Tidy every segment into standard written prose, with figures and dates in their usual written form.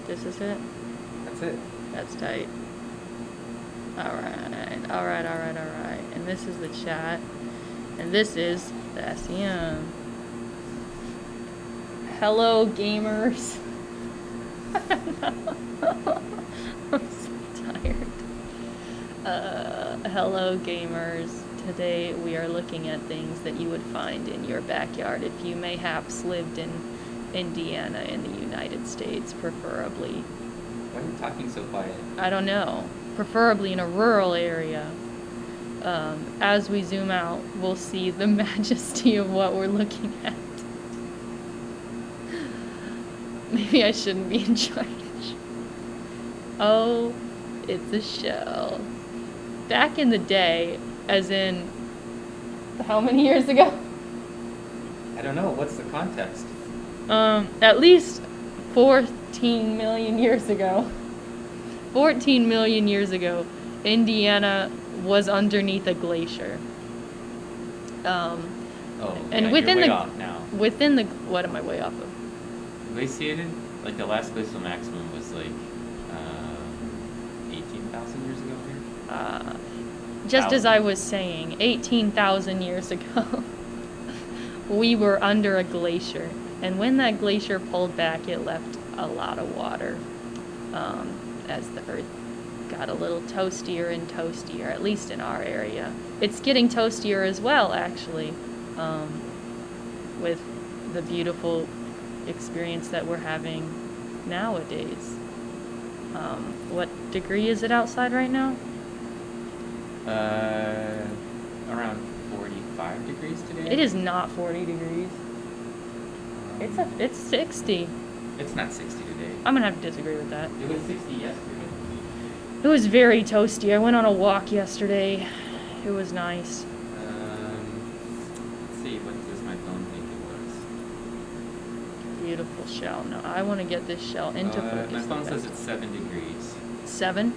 This is it? That's it. That's tight. Alright. And this is the chat. And this is the SEM. Hello, gamers. I'm so tired. Hello, gamers. Today we are looking at things that you would find in your backyard if you mayhaps lived in Indiana in the United States, preferably. Why are you talking so quiet? I don't know. Preferably in a rural area. As we zoom out, we'll see the majesty of what we're looking at. Maybe I shouldn't be in charge. Oh, it's a shell. Back in the day, as in, how many years ago? I don't know. What's the context? At least 14 million years ago. 14 million years ago, Indiana was underneath a glacier. And yeah, within you're way the off now. within the what am I way off of? Glaciated? Like the last glacial maximum was like 18,000 years ago here. Just as I was saying, 18,000 years ago, we were under a glacier, and when that glacier pulled back, it left a lot of water. As the Earth got a little toastier and toastier, at least in our area. It's getting toastier as well, actually, with the beautiful experience that we're having nowadays. What degree is it outside right now? Around 45 degrees today. It is not 40 degrees. It's 60. It's not 60 today. I'm gonna have to disagree with that. It was 60 yesterday. It was very toasty. I went on a walk yesterday. It was nice. Let's see, what does my phone think it was? Beautiful shell. No, I want to get this shell into focus. My phone says it's 7 degrees. 7?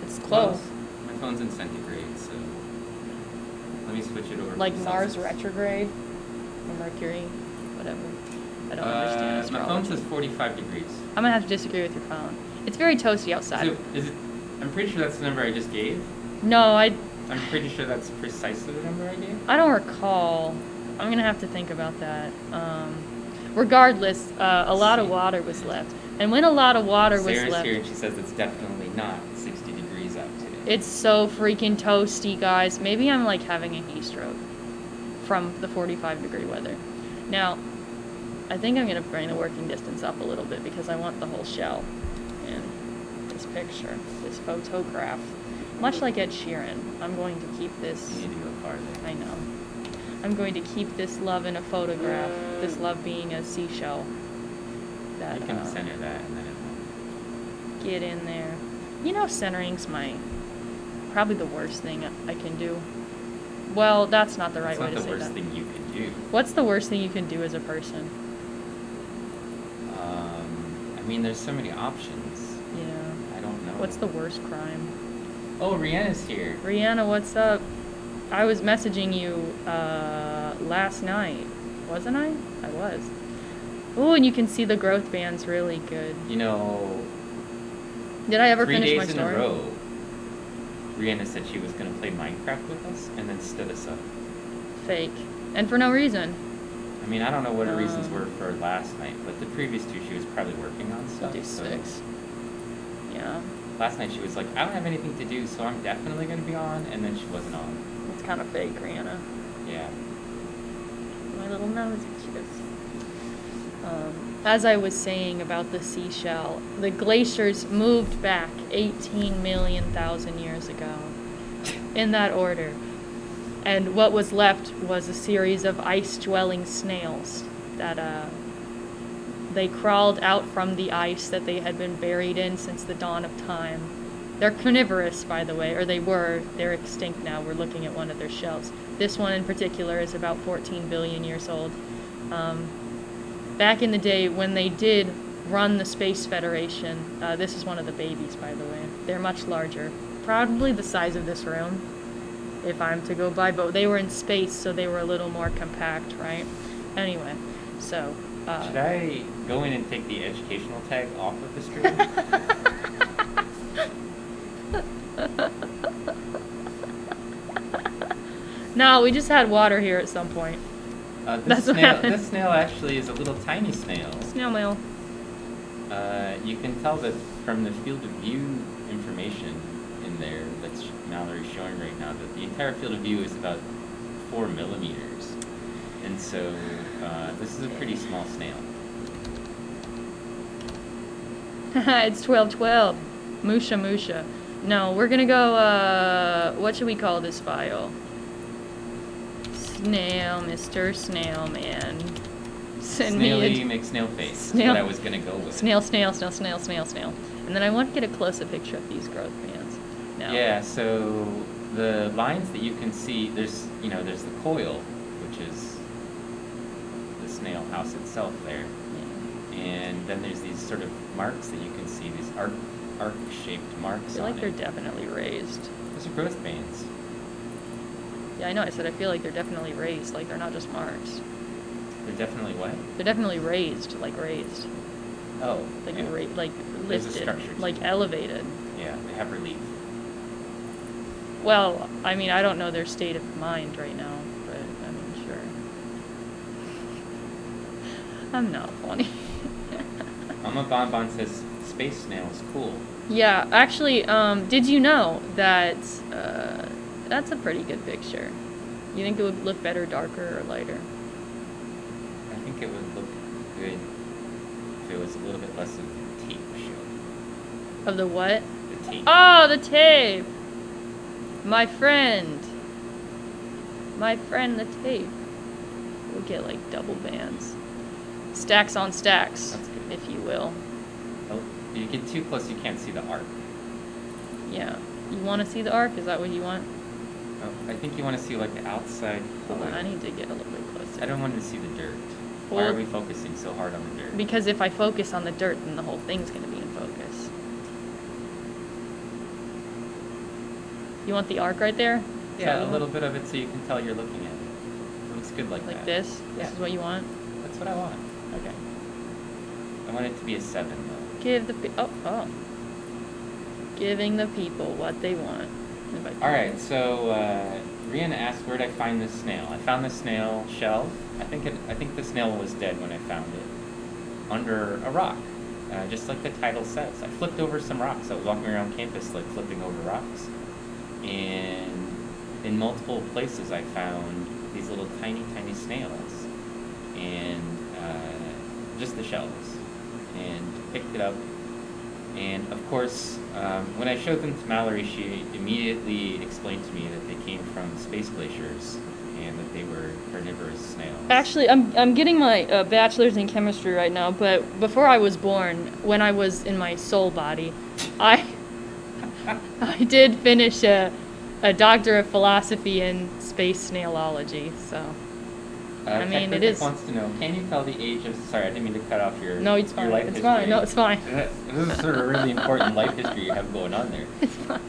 It's close. My phone's in centigrade, so let me switch it over. Like to Mars Celsius. retrograde? Or Mercury? Whatever. I don't understand My astrology. phone says 45 degrees. I'm going to have to disagree with your phone. It's very toasty outside. Is it? I'm pretty sure that's the number I just gave. No, I'm pretty sure that's precisely the number I gave. I don't recall. I'm going to have to think about that. Regardless, a lot of water was left. And when a lot of water was Sarah's left... here and she says it's definitely not 60 degrees out today. It's so freaking toasty, guys. Maybe I'm like having a heat stroke from the 45-degree weather. Now, I think I'm going to bring the working distance up a little bit because I want the whole shell in this picture, this photograph. Much like Ed Sheeran, I'm going to keep this... You need to go farther. I know. I'm going to keep this love in a photograph, this love being a seashell. That, You can center that and then it will. Get in there. You know, centering's probably the worst thing I can do. Well, that's not the right way to say that. That's not the worst thing you can do. What's the worst thing you can do as a person? I mean, there's so many options. Yeah. I don't know. What's the worst crime? Oh, Rihanna's here. Rihanna, what's up? I was messaging you last night. Wasn't I? I was. Oh, and you can see the growth band's really good. You know... Did I ever 3 finish my days story? in a row, Rihanna said she was going to play Minecraft with us and then stood us up. Fake. And for no reason. I mean, I don't know what her reasons were for last night, but the previous two she was probably working on stuff. Do 6. Yeah. Last night she was like, I don't have anything to do, so I'm definitely going to be on, and then she wasn't on. It's kind of fake, Rihanna. Yeah. My little nose itches. As I was saying about the seashell, the glaciers moved back 18 million thousand years ago, in that order. And what was left was a series of ice-dwelling snails that they crawled out from the ice that they had been buried in since the dawn of time. They're carnivorous, by the way, or they were. They're extinct now. We're looking at one of their shells. This one in particular is about 14 billion years old. Back in the day when they did run the Space Federation, this is one of the babies, by the way. They're much larger. Probably the size of this room, if I'm to go by, but they were in space, so they were a little more compact, right? Anyway, so Should I go in and take the educational tag off of the stream? No, we just had water here at some point. This snail actually is a little tiny snail. Snail mail. You can tell that from the field of view information in there that's Mallory's showing right now that the entire field of view is about 4 millimeters. And so this is a pretty small snail. It's 1212. Musha musha. No, we're gonna go, what should we call this file? Snail, Mr. Snail Man. Send Snaily McSnailface. Snail. That's what I was gonna go with. Snail, snail, snail, snail, snail, snail. And then I want to get a closer picture of these growth bands. Now. Yeah, so the lines that you can see, there's the coil, which is the snail house itself there. Yeah. And then there's these sort of marks that you can see, these arc-shaped marks I feel on like they're it. definitely raised. Those are growth bands. Yeah, I know. I said I feel like they're definitely raised. Like they're not just marks. They're definitely what? They're definitely raised. Like raised. Oh, Like yeah. like There's a lifted. structure to Like them. elevated. Yeah, they have relief. Well, I mean, I don't know their state of mind right now, but I mean, sure. I'm not funny. Mama Bonbon says space snail is cool. Yeah, actually, did you know that that's a pretty good picture? You think it would look better darker or lighter? I think it would look good if it was a little bit less of the tape show. Of the what? The tape. Oh, the tape! My friend. My friend, the tape. We'll get like double bands. Stacks on stacks, That's good. if you will. Oh, if you get too close, you can't see the arc. Yeah. You want to see the arc? Is that what you want? Oh, I think you want to see like the outside Hold color. on, I need to get a little bit closer. I don't want to see the dirt. Why Well, are we focusing so hard on the dirt? Because if I focus on the dirt, then the whole thing's going to be in focus. You want the arc right there? Is that Yeah, what a you little want? bit of it so you can tell you're looking at it. It looks good like that. Like this? This Yeah. is what you want? That's what I want. Okay. I want it to be a 7 though. Give the oh. Giving the people what they want. Alright, so Rihanna asked where did I find this snail? I found the snail shell. I think the snail was dead when I found it. Under a rock. Just like the title says. I flipped over some rocks. I was walking around campus like flipping over rocks. And in multiple places I found these little tiny snails. And just the shells. And picked it up. And of course, when I showed them to Mallory, she immediately explained to me that they came from space glaciers and that they were carnivorous snails. Actually, I'm getting my bachelor's in chemistry right now, but before I was born, when I was in my soul body, I did finish a doctor of philosophy in space snailology, so... I mean, it is... wants to know, can you tell the age of... Sorry, I didn't mean to cut off your, No, it's fine. your life It's history. fine. No, it's fine. This is sort of really important life history you have going on there. It's fine.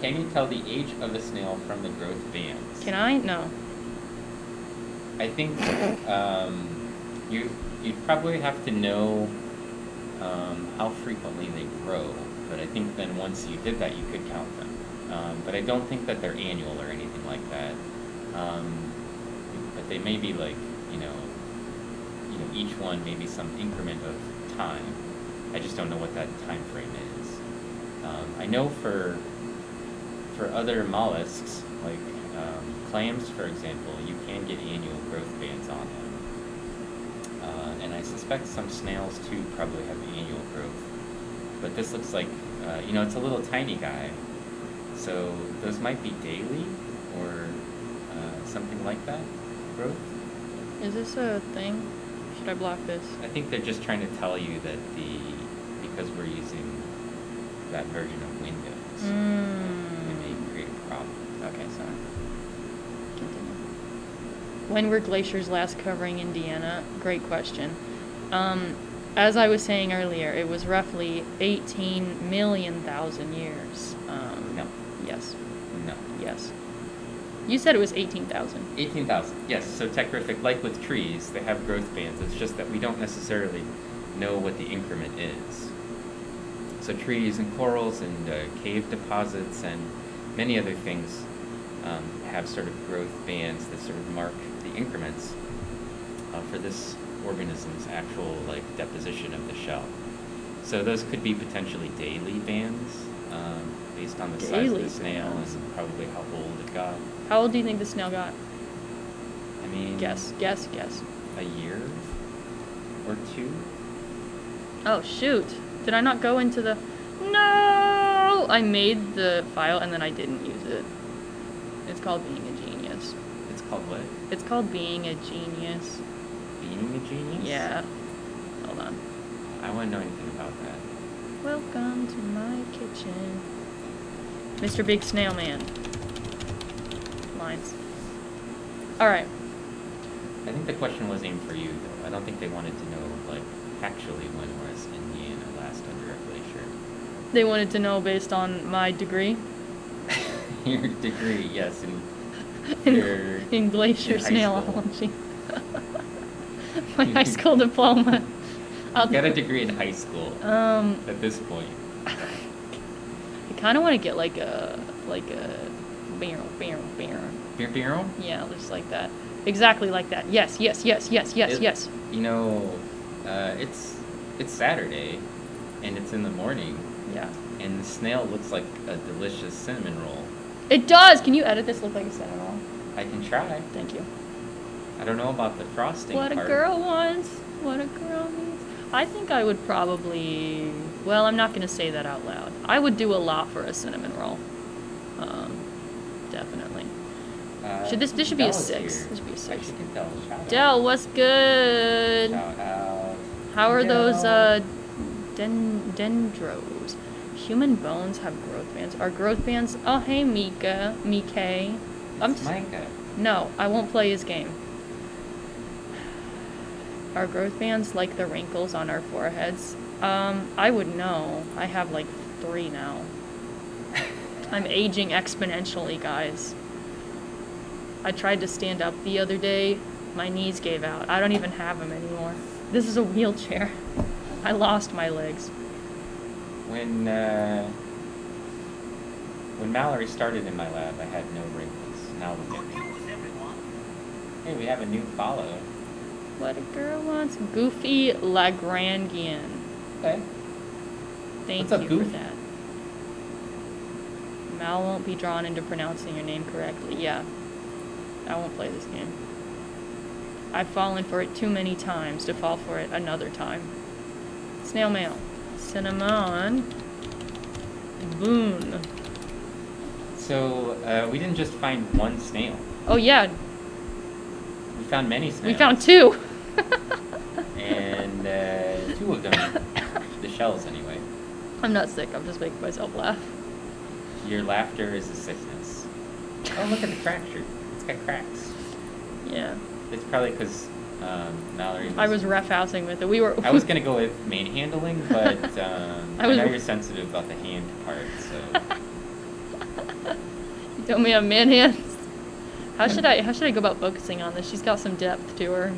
Can you tell the age of a snail from the growth bands? Can I? No. I think you'd probably have to know how frequently they grow, but I think then once you did that, you could count them. But I don't think that they're annual or anything like that. But they may be like, each one may be some increment of time. I just don't know what that time frame is. I know for other mollusks, like clams, for example, you can get annual growth bands on them. And I suspect some snails, too, probably have annual growth. But this looks like, it's a little tiny guy. So those might be daily or something like that, growth. Is this a thing? Should I block this? I think they're just trying to tell you that because we're using that version of Windows, it may create a problem. Okay, sorry. Continue. When were glaciers last covering Indiana? Great question. As I was saying earlier, it was roughly 18 million thousand years. No. Yes. No. Yes. You said it was 18,000. 18,000, yes. So techrific, like with trees, they have growth bands. It's just that we don't necessarily know what the increment is. So trees and corals and cave deposits and many other things have sort of growth bands that sort of mark the increments for this organism's actual deposition of the shell. So those could be potentially daily bands based on the size of the snail and probably how old it got. How old do you think the snail got? I mean... Guess. A year or two? Oh, shoot. Did I not go into the... No! I made the file and then I didn't use it. It's called being a genius. It's called what? It's called being a genius. Being a genius? Yeah. Hold on. I wouldn't know anything about that. Welcome to my kitchen. Mr. Big Snail Man. Lines. Alright. I think the question was aimed for you, though. I don't think they wanted to know, actually when was Indiana last under a glacier. They wanted to know based on my degree. Your degree, yes, in glacier in high snailology. My high school diploma. I'll get a degree in high school. At this point. I kind of want to get like a barrel. Barrel? Yeah, just like that. Exactly like that. Yes. You know, it's Saturday, and it's in the morning. Yeah. And the snail looks like a delicious cinnamon roll. It does! Can you edit this look like a cinnamon roll? I can try. Thank you. I don't know about the frosting What part. a girl wants. What a girl needs. I think I would probably... Well, I'm not going to say that out loud. I would do a lot for a cinnamon roll. Definitely. This should be a 6. Here. This should be a 6. Actually, can tell. Shout Del, out. what's good? Shout out. How are Del. those dendros? Human bones have growth bands. Are growth bands? Oh, hey, Mika. Mika. Micah. No, I won't play his game. Are growth bands like the wrinkles on our foreheads? I would know. I have 3 now. I'm aging exponentially, guys. I tried to stand up the other day. My knees gave out. I don't even have them anymore. This is a wheelchair. I lost my legs. When Mallory started in my lab, I had no wrinkles. Now look at me. Hey, we have a new follow. What a girl wants. Goofy Lagrangian. Okay. Thank What's up, you Goof? for that. Mal won't be drawn into pronouncing your name correctly. Yeah. I won't play this game. I've fallen for it too many times to fall for it another time. Snail mail. Cinnamon. Boon. So, we didn't just find one snail. Oh, yeah. We found many snails. We found 2. And 2 of them, the shells anyway. I'm not sick. I'm just making myself laugh. Your laughter is a sickness. Oh, look at the fracture. It's got cracks. Yeah. It's probably because Mallory I was roughhousing with it. I was going to go with manhandling, but I know you're sensitive about the hand part, so... You told me I'm man hands. How should I go about focusing on this? She's got some depth to her.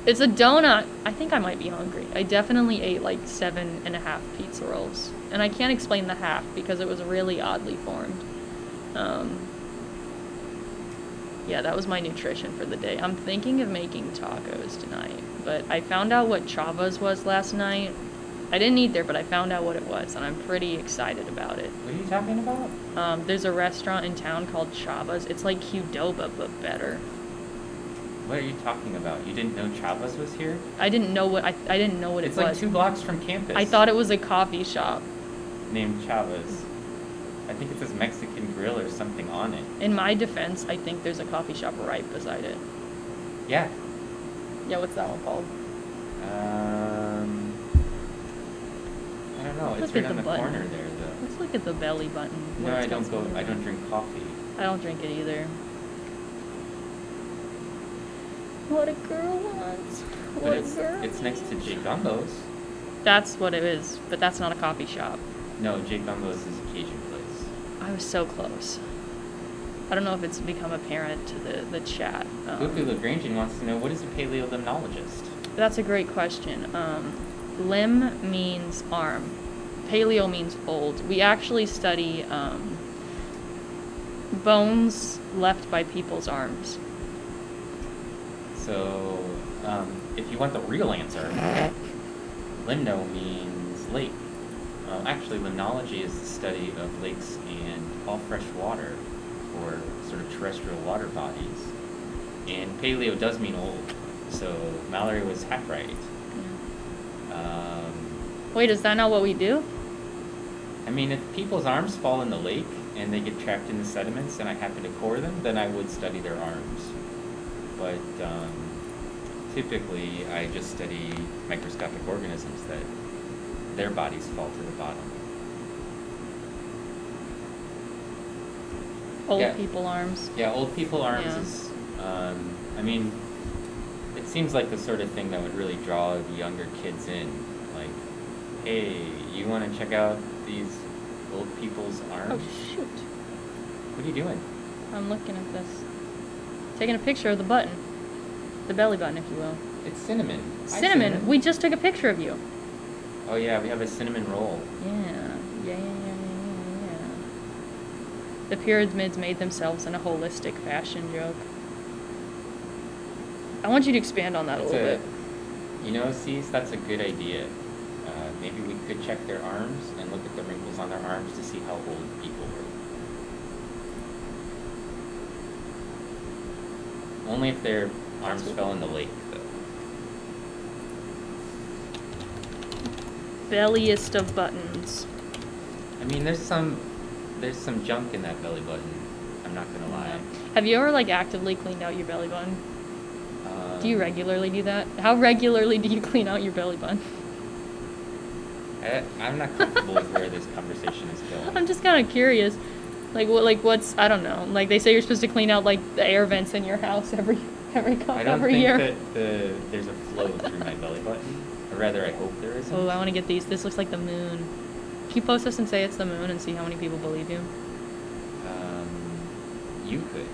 It's a donut. I think I might be hungry. I definitely ate 7.5 pizza rolls. And I can't explain the half because it was really oddly formed. Yeah, that was my nutrition for the day. I'm thinking of making tacos tonight. But I found out what Chava's was last night. I didn't eat there, but I found out what it was, and I'm pretty excited about it. What are you talking about? There's a restaurant in town called Chava's. It's like Qdoba, but better. What are you talking about? You didn't know Chava's was here? I didn't know what it was. It's like 2 blocks from campus. I thought it was a coffee shop. Named Chava's. I think it says Mexican Grill or something on it. In my defense, I think there's a coffee shop right beside it. Yeah. Yeah, what's that one called? I don't know. It's right on the corner there, though. Let's look at the belly button. No, I don't drink coffee. I don't drink it either. What a girl wants. What a girl it's next to J Gumbo's. That's what it is, but that's not a coffee shop. No, J Gumbo's is a Cajun place. I was so close. I don't know if it's become apparent to the chat. Goofy Lagrangian wants to know, what is a paleolimnologist? That's a great question. Limb means arm. Paleo means old. We actually study bones left by people's arms. So, if you want the real answer, limno means lake. Actually, limnology is the study of lakes and all fresh water, or sort of terrestrial water bodies. And paleo does mean old, so Mallory was half right. Yeah. Wait, is that not what we do? I mean, if people's arms fall in the lake and they get trapped in the sediments and I happen to core them, then I would study their arms. But typically, I just study microscopic organisms that their bodies fall to the bottom. Old people arms. Yeah, old people arms Yeah. is, I mean, it seems like the sort of thing that would really draw the younger kids in. Like, hey, you want to check out these old people's Oh, arms? shoot. What are you doing? I'm looking at this. Taking a picture of the button. The belly button, if you will. It's cinnamon. Hi, Cinnamon, we just took a picture of you. Oh yeah, we have a cinnamon roll. Yeah. The pyramids made themselves in a holistic fashion joke. I want you to expand on that a little bit. You know, Cease, that's a good idea. Maybe we could check their arms and look at the wrinkles on their arms to see how old people were. Only if their arms fell in the lake, though. Belliest of buttons. I mean, there's some junk in that belly button. I'm not gonna lie. Have you ever actively cleaned out your belly button? Do you regularly do that? How regularly do you clean out your belly button? I'm not comfortable with where this conversation is going. I'm just kind of curious. What's, I don't know. They say you're supposed to clean out the air vents in your house every I don't think year. that there's a flow through my belly button. Or rather, I hope there isn't. Oh, I want to get these. This looks like the moon. Can you post this and say it's the moon and see how many people believe you? You could.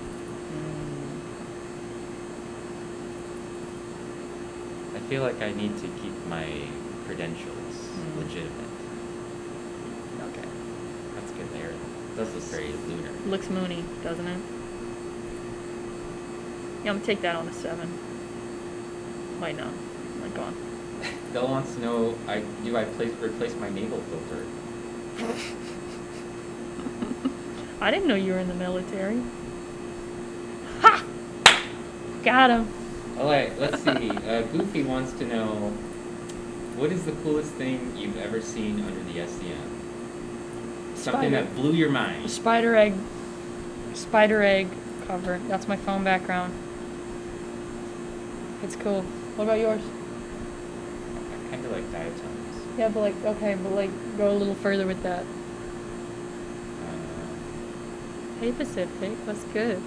I feel like I need to keep my credentials legitimate. Okay. That's good there. It does look very lunar. Looks moony, doesn't it? Yeah, I'm gonna take that on a 7. Wait, no. Go on. Dell wants to know, do I replace my navel filter? I didn't know you were in the military. Ha! Got him. All right, let's see. Goofy wants to know, what is the coolest thing you've ever seen under the SEM? Something that blew your mind. Spider egg cover. That's my phone background. It's cool. What about yours? I kind of like diatoms. Yeah, but go a little further with that. Hey Pacific, what's good?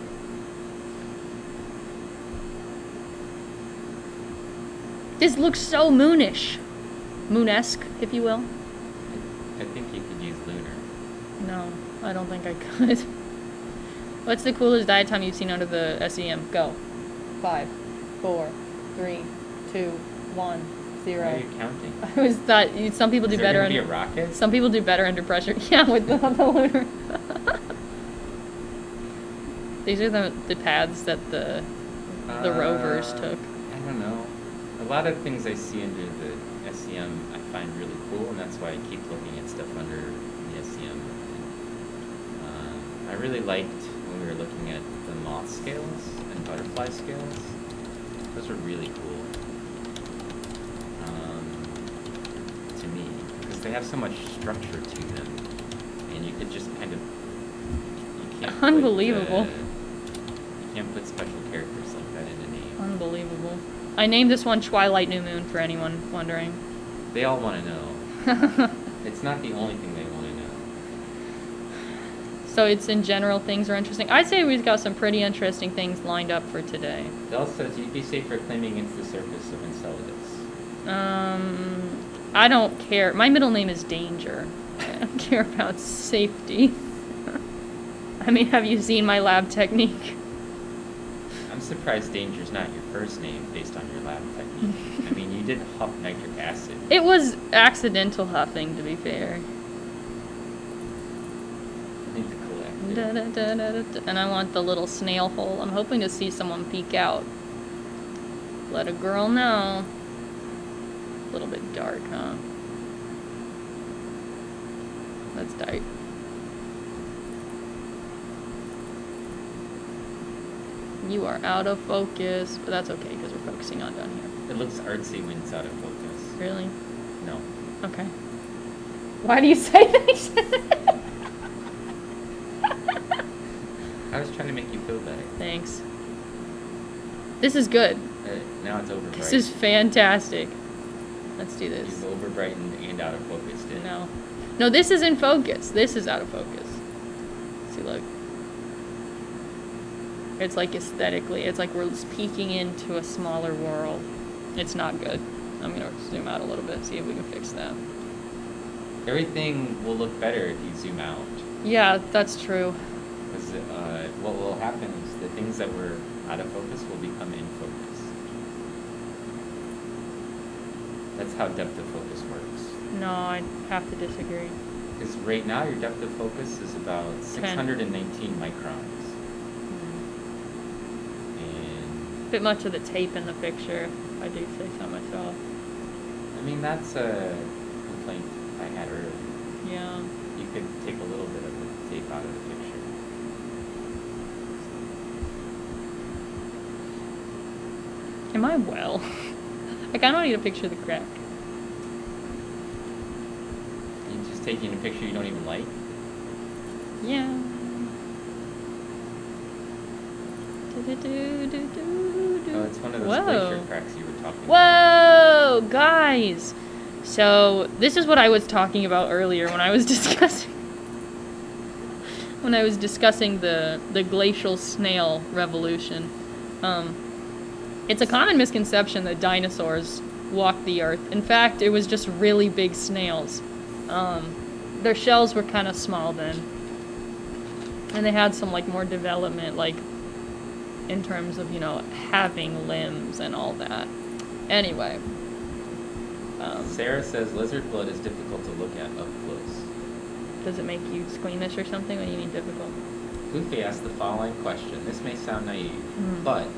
This looks so moonish. Moonesque, if you will. I think you could use lunar. No, I don't think I could. What's the coolest diatom you've seen under the SEM? Go. 5, 4, 3, 2, 1, 0. Why are you counting? I was thought some people do Is better there gonna under be a rocket? Some people do better under pressure. Yeah, with the lunar. These are the paths that the rovers took. I don't know. A lot of things I see under the SEM I find really cool, and that's why I keep looking at stuff under the SEM. I really liked when we were looking at the moth scales and butterfly scales. Those were really cool to me, because they have so much structure to them, and you could just kind of, you can't Unbelievable. you can't put special characters like that in a name. Unbelievable. I named this one Twilight New Moon for anyone wondering. They all want to know. It's not the only thing they want to know. So it's in general things are interesting. I'd say we've got some pretty interesting things lined up for today. Dell says you'd be safer claiming it's the surface of Enceladus. I don't care. My middle name is Danger. I don't care about safety. I mean, have you seen my lab technique? I'm surprised Danger's not your first name based on your lab technique. I mean, you did huff nitric acid. It was accidental huffing, to be fair. I need to collect it. And I want the little snail hole. I'm hoping to see someone peek out. Let a girl know. A little bit dark, huh? That's tight. You are out of focus, but that's okay because we're focusing on down here. It looks artsy when it's out of focus. Really? No. Okay. Why do you say that? I was trying to make you feel better. Thanks. This is good. Now it's over. This is fantastic. Let's do this. You've over brightened and out of focus, didn't No. No, this is in focus. This is out of focus. See, look. It's like aesthetically, it's like we're just peeking into a smaller world. It's not good. I'm going to zoom out a little bit, see if we can fix that. Everything will look better if you zoom out. Yeah, that's true. Because what will happen is the things that were out of focus will become in focus. That's how depth of focus works. No, I have to disagree. Because right now your depth of focus is about 619 microns. A bit much of the tape in the picture, if I do say so myself. I mean, that's a complaint I had earlier. Yeah. You could take a little bit of the tape out of the picture. Am I well? Like, I don't need a picture of the crack. You just taking a picture you don't even like? Yeah. Oh, it's one of those Whoa. glacier cracks you were talking about. Whoa, guys! So this is what I was talking about earlier when I was discussing the glacial snail revolution. It's a common misconception that dinosaurs walked the earth. In fact, it was just really big snails. Their shells were kind of small then, and they had some like more development, like in terms of, you know, having limbs and all that. Anyway. Sarah says lizard blood is difficult to look at up close. Does it make you squeamish or something? What do you mean difficult? Goofy asked the following question. This may sound naive, but,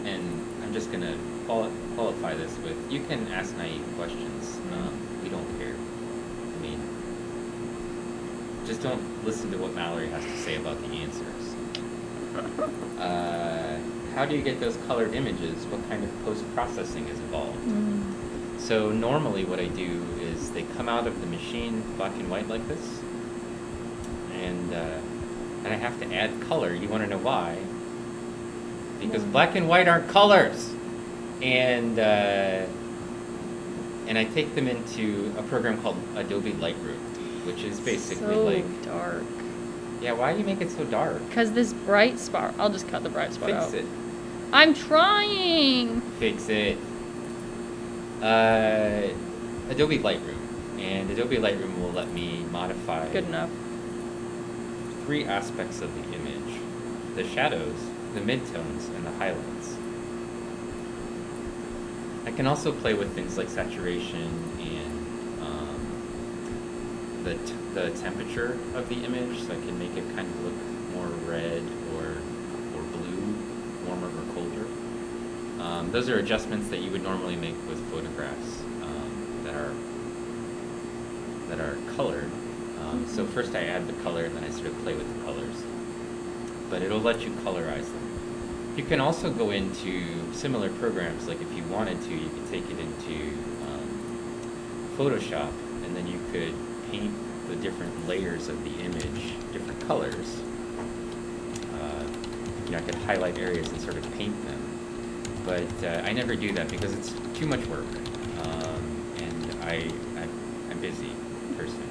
and I'm just going to qualify this with, you can ask naive questions. We don't care. I mean, just don't listen to what Mallory has to say about the answers. How do you get those colored images? What kind of post-processing is involved? So normally what I do is they come out of the machine black and white like this, and I have to add color. You want to know why? Because black and white aren't colors, and I take them into a program called Adobe Lightroom, which is basically so like dark. Yeah, why do you make it so dark? Because this bright spot. I'll just cut the bright spot out. Fix it. I'm trying. Fix it. Adobe Lightroom. And Adobe Lightroom will let me modify Good enough. 3 aspects of the image. The shadows, the midtones, and the highlights. I can also play with things like saturation and the temperature of the image, so I can make it kind of look more red or blue, warmer or colder. Those are adjustments that you would normally make with photographs that are colored. So first I add the color and then I sort of play with the colors. But it'll let you colorize them. You can also go into similar programs, like if you wanted to, you could take it into Photoshop, and then you could paint the different layers of the image, different colors. I could highlight areas and sort of paint them. But I never do that because it's too much work, and I'm a busy person.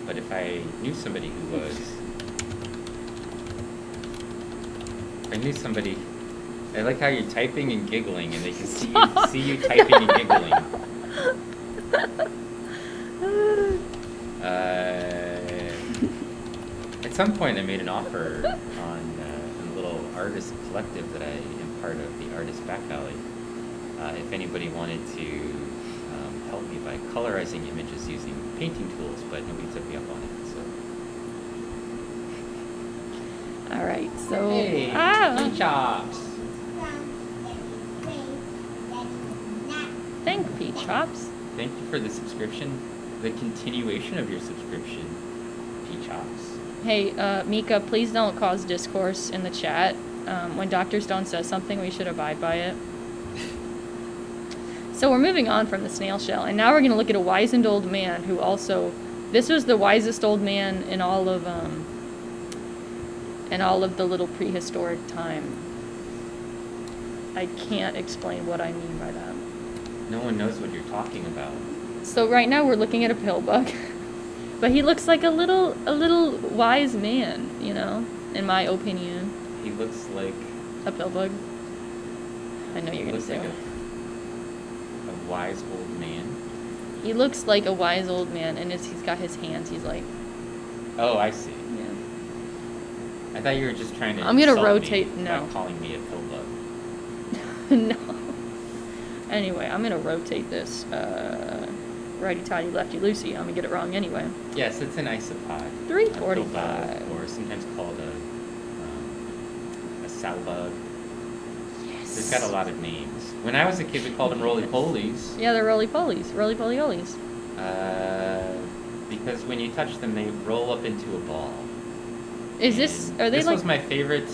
But if I knew somebody who was, I like how you're typing and giggling, and they can see you typing and giggling. It's some point I made an offer on a little artist collective that I am part of, the Artist Back Alley. If anybody wanted to help me by colorizing images using painting tools, but nobody took me up on it. So. All right, so Hey, Chops. Thank Pete Chops. Thank you for the subscription, the continuation of your subscription, Pete Chops. Hey, Mika, please don't cause discourse in the chat. When Dr. Stone says something, we should abide by it. So we're moving on from the snail shell, and now we're going to look at a wizened old man who also, this was the wisest old man in all of the little prehistoric time. I can't explain what I mean by that. No one knows what you're talking about. So right now we're looking at a pill bug, but he looks like a little wise man, you know, in my opinion. He looks like A pill bug. I know you're gonna say like it. a wise old man. He looks like a wise old man, and he's got his hands. He's like, Oh, I see. yeah. I thought you were just trying to. I'm gonna insult rotate- me no. By calling me a pill bug. No. Anyway, I'm gonna rotate this. Righty tighty, lefty loosey. I'm gonna get it wrong anyway. Yes, it's an isopod. 345. Or sometimes called a sow bug. Yes. It's got a lot of names. When I was a kid, we called them roly-polies. Yeah, they're roly-polies. Roly-poly-olies. Because when you touch them, they roll up into a ball. Is this? And Are they this like? was my favorite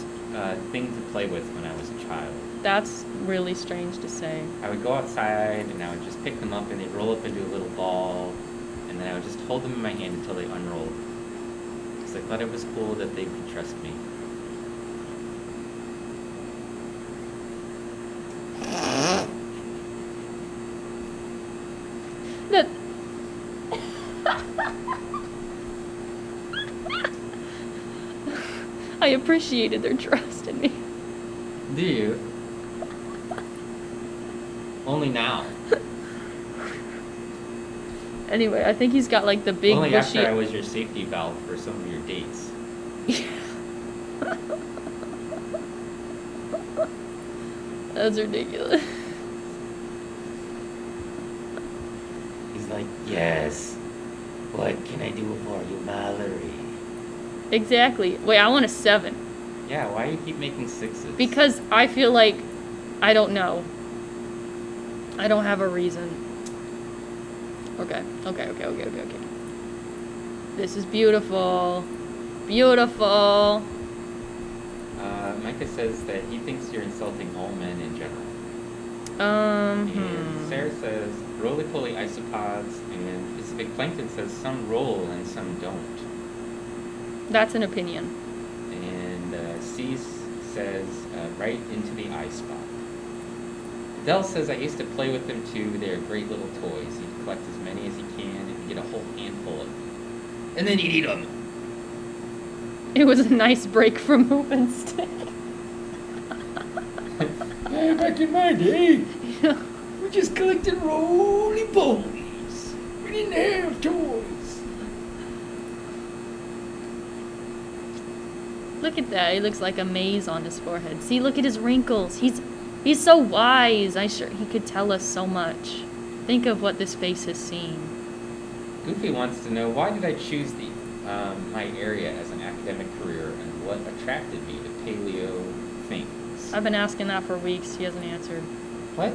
thing to play with when I was a child. That's really strange to say. I would go outside and I would just pick them up and they'd roll up into a little ball, and then I would just hold them in my hand until they unrolled. Because I thought it was cool that they could trust me. That. I appreciated their trust in me. Do you? Only now. Anyway, I think he's got like the big Only bushy. after I was your safety valve for some of your dates. That's ridiculous. He's like, yes. What can I do for you, Mallory? Exactly. Wait, I want a 7. Yeah, why do you keep making 6s? Because I feel like I don't know. I don't have a reason. Okay. This is beautiful. Beautiful. Micah says that he thinks you're insulting all men in general. And Sarah says roly-poly isopods, and Pacific Plankton says some roll and some don't. That's an opinion. And Cease says right into the eye spot. Dell says I used to play with them too. They're great little toys. He'd collect as many as he can and get a whole handful of them. And then he'd eat them. It was a nice break from hoop and stick. Yeah, back in my day, Yeah. we just collected roly-polies. We didn't have toys. Look at that. He looks like a maze on his forehead. See, look at his wrinkles. He's so wise. He could tell us so much. Think of what this face has seen. Goofy wants to know, why did I choose my area as an academic career, and what attracted me to paleo things? I've been asking that for weeks. He hasn't answered. What?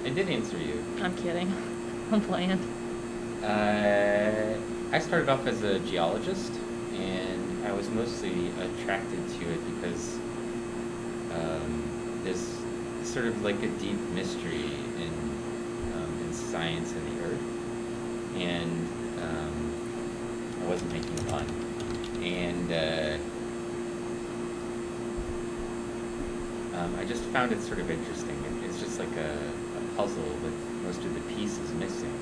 I did answer you. I'm kidding. I'm playing. I started off as a geologist, and I was mostly attracted to it because there's sort of like a deep mystery in science and the earth, and I wasn't making fun, and I just found it sort of interesting. It's just like a puzzle with most of the pieces missing,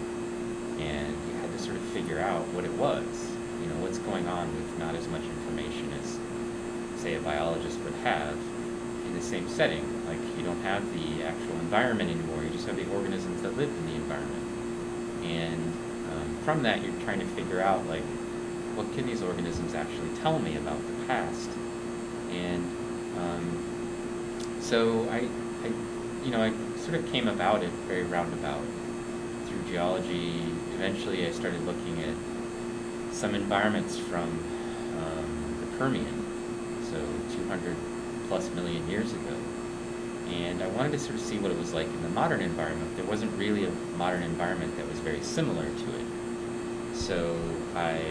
and you had to sort of figure out what it was. You know, what's going on with not as much information as, say, a biologist would have in the same setting. Like, you don't have the actual environment anymore, you just have the organisms that live in the environment. And from that, you're trying to figure out, like, what can these organisms actually tell me about the past? And so I sort of came about it very roundabout through geology. Eventually, I started looking at some environments from the Permian, so 200 plus million years ago. And I wanted to sort of see what it was like in the modern environment. There wasn't really a modern environment that was very similar to it. So I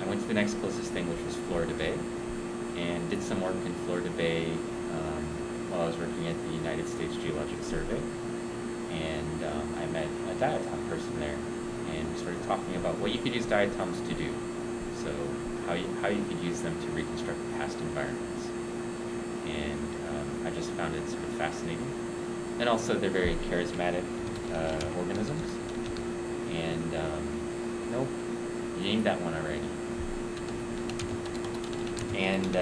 went to the next closest thing, which was Florida Bay, and did some work in Florida Bay while I was working at the United States Geologic Survey. And I met a diatom person there, and we started talking about what you could use diatoms to do. So how you could use them to reconstruct past environments. And I just found it sort of fascinating. And also they're very charismatic organisms. And nope, you named that one already. And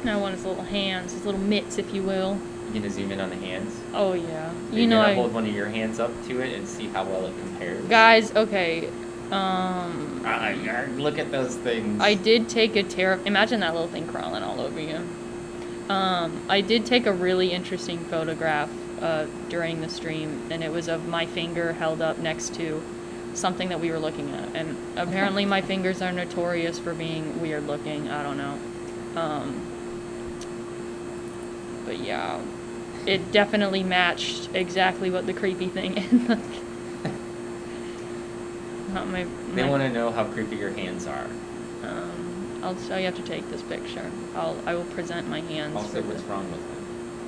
I want his little hands, his little mitts, if you will. you gonna zoom in on the hands? Oh yeah. So You know gonna I hold one of your hands up to it and see how well it compares. Guys, okay. Look at those things. I did take a imagine that little thing crawling all over you. I did take a really interesting photograph during the stream, and it was of my finger held up next to something that we were looking at. And apparently my fingers are notorious for being weird looking. I don't know. But yeah, it definitely matched exactly what the creepy thing in the... They want to know how creepy your hands are. I'll show you have to take this picture. I will present my hands. Also, what's wrong with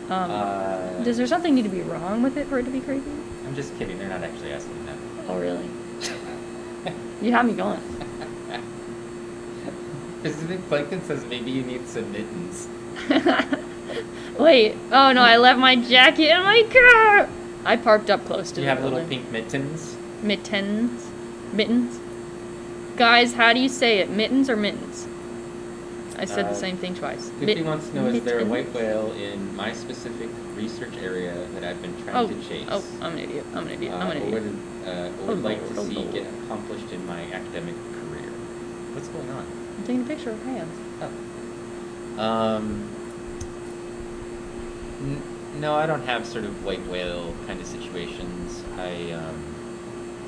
them? Does there something need to be wrong with it for it to be creepy? I'm just kidding. They're not actually asking that. Oh, really? You have me going. Pacific Plankton says maybe you need some mittens. Wait. Oh, no, I left my jacket in my car. I parked up close to Do you the have building. little pink mittens? Mittens? Mittens? Guys, how do you say it? Mittens or mittens? I said the same thing twice. Goofy wants to know, is there a white mittens? whale in my specific research area that I've been trying to chase? Oh, I'm an idiot. I'm an idiot. I'm an Or idiot. would like to Oh, see Lord. get accomplished in my academic career. What's going on? I'm taking a picture of hands. Oh. No, I don't have sort of white whale kind of situations. I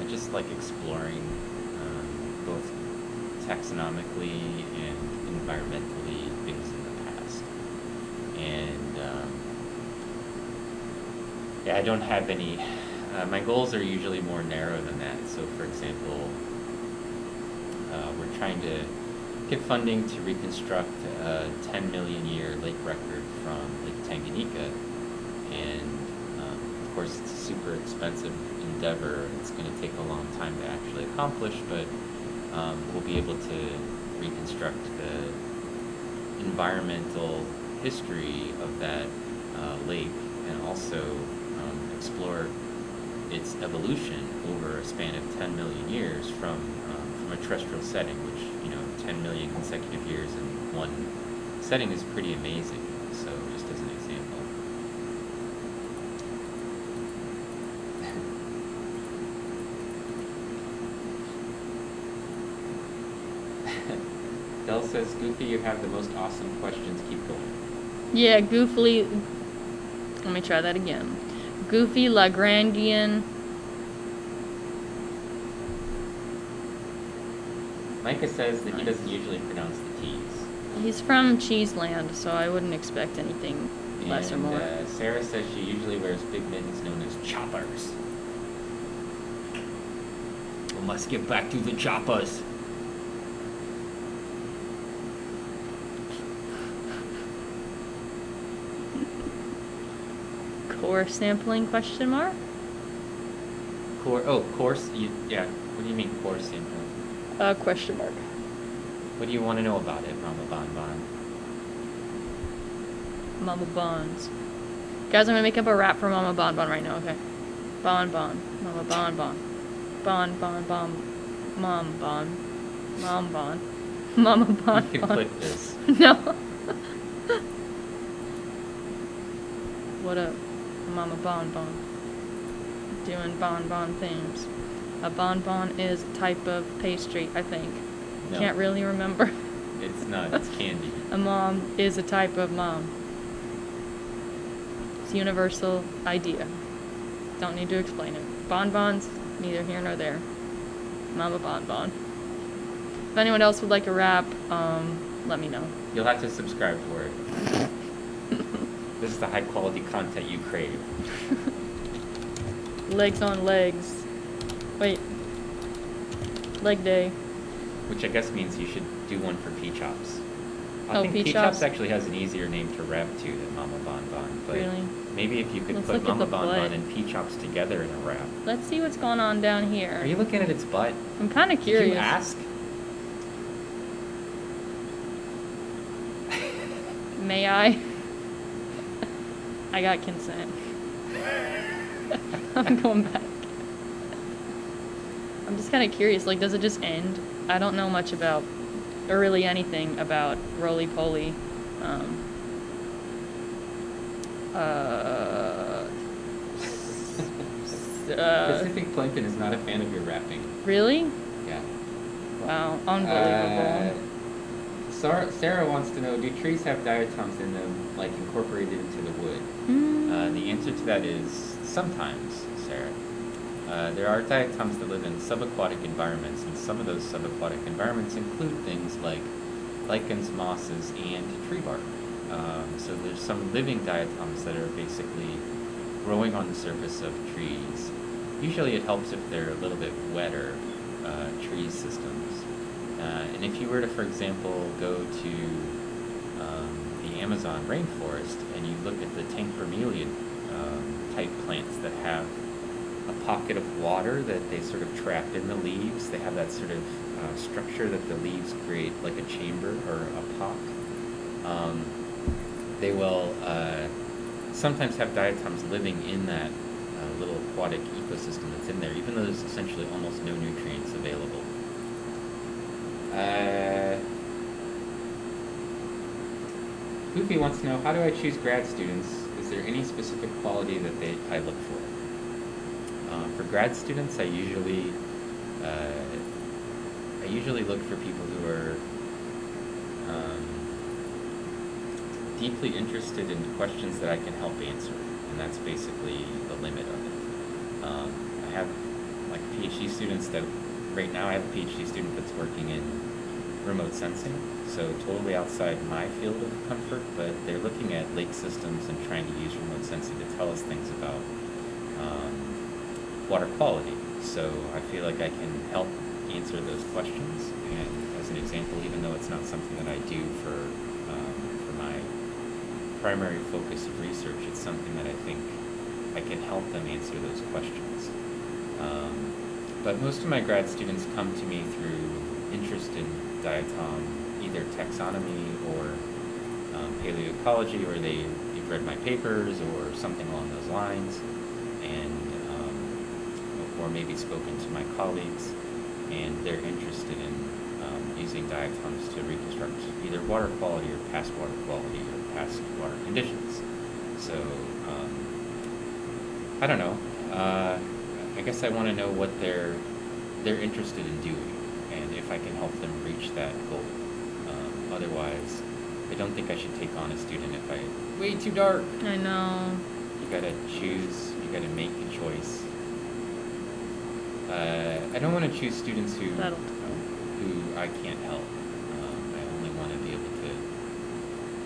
just like exploring both taxonomically and environmentally things in the past. And yeah, I don't have any. My goals are usually more narrow than that. So, for example, we're trying to get funding to reconstruct a 10 million year lake record from Lake Tanganyika. And of course, it's a super expensive endeavor. It's going to take a long time to actually accomplish, but we'll be able to reconstruct the environmental history of that lake, and also explore its evolution over a span of 10 million years from a terrestrial setting, which, 10 million consecutive years in one setting is pretty amazing. So, just as an example. Del says, Goofy, you have the most awesome questions. Keep going. Yeah, Goofy. Let me try that again. Goofy Lagrangian. Micah says that he doesn't usually pronounce the T's. He's from Cheeseland, so I wouldn't expect anything less or more. Sarah says she usually wears big mittens known as choppers. We must get back to the choppers. Core sampling question mark? Course? Yeah. What do you mean core sampling? Question mark. What do you want to know about it, Mama Bon Bon? Mama Bon's. Guys, I'm gonna make up a rap for Mama Bon Bon right now, okay? Bon Bon. Mama Bon Bon. Bon Bon Bon. Mom Bon. Mom Bon. Mama Bon You can Bon. clip this. No. What up? Mama Bon Bon. Doing Bon Bon things. A bonbon is a type of pastry, I think. No. Can't really remember. It's not. It's candy. A mom is a type of mom. It's a universal idea. Don't need to explain it. Bonbons, neither here nor there. Mama bonbon. If anyone else would like a rap, let me know. You'll have to subscribe for it. This is the high quality content you crave. Legs on legs. Wait. Leg day. Which I guess means you should do one for P-Chops. I Oh, think P-Chops? P-Chops actually has an easier name to rap to than Mama Bonbon. But Really? maybe if you could Let's put look at Mama the Bonbon butt. and P-Chops together in a rap. Let's see what's going on down here. Are you looking at its butt? I'm kind of Did curious. you ask? May I? I got consent. I'm going back. I'm just kind of curious, like, does it just end? I don't know much about, or really anything about roly-poly. Pacific Plankton is not a fan of your rapping. Really? Yeah. Wow, unbelievable. Sarah wants to know, do trees have diatoms in them, like incorporated into the wood? The answer to that is sometimes, Sarah. There are diatoms that live in subaquatic environments, and some of those subaquatic environments include things like lichens, mosses, and tree bark. So there's some living diatoms that are basically growing on the surface of trees. Usually it helps if they're a little bit wetter tree systems. And if you were to, for example, go to the Amazon rainforest and you look at the tank bromeliad type plants that have a pocket of water that they sort of trap in the leaves, they have that sort of structure that the leaves create, like a chamber or a pot. They will sometimes have diatoms living in that little aquatic ecosystem that's in there, even though there's essentially almost no nutrients available. Goofy wants to know, how do I choose grad students? Is there any specific quality that I look for? For grad students, I usually look for people who are deeply interested in questions that I can help answer, and that's basically the limit of it. I have like PhD students that right now I have a PhD student that's working in remote sensing, so totally outside my field of comfort, but they're looking at lake systems and trying to use remote sensing to tell us things about water quality. So I feel like I can help answer those questions, and as an example, even though it's not something that I do for my primary focus of research, it's something that I think I can help them answer those questions. But most of my grad students come to me through interest in diatom, either taxonomy or paleoecology, or they've read my papers or something along those lines, and or maybe spoken to my colleagues, and they're interested in using diatoms to reconstruct either water quality or past water quality or past water conditions. So I don't know. I guess I want to know what they're interested in doing, and if I can help them reach that goal. Otherwise, I don't think I should take on a student if way too dark. I know. You gotta choose. You gotta make a choice. I don't want to choose students who I can't help. I only want to be able to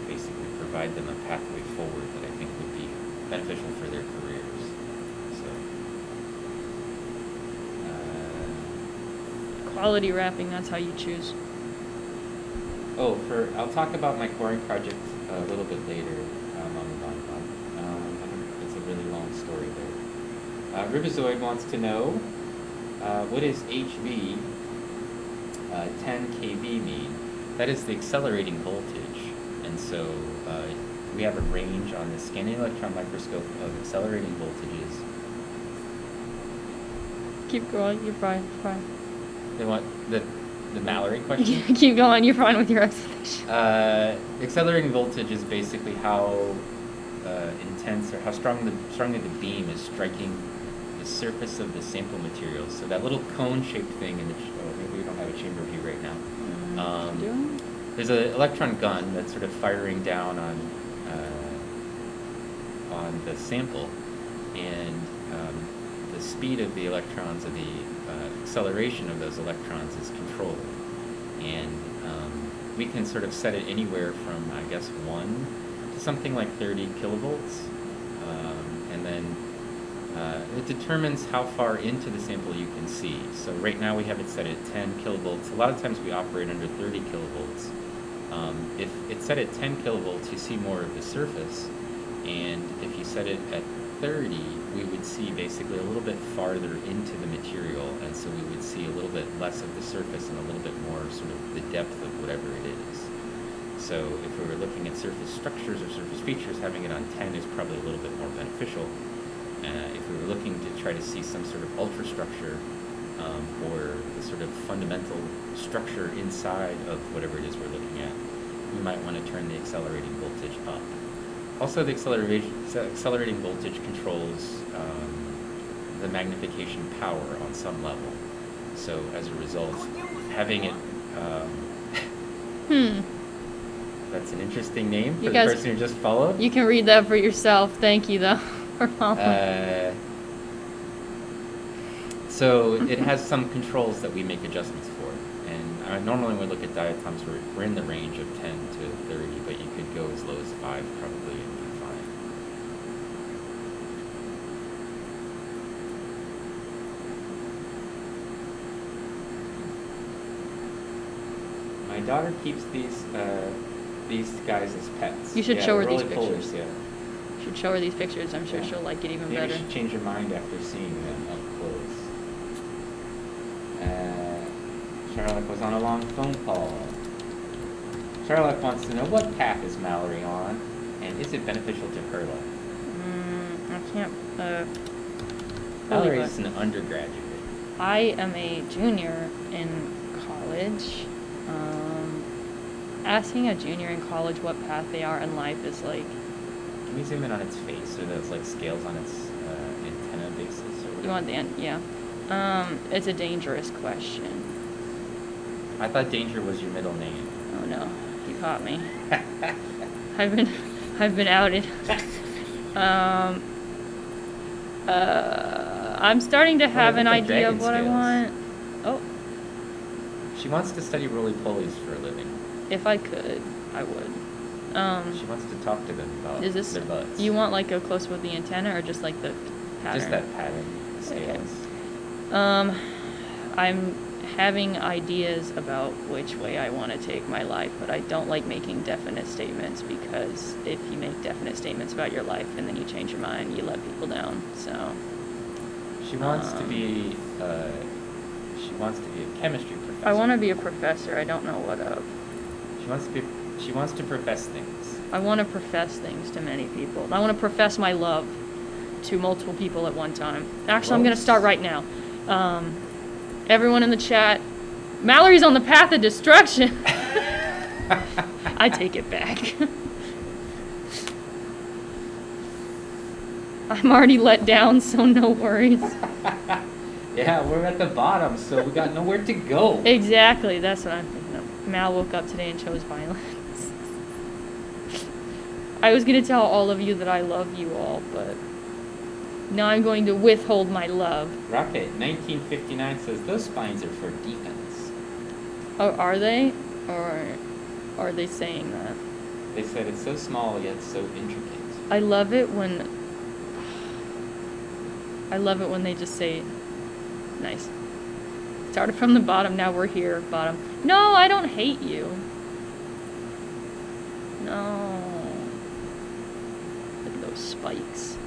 basically provide them a pathway forward that I think would be beneficial for their careers. So, Quality wrapping, that's how you choose. I'll talk about my coring project a little bit later on the bonbon. It's a really long story there. Ribozoid wants to know, what is HV 10 kV mean? That is the accelerating voltage, and so we have a range on the scanning electron microscope of accelerating voltages. Keep going, you're fine, fine. The Mallory question? Keep going, you're fine with your explanation. Accelerating voltage is basically how intense or how strongly the beam is striking the surface of the sample material. So that little cone-shaped thing in the maybe we don't have a chamber view right now. There's an electron gun that's sort of firing down on the sample, and the speed of the electrons, of the acceleration of those electrons, is controlled, and we can sort of set it anywhere from, I guess, 1 to something like 30 kilovolts, and then it determines how far into the sample you can see. So right now we have it set at 10 kilovolts. A lot of times we operate under 30 kilovolts. If it's set at 10 kilovolts, you see more of the surface, and if you set it at 30, we would see basically a little bit farther into the material, and so we would see a little bit less of the surface and a little bit more sort of the depth of whatever it is. So if we were looking at surface structures or surface features, having it on 10 is probably a little bit more beneficial. If we were looking to try to see some sort of ultrastructure, or the sort of fundamental structure inside of whatever it is we're looking at, we might want to turn the accelerating voltage up. Also, the accelerating voltage controls the magnification power on some level. So as a result, having it... That's an interesting name for the person who just followed. You can read that for yourself. Thank you, though. So it has some controls that we make adjustments for. And normally when we look at diatoms, we're in the range of 10 to 30, but you could go as low as 5 probably and be fine. My daughter keeps these guys as pets. You should show her these roly-polies, pictures. Yeah. You should show her these pictures. I'm sure she'll like it even better. Maybe you should change your mind after seeing them up close. Charlotte was on a long phone call. Charlotte wants to know, what path is Mallory on, and is it beneficial to her life? I can't. Mallory's an undergraduate. I am a junior in college. Asking a junior in college what path they are in life is like... Can we zoom in on its face, or those like scales on its antenna basis? Or whatever? You want the end? Yeah. It's a dangerous question. I thought Danger was your middle name. Oh no, you caught me. I've been outed. I'm starting to have an idea of what I want. Oh. She wants to study roly-polies for a living. If I could, I would. She wants to talk to them about their butts. You want like a close-up of the antenna, or just like the pattern? Just that pattern, scales. Okay. I'm having ideas about which way I want to take my life, but I don't like making definite statements, because if you make definite statements about your life and then you change your mind, you let people down. So. She wants to be. She wants to be a chemistry professor. I want to be a professor. I don't know what of. She wants to profess things. I want to profess things to many people. I want to profess my love to multiple people at one time. Actually, I'm going to start right now. Everyone in the chat, Mallory's on the path of destruction. I take it back. I'm already let down, so no worries. Yeah, we're at the bottom, so we got nowhere to go. Exactly, that's what I'm thinking of. Mal woke up today and chose violence. I was going to tell all of you that I love you all, but now I'm going to withhold my love. Rocket 1959 says those spines are for defense. Oh, are they? Or are they saying that? They said it's so small yet so intricate. I love it when they just say, nice. Started from the bottom, now we're here, bottom. No, I don't hate you. No. Look at those spikes.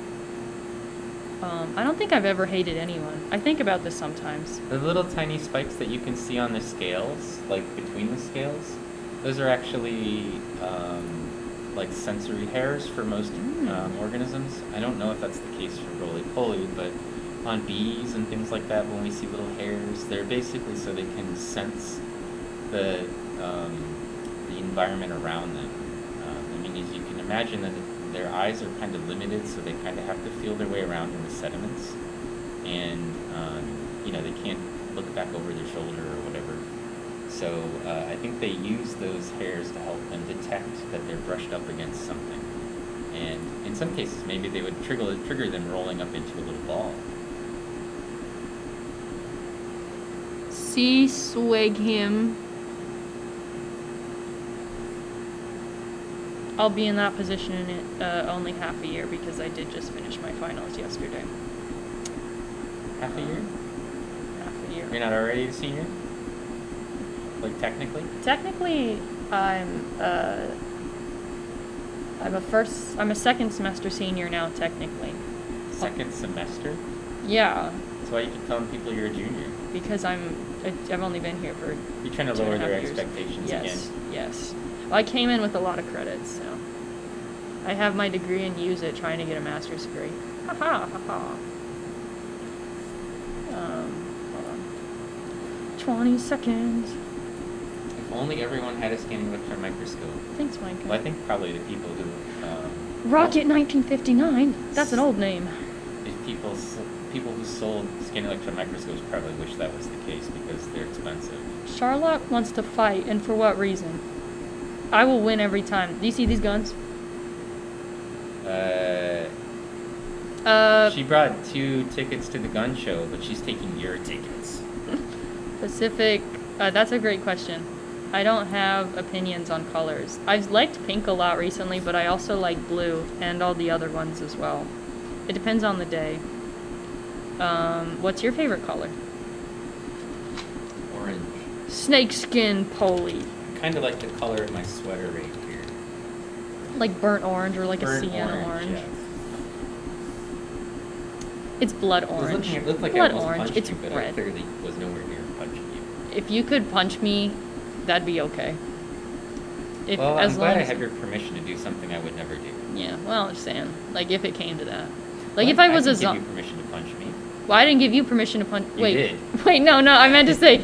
I don't think I've ever hated anyone. I think about this sometimes. The little tiny spikes that you can see on the scales, like between the scales, those are actually like sensory hairs for most organisms. I don't know if that's the case for roly-poly, but on bees and things like that, when we see little hairs, they're basically so they can sense the environment around them. I mean, as you can imagine, that their eyes are kind of limited, so they kind of have to feel their way around in the sediments. and they can't look back over their shoulder or whatever. So I think they use those hairs to help them detect that they're brushed up against something. And in some cases, maybe they would trigger them rolling up into a little ball. See swag him. I'll be in that position in only half a year because I did just finish my finals yesterday. Half a year? Half a year. You're not already a senior? Like technically? Technically, I'm a second semester senior now. Technically. Second semester? Yeah. That's why you keep telling people you're a junior. Because I've only been here for. You're trying to 2.5 lower their years. expectations Yes, again. yes. Well, I came in with a lot of credits, so I have my degree and use it trying to get a master's degree. Ha ha ha ha. Hold on. 20 seconds. If only everyone had a scanning electron microscope. Thanks, Mike. Well, I think probably the people who. Rocket 1959. That's an old name. If people who sold scanning electron microscopes probably wish that was the case because they're expensive. Charlotte wants to fight, and for what reason? I will win every time. Do you see these guns? She brought 2 tickets to the gun show, but she's taking your tickets. Pacific. That's a great question. I don't have opinions on colors. I've liked pink a lot recently, but I also like blue and all the other ones as well. It depends on the day. What's your favorite color? Orange. Snakeskin poly. Kind of like the color of my sweater right here. Like burnt orange or like Burnt a sienna orange. Yeah. It's blood orange. It looked like blood I almost orange. punched It's you, but I red. clearly was nowhere near punching you. If you could punch me, that'd be okay. If Well, as I'm long glad I as have your permission to do something I would never do. yeah. Well, I'm just saying. Like if it came to that. Like Well, if I was a didn't give zombie. you permission to punch me. Well, I didn't give you permission to punch. You Wait. did. Wait. No. I meant to say.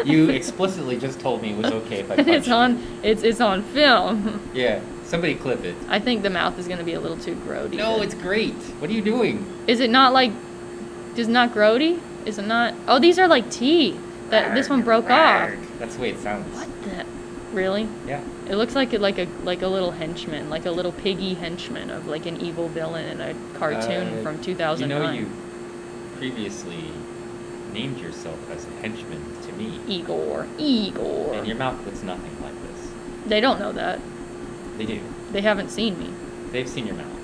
You explicitly just told me it was okay if I punched It's on. you. It's on film. Yeah, somebody clip it. I think the mouth is gonna be a little too grody. No, it's great. What are you doing? Is it not like? Is it not grody? Is it not? Oh, these are like teeth. That this one broke off. That's the way it sounds. What the? Really? Yeah. It looks like a little henchman, like a little piggy henchman of like an evil villain in a cartoon from 2009. You previously named yourself as a henchman to me. Igor. And your mouth looks nothing like this. They don't know that. They do. They haven't seen me. They've seen your mouth.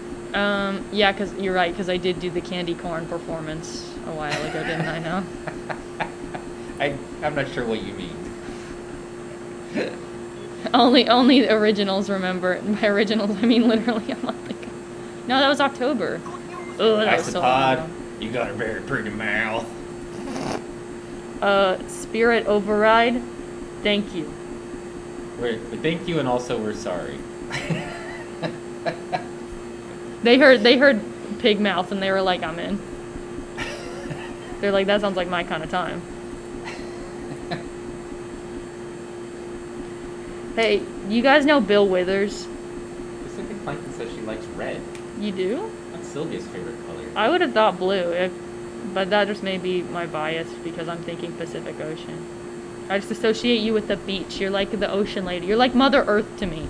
Yeah, because you're right, because I did do the candy corn performance a while ago, didn't I know? I'm not sure what you mean. Only the originals remember it. And by originals, I mean literally a month ago. No, that was October. Oh, that was so long ago. You got a very pretty mouth. Spirit Override, thank you. Thank you, and also we're sorry. They heard pig mouth and they were like, I'm in. They're like, that sounds like my kind of time. Hey, you guys know Bill Withers? Pacific Plankton says she likes red. You do? That's Sylvia's favorite color. I would have thought blue, but that just may be my bias because I'm thinking Pacific Ocean. I just associate you with the beach. You're like the ocean lady. You're like Mother Earth to me.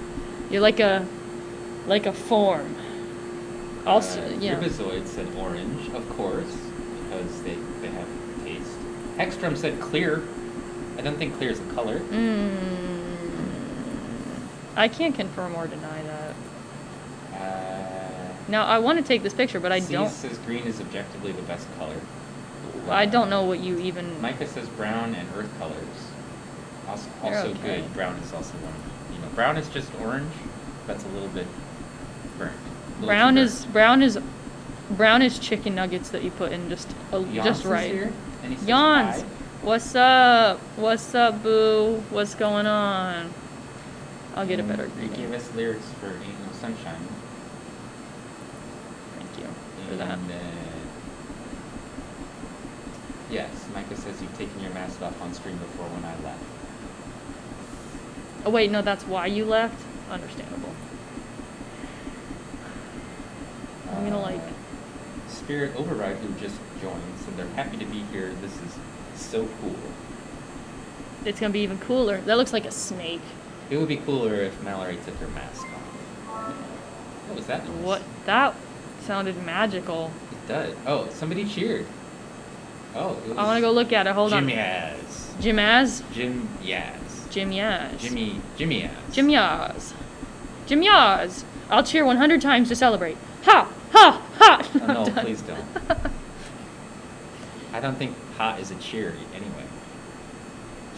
You're like a form. Also, yeah. Ribozoid said orange, of course, because they have taste. Hextrom said clear. I don't think clear is a color. I can't confirm or deny that. Now, I want to take this picture, but I don't. Says green is objectively the best color. I don't know what you even. Micah says brown and earth colors. Also okay. Good. Brown is also one. Brown is just orange. That's a little bit burnt. Brown is chicken nuggets that you put in just right. Here, and he says Yawns, hi. what's up? What's up, boo? What's going on? I'll get a better They greeting. gave us lyrics for Ain't No Sunshine. Thank you for that. Yes, Micah says you've taken your mask off on stream before when I left. Oh wait, no, that's why you left? Understandable. I'm gonna Spirit Override who just joined, so they're happy to be here. This is so cool. It's gonna be even cooler. That looks like a snake. It would be cooler if Mallory took her mask off. What was that noise? What? That sounded magical. It does. Oh, somebody cheered. Oh, it was I want to go look at it. Hold on. Jim Yaz. Jim Az? Jim Yaz. Jim Yaz. Jimmy Yaz. Jim Yaz. Jim Yaz. I'll cheer 100 times to celebrate. Ha! Ha! Ha! Oh, no, please don't. I don't think ha is a cheer anyway.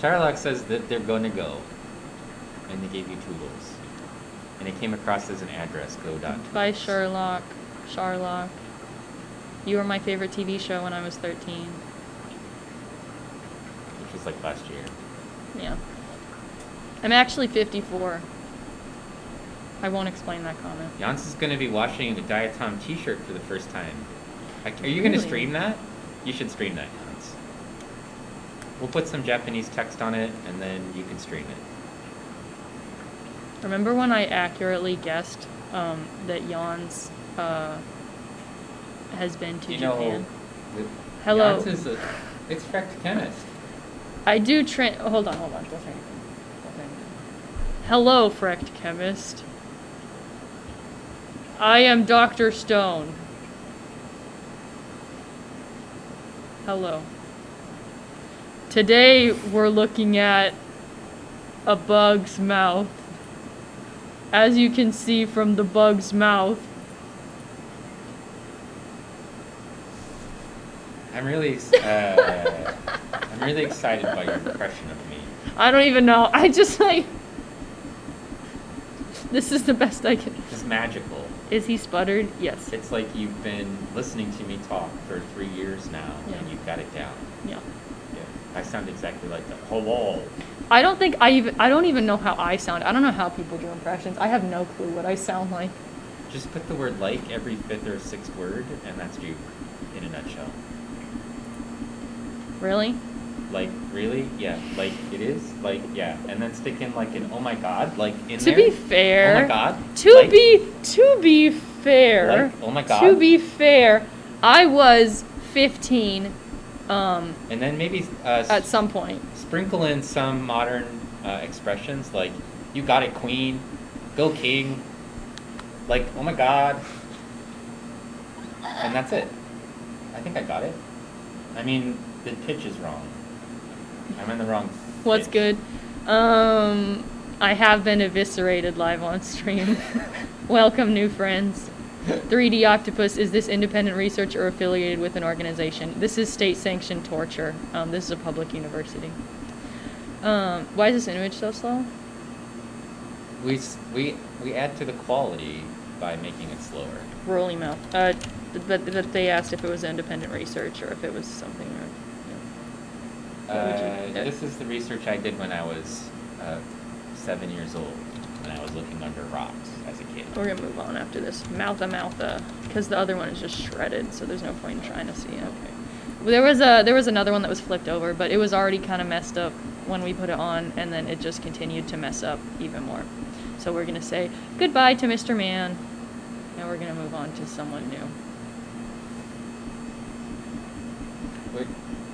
Shylock says that they're going to go. And they gave you tools. And it came across as an address, go.tools. By Sherlock. Sherlock. You were my favorite TV show when I was 13. Which was like last year. Yeah. I'm actually 54. I won't explain that comment. Jans is going to be washing a Diatom t-shirt for the first time. Are you going to Really? stream that? You should stream that, Jans. We'll put some Japanese text on it, and then you can stream it. Remember when I accurately guessed that Jans has been to Japan? Hello. Jans is it's Frecht chemist. I do hold on. Don't say anything. Hello, Frecht chemist. I am Dr. Stone. Hello. Today we're looking at a bug's mouth. As you can see from the bug's mouth. I'm really excited by your impression of me. I don't even know. I just like... This is the best I can... It's magical. Is he sputtered? Yes. It's like you've been listening to me talk for 3 years now, Yeah. and you've got it down. Yeah. Yeah. I sound exactly like that. Hello. I don't think I don't even know how I sound. I don't know how people do impressions. I have no clue what I sound like. Just put the word like every 5th or 6th word, and that's you in a nutshell. Really? Like, really? Yeah. Like, it is? Like, yeah. And then stick in, like, an oh my god, like, in To there. be fair. Oh my god. To like, be fair. Like, oh my god. To be fair, I was 15 And then maybe at some point. sprinkle in some modern expressions, like, you got it, queen. Go, king. Like, oh my god. And that's it. I think I got it. I mean, the pitch is wrong. I'm in the wrong What's pitch. good? I have been eviscerated live on stream. Welcome, new friends. 3D Octopus, is this independent research or affiliated with an organization? This is state-sanctioned torture. This is a public university. Why is this image so slow? We add to the quality by making it slower. Rolly mouth. But they asked if it was independent research or if it was something. Or, What would you- This is the research I did when I was 7 years old, when I was looking under rocks as a kid. We're gonna move on after this. Moutha, because the other one is just shredded, so there's no point in trying to see it. Okay. There was another one that was flipped over, but it was already kind of messed up when we put it on, and then it just continued to mess up even more. So we're gonna say goodbye to Mr. Man, and we're gonna move on to someone new.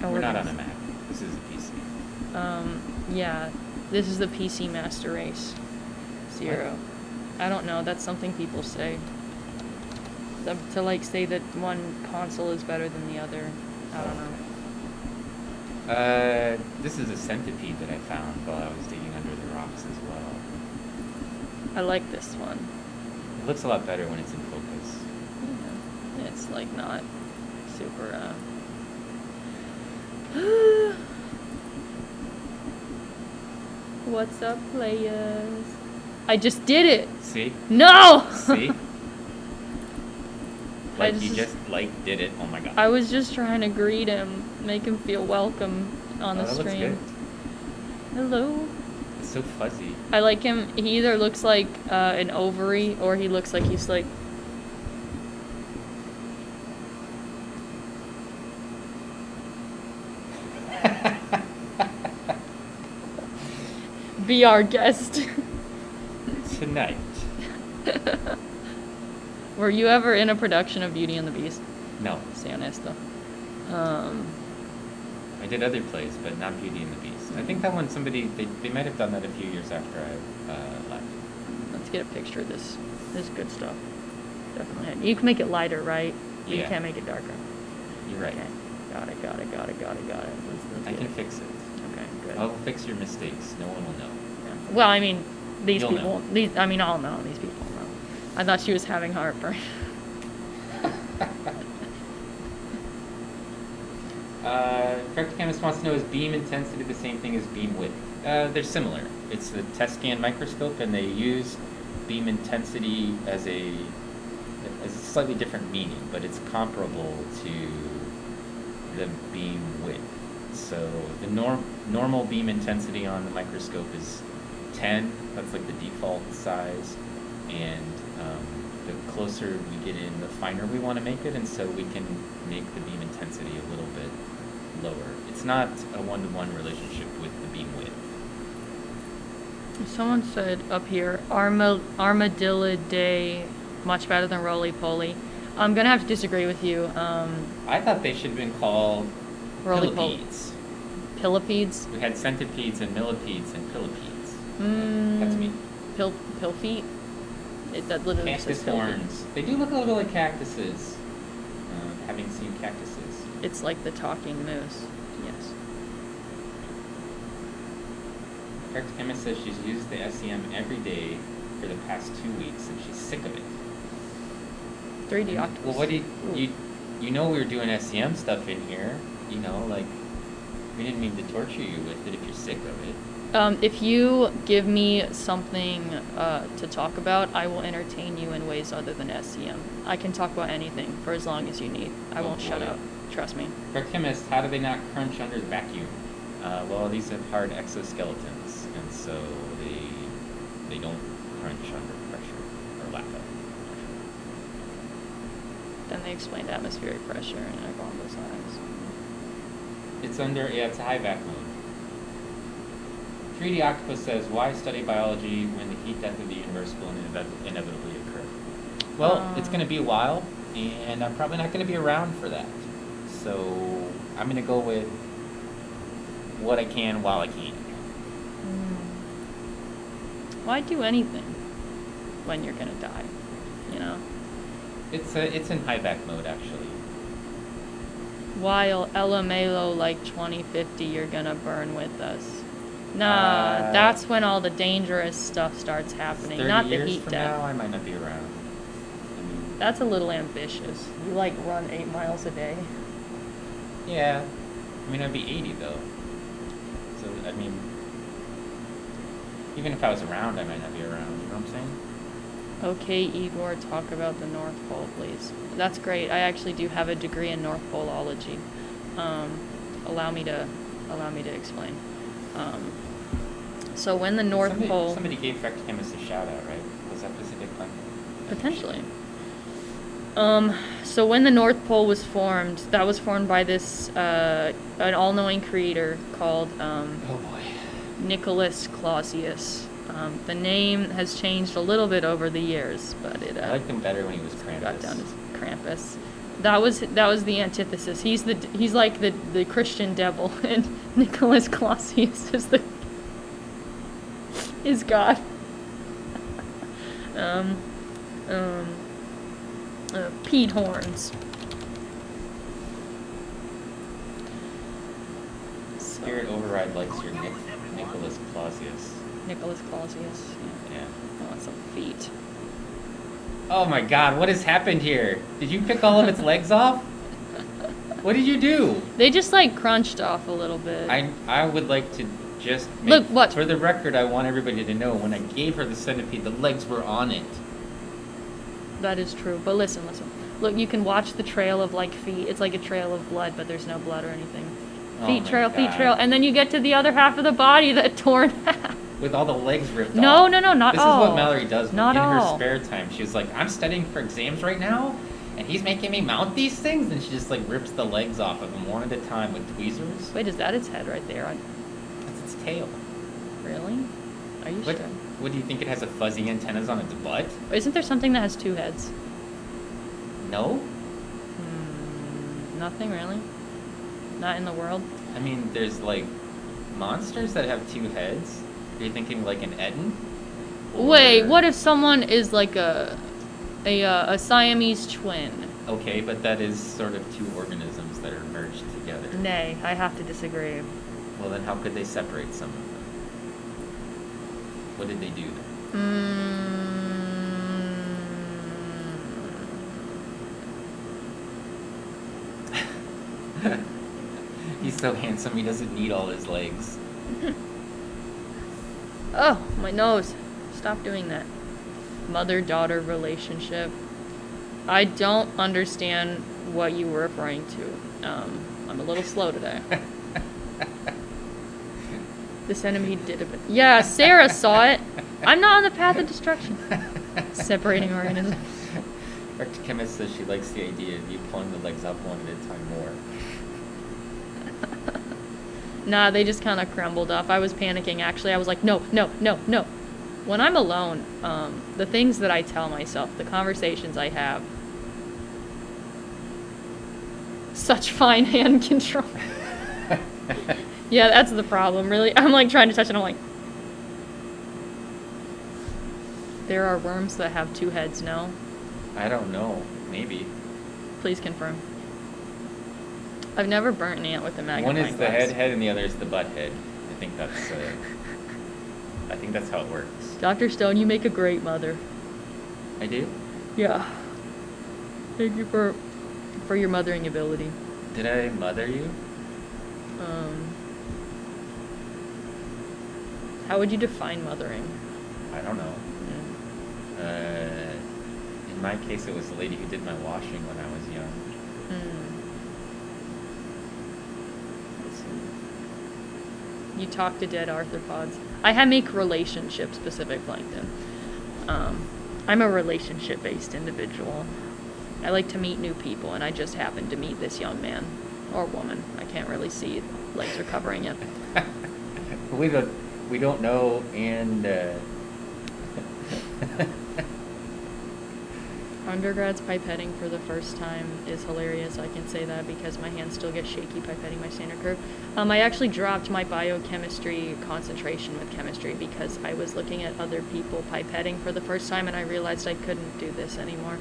We're not on a Mac. This is a PC. Yeah, this is the PC Master Race 0. I don't know. That's something people say. To like say that one console is better than the other. I don't know. This is a centipede that I found while I was digging under the rocks as well. I like this one. It looks a lot better when it's in focus. Yeah. It's like not super. What's up, players? I just did it. See? No. See? Like just- you just did it. Oh my god. I was just trying to greet him, make him feel welcome on the that looks stream. good. Hello. It's so fuzzy. I like him. He either looks like an ovary or he looks like he's like. Be our guest. Tonight. Were you ever in a production of Beauty and the Beast? No. Sea honesto. I did other plays, but not Beauty and the Beast. I think that one they might have done that a few years after I left. Let's get a picture of this. This is good stuff. Definitely. You can make it lighter, right? You Yeah. can't make it darker. You're right. Okay. Got it. Let's I get can it. fix it. Okay, good. I'll fix your mistakes. No one will know. Yeah. Well, I mean, these You'll people. know. I'll know. These people know. I thought she was having heartburn. Correct chemist wants to know, is beam intensity the same thing as beam width? They're similar. It's the test scan microscope, and they use beam intensity as a slightly different meaning, but it's comparable to the beam width. So the normal beam intensity on the microscope is 10. That's like the default size, and the closer we get in, the finer we want to make it, and so we can make the beam intensity a little bit lower. It's not a one-to-one relationship with the beam width. Someone said up here, Armadillidae, much better than roly-poly. I'm gonna have to disagree with you. I thought they should have been called Roly-poly. Millipedes. Pillipedes? We had centipedes and millipedes and pillipedes. That's me. Pill feet? That literally Cactus says pill feet. horns. They do look a little like cactuses. Having seen cactuses. It's like the talking moose. Yes. Correct chemist says she's used the SEM every day for the past 2 weeks, and she's sick of it. 3D octopus. Well, what do you know we were doing SEM stuff in here? You know, like, we didn't mean to torture you with it if you're sick of it. If you give me something to talk about, I will entertain you in ways other than SEM. I can talk about anything for as long as you need. I won't shut up. Trust me. Correct chemist, how do they not crunch under the vacuum? Well, these have hard exoskeletons, and so they don't crunch under pressure, or lack of pressure. Then they explained atmospheric pressure and along those lines. It's it's a high vac mode. 3D Octopus says, why study biology when the heat death of the universe will inevitably occur? Well, it's going to be a while, and I'm probably not going to be around for that. So I'm going to go with what I can while I can. Why do anything when you're going to die, you know? It's in high vac mode, actually. While LMAO like 2050, you're going to burn with us. Nah, that's when all the dangerous stuff starts happening, 30 not the years heat from death. now, I might not be around. I mean, That's a little ambitious. You like run 8 miles a day. yeah. I mean, I'd be 80 though. So, I mean, even if I was around, I might not be around. You know what I'm saying? Okay, Igor, talk about the North Pole, please. That's great. I actually do have a degree in North Poleology. Allow me to explain. So when the North Pole... Somebody gave Correct Chemist a shout out, right? Was that Pacific Fund? Potentially. So when the North Pole was formed, that was formed by this, an all-knowing creator called, Oh boy. Nicholas Clausius. The name has changed a little bit over the years, but it, I liked him better when he was Krampus. got down to Krampus. That was the antithesis. He's like the Christian devil, and Nicholas Clausius is God. Pete horns. Spirit Override likes your Nicholas Clausius. Nicholas Clausius. Yeah. Yeah. I want some feet. Oh my god, what has happened here? Did you pick all of its legs off? What did you do? They just like crunched off a little bit. I would like to just make, Look, what? For the record, I want everybody to know when I gave her the centipede, the legs were on it. That is true. But listen. Look, you can watch the trail of like feet. It's like a trail of blood, but there's no blood or anything. Oh Feet my trail, God. and then you get to the other half of the body that tore in half. With all the legs ripped No, off. not This all. is what Mallory does Not in her all. spare time. She's like, I'm studying for exams right now, and he's making me mount these things, and she just like rips the legs off of them one at a time with tweezers. Wait, is that its head right there? That's its tail. Really? Are you sure? What do you think, it has a fuzzy antennas on its butt? Isn't there something that has 2 heads? No? Nothing really? Not in the world? I mean, there's like monsters that have two heads. Are you thinking like an Etten? Wait, Or- what if someone is like a Siamese twin? Okay, but that is sort of two organisms that are merged together. Nay, I have to disagree. Well, then how could they separate some of them? What did they do then? He's so handsome, he doesn't need all his legs. Oh, my nose. Stop doing that. Mother-daughter relationship. I don't understand what you were referring to. I'm a little slow today. The centipede did a bit. Yeah, Sarah saw it. I'm not on the path of destruction. Separating organisms. Our chemist says she likes the idea of you pulling the legs up one at a time more. Nah, they just kind of crumbled up. I was panicking, actually. I was like, no, no, no, no. When I'm alone, the things that I tell myself, the conversations I have, such fine hand control. Yeah, that's the problem, really. I'm like trying to touch it, and I'm like, there are worms that have two heads, no? I don't know. Maybe. Please confirm. I've never burnt an ant with a magnifying One is the glass. head, and the other is the butt head. I think that's how it works. Dr. Stone, you make a great mother. I do? Yeah. Thank you for your mothering ability. Did I mother you? How would you define mothering? I don't know. Mm. In my case, it was the lady who did my washing when I was young. Let's see. You talk to dead arthropods. I make relationship-specific plankton. I'm a relationship-based individual. I like to meet new people, and I just happened to meet this young man. Or woman. I can't really see. Legs are covering it. We don't know, and Undergrads pipetting for the first time is hilarious. I can say that because my hands still get shaky pipetting my standard curve. I actually dropped my biochemistry concentration with chemistry because I was looking at other people pipetting for the first time, and I realized I couldn't do this anymore.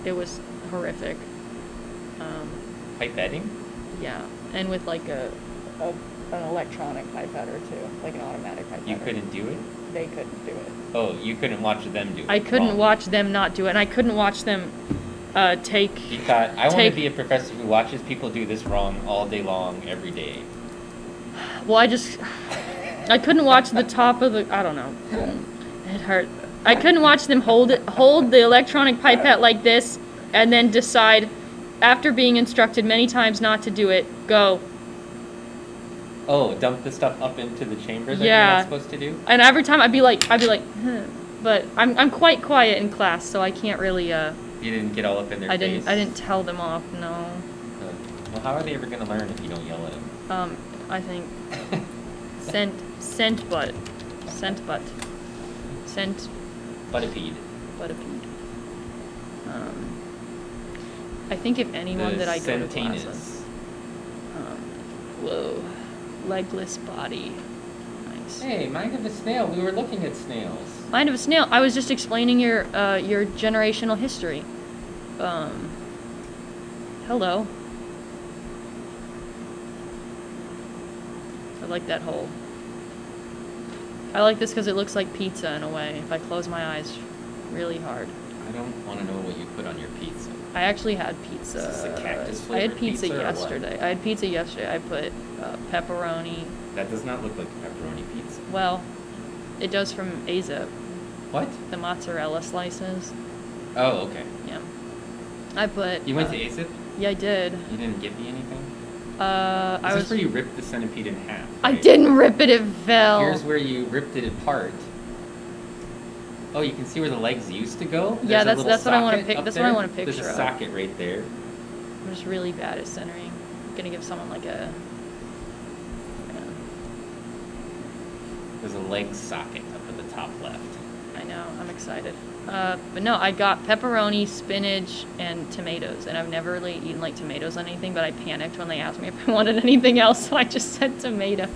It was horrific. pipetting? Yeah, and with like an electronic pipetter too, like an automatic pipetter. You couldn't do it? They couldn't do it. Oh, you couldn't watch them do it. I couldn't Wrong. watch them not do it, and I couldn't watch them take. You thought, I want to take- be a professor who watches people do this wrong all day long, every day. Well, I couldn't watch the top of the. I don't know. It hurt. I couldn't watch them hold the electronic pipette like this, and then decide, after being instructed many times not to do it, go. Oh, dump the stuff up into the chamber that Yeah. you're not supposed to do? And every time I'd be like, huh. But I'm quite quiet in class, so I can't really. You didn't get all up in their face? I didn't tell them off. No. Well, how are they ever going to learn if you don't yell at them? I think scent butt. Buttipede. I think if anyone The that I go to Centenus. class with. Whoa. Legless body. Nice. Hey, mind of a snail. We were looking at snails. Mind of a snail. I was just explaining your generational history. Hello. I like that hole. I like this because it looks like pizza in a way. If I close my eyes really hard. I don't want to know what you put on your pizza. I actually had pizza. Is this a cactus I had flavored pizza pizza or what? yesterday. I had pizza yesterday. I put pepperoni. That does not look like pepperoni pizza. Well, it does from Azip. What? The mozzarella slices. Oh, okay. Yeah. I put. You went to ASIP? Yeah, I did. You didn't give me anything? I This was. is where you ripped the centipede in half. I right? didn't rip it. It fell. Here's where you ripped it apart. Oh, you can see where the legs used to go? Yeah, There's a that's little what I wanna socket pic- up that's what I there. want a picture There's a of. socket right there. I'm just really bad at centering. I'm gonna give someone like a. There's a leg socket up at the top left. I know, I'm excited. But no, I got pepperoni, spinach, and tomatoes, and I've never really eaten like tomatoes on anything, but I panicked when they asked me if I wanted anything else, so I just said tomatoes.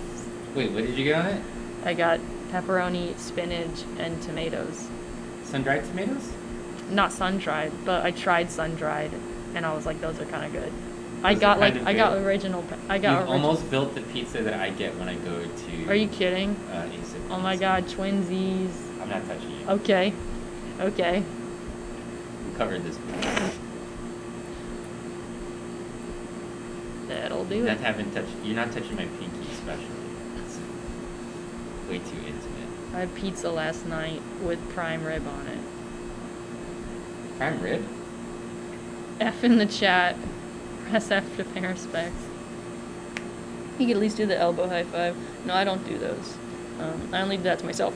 Wait, what did you get on it? I got pepperoni, spinach, and tomatoes. Sun-dried tomatoes? Not sun-dried, but I tried sun-dried, and I was like, those are kind of good. Those are kind of I got good. original. You've almost built the pizza that I get when I go to. Are you kidding? Ace of Oh my Pizza. God, twinsies. I'm not touching you. Okay. Okay. We covered this before. That'll do You're it. You're not touching my pinky, especially. It's way too intimate. I had pizza last night with prime rib on it. Prime rib? F in the chat. Press F to pay respects. You could at least do the elbow high five. No, I don't do those. I only do that to myself.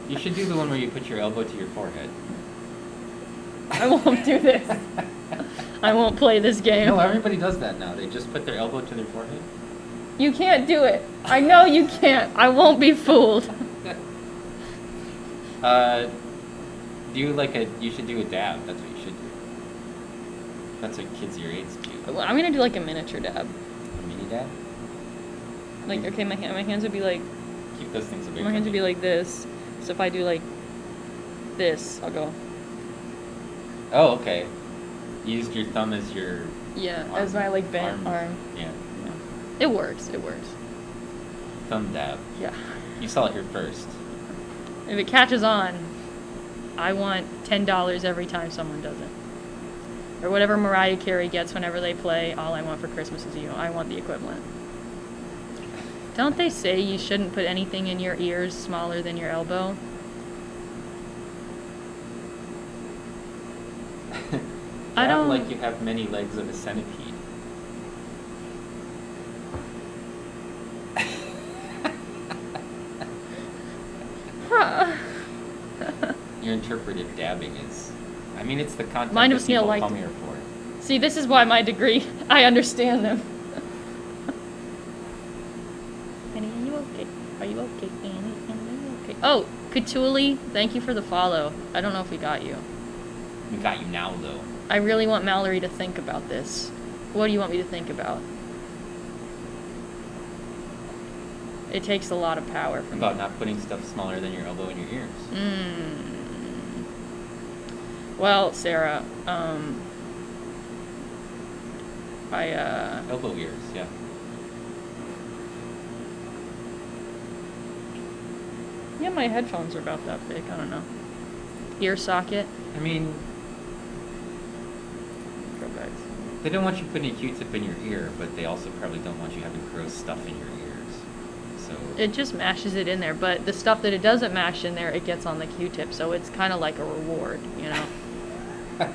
You should do the one where you put your elbow to your forehead. I won't do this. I won't play this game. No, everybody does that now. They just put their elbow to their forehead. You can't do it. I know you can't. I won't be fooled. You should do a dab. That's what you should do. That's what kids your age do. Well, I'm gonna do like a miniature dab. A mini dab? Like, okay, my hands would be like, Keep those things away my from hands me. would be like this. So if I do like this, I'll go. Oh, okay. You used your thumb as your Yeah, arm. as my like bent arm. Yeah. Yeah. It works. It works. Thumb dab. Yeah. You saw it here first. If it catches on, I want $10 every time someone does it. Or whatever Mariah Carey gets whenever they play All I Want for Christmas Is You. I want the equivalent. Don't they say you shouldn't put anything in your ears smaller than your elbow? I don't like you have many legs of a centipede. Your interpretive dabbing is... I mean, it's the content Mind of that Snail people liked come it. here for. See, this is why my degree, I understand them. Annie, are you okay? Are you okay, Annie? Annie, are you okay? Oh, Cthulhu, thank you for the follow. I don't know if we got you. We got you now, though. I really want Mallory to think about this. What do you want me to think about? It takes a lot of power from About me. not putting stuff smaller than your elbow in your ears. Well, Sarah, Elbow ears, yeah. yeah, my headphones are about that big. I don't know. Ear socket. I mean, Go back. they don't want you putting a Q-tip in your ear, but they also probably don't want you having gross stuff in your ears. So It just mashes it in there, but the stuff that it doesn't mash in there, it gets on the Q-tip, so it's kind of like a reward, you know?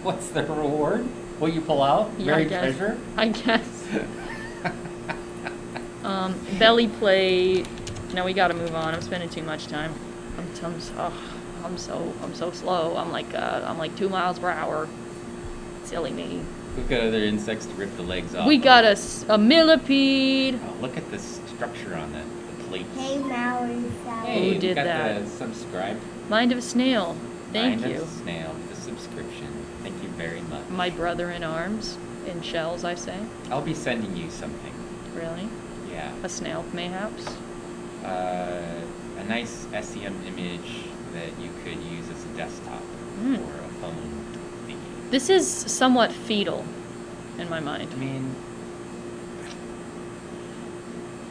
what's the reward? What you pull out? Yeah, Buried treasure? I guess. Belly plate. No, we gotta move on. I'm spending too much time. I'm so slow. I'm like 2 miles per hour. Silly me. We've got other insects to rip the legs off. We got a millipede. Oh, look at this structure on the plates. Hey, Mallory. Hey, Who did we got that? the subscribe. Mind of a Snail. Thank Mind you. of Snail, the subscription. Thank you very much. My brother in arms. In shells, I say. I'll be sending you something. Really? Yeah. A snail, mayhaps? A nice SEM image that you could use as a desktop or a phone thingy. This is somewhat fetal in my mind. I mean,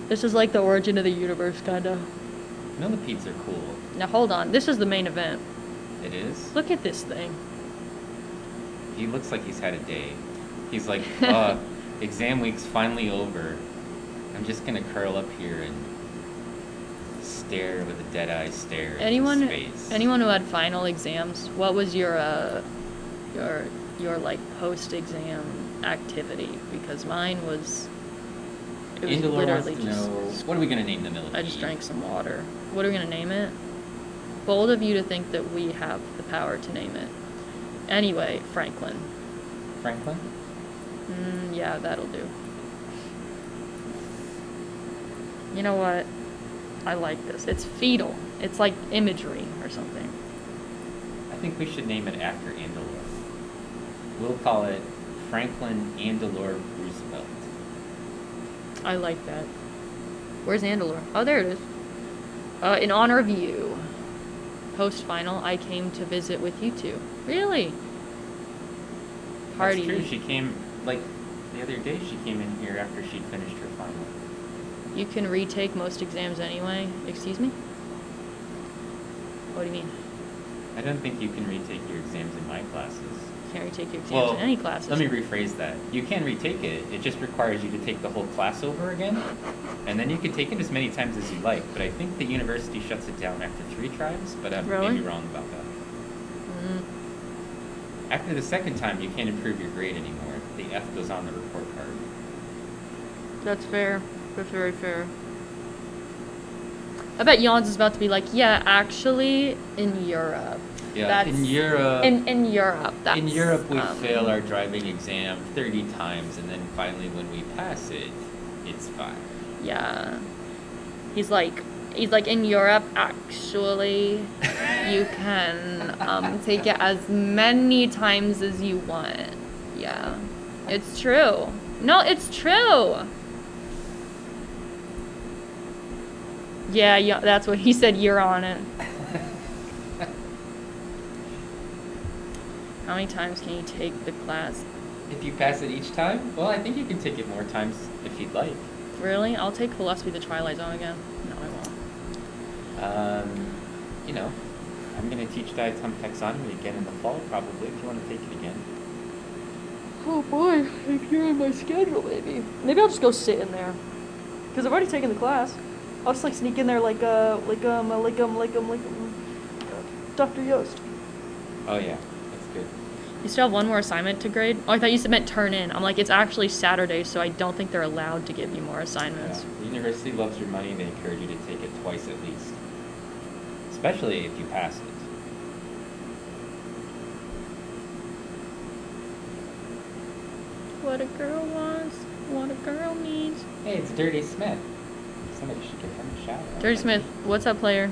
This is like the origin of the universe, kinda. millipedes are cool. Now hold on, this is the main event. It is. Look at this thing. He looks like he's had a day. He's like, exam week's finally over. I'm just gonna curl up here and stare with a dead-eye stare into space. Anyone who had final exams, what was your like post-exam activity? Because mine was, it was Indolor wants literally to just, know, what are we gonna name the millipede? I just drank some water. What are we gonna name it? Bold of you to think that we have the power to name it. Anyway, Franklin. Franklin? Yeah, that'll do. You know what? I like this. It's fetal. It's like imagery or something. I think we should name it after Andalor. We'll call it Franklin Andalor Roosevelt. I like that. Where's Andalor? Oh, there it is. In honor of you. Post-final, I came to visit with you two. Really? Party. That's true. She came, like, the other day she came in here after she'd finished her final. You can retake most exams anyway. Excuse me? What do you mean? I don't think you can retake your exams in my classes. You can't retake your exams in any classes. Let me rephrase that. You can retake it. It just requires you to take the whole class over again. And then you can take it as many times as you like. But I think the university shuts it down after 3 tries. But I may be wrong about that. After the second time, you can't improve your grade anymore. The F goes on the report card. That's fair. That's very fair. I bet Jans is about to be like, yeah, actually, in Europe. Yeah, in Europe. In Europe, that's... In Europe, we fail our driving exam 30 times, and then finally when we pass it, it's fine. Yeah. He's like, in Europe, actually, you can take it as many times as you want. Yeah. It's true. No, it's true. Yeah, that's what he said. You're on it. How many times can you take the class? If you pass it each time? Well, I think you can take it more times if you'd like. Really? I'll take Philosophy the Twilight Zone again. No, I won't. You know, I'm going to teach diatomic taxonomy again in the fall, probably, if you want to take it again. Oh boy, if you're in my schedule, maybe. Maybe I'll just go sit in there. Because I've already taken the class. I'll just like sneak in there like Dr. Yost. Oh yeah, that's good. You still have one more assignment to grade? Oh, I thought you meant turn in. I'm like, it's actually Saturday, so I don't think they're allowed to give you more assignments. Yeah. The university loves your money and they encourage you to take it twice at least. Especially if you pass it. What a girl wants, what a girl needs. Hey, it's Dirty Smith. Somebody should give him a shout out. Dirty Smith, what's up, player?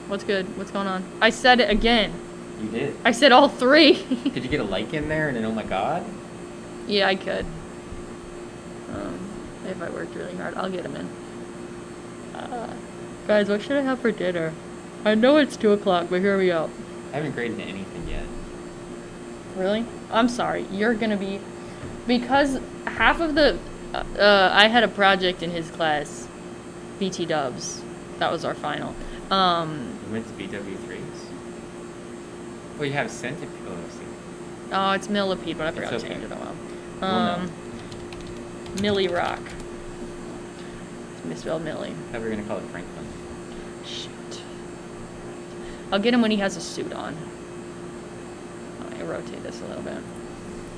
What's good? What's going on? I said it again. You did? I said all 3. Could you get a like in there and an oh my god? Yeah, I could. If I worked really hard, I'll get him in. Guys, what should I have for dinner? I know it's 2 o'clock, but here we go. I haven't graded anything yet. Really? I'm sorry. You're gonna be... Because half of the... I had a project in his class. BT Dubs. That was our final. You went to BW3s? Well, you have centipedes. Oh, it's Millipede, but I forgot to change it. Oh well. Millie Rock. It's misspelled Millie. I thought we were going to call it Franklin. Shoot. I'll get him when he has a suit on. Let me rotate this a little bit.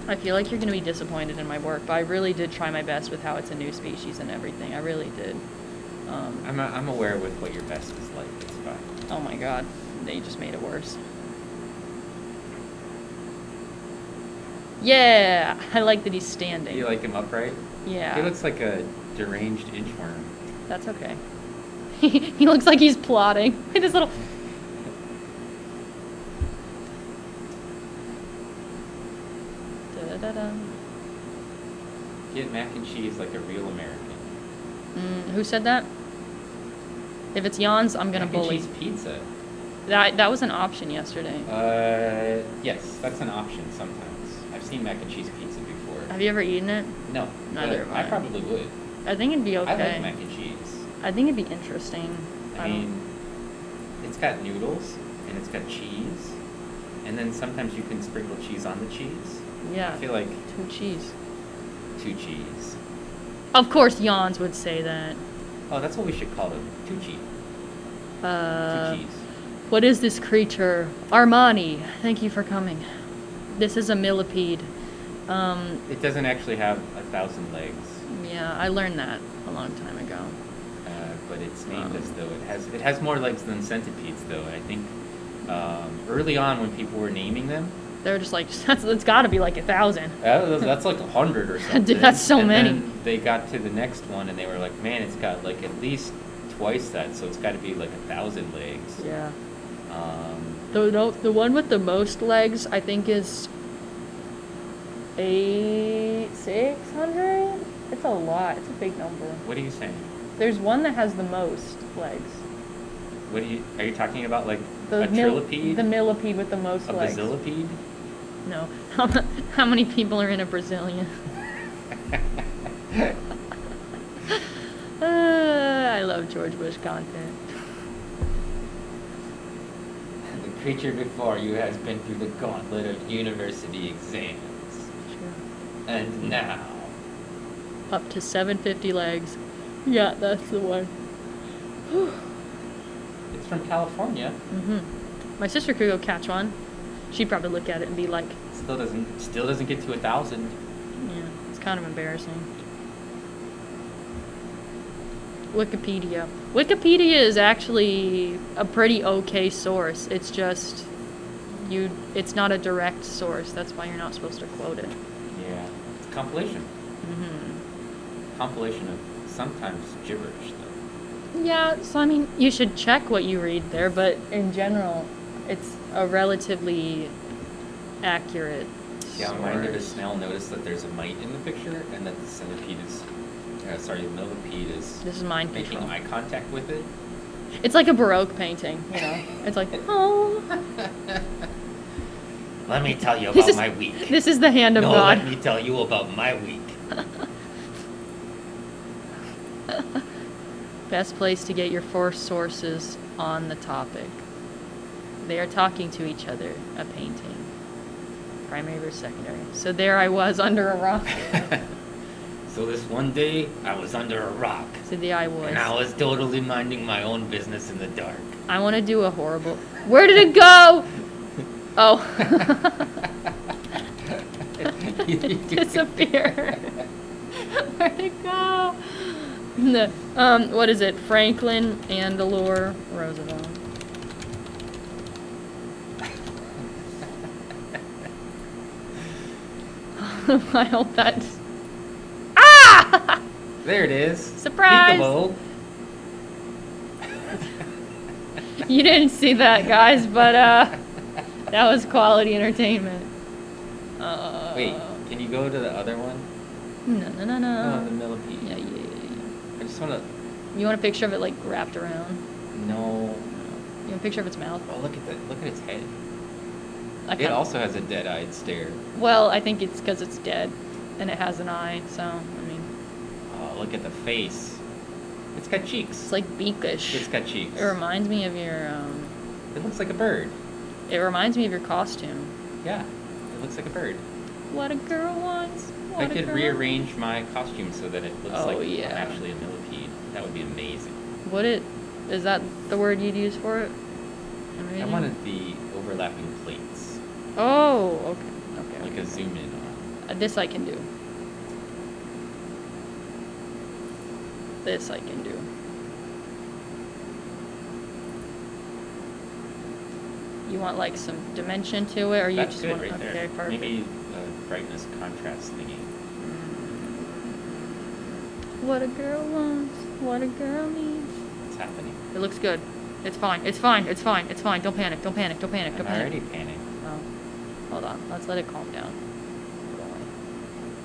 I feel like you're going to be disappointed in my work, but I really did try my best with how it's a new species and everything. I really did. I'm aware with what your best is like. It's fine. Oh my god. They just made it worse. Yeah! I like that he's standing. You like him upright? Yeah. He looks like a deranged inchworm. That's okay. He looks like he's plotting. With his little... Da-da-da-da. Get mac and cheese like a real American. Who said that? If it's Jans, I'm gonna bully. Mac and cheese pizza. That was an option yesterday. Yes, that's an option sometimes. I've seen mac and cheese pizza before. Have you ever eaten it? No. Neither have I probably would. I think it'd be okay. I like mac and cheese. I think it'd be interesting. I mean, it's got noodles, and it's got cheese, and then sometimes you can sprinkle cheese on the cheese. Yeah. I feel like... 2 cheese. 2 cheese. Of course Jans would say that. Oh, that's what we should call them. 2 cheese. 2 cheese. What is this creature? Armani, thank you for coming. This is a millipede. It doesn't actually have 1,000 legs. Yeah, I learned that a long time ago. But it's named as though it has more legs than centipedes, though. And I think early on when people were naming them, they were just like, it's got to be like 1,000. That's like 100 or something. Dude, that's so and many. Then they got to the next one and they were like, man, it's got like at least twice that, so it's got to be like 1,000 legs. Yeah. Um, The one with the most legs, I think, is 600. It's a lot. It's a big number. what are you saying? There's one that has the most legs. Are you talking about like The a trilipede? The millipede with the most A legs. bazillipede? No. How many people are in a Brazilian? I love George Bush content. The creature before you has been through the gauntlet of university exams. Sure. And now... Up to 750 legs. Yeah, that's the one. It's from California. My sister could go catch one. She'd probably look at it and be like, Still doesn't get to 1,000. yeah, it's kind of embarrassing. Wikipedia. Wikipedia is actually a pretty okay source. It's just it's not a direct source. That's why you're not supposed to quote it. Yeah. It's a compilation. Compilation of sometimes gibberish, though. Yeah, so I mean, you should check what you read there, but in general, it's a relatively accurate Yeah, Mind of a source. Snail noticed that there's a mite in the picture and that the centipede is, the millipede is This is mind making control. eye contact with it. It's like a Baroque painting, you know? It's like, oh. Let me tell you This about is- my week. This is the hand of No, God. let me tell you about my week. Best place to get your 4 sources on the topic. They are talking to each other, a painting. Primary versus secondary. So there I was under a rock. So this one day, I was under a rock. So the I was. And I was totally minding my own business in the dark. I want to do a horrible... Where did it go? Oh. Disappear. Where'd it go? No. What is it? Franklin Andelor Roosevelt. I hope that's... Ah! There it is. Surprise! Peekaboo. You didn't see that, guys, but that was quality entertainment. Wait, can you go to the other one? No. Oh, the millipede. Yeah. I just want to... You want a picture of it, like, wrapped around? No. You want a picture of its mouth? Oh, look at its head. I It kinda- also has a dead-eyed stare. Well, I think it's because it's dead, and it has an eye, so, I mean... Oh, look at the face. It's got cheeks. It's, like, beakish. It's got cheeks. It reminds me of your, It looks like a bird. It reminds me of your costume. Yeah, it looks like a bird. What a girl wants. If I could rearrange my costume so that it looks Oh, like yeah. I'm actually a millipede, that would be amazing. Is that the word you'd use for it? I Amazing? wanted the overlapping plates, Oh, okay. like a zoom in on. This I can do. This I can do. You want like some dimension to it, or you That's just good want? right Okay, there. perfect. Maybe a brightness contrast thingy. What a girl wants, what a girl needs. What's happening? It looks good. It's fine. It's fine. It's fine. It's fine. Don't panic. Don't panic. Don't panic. Don't I'm panic. already panicked. Oh, hold on. Let's let it calm down.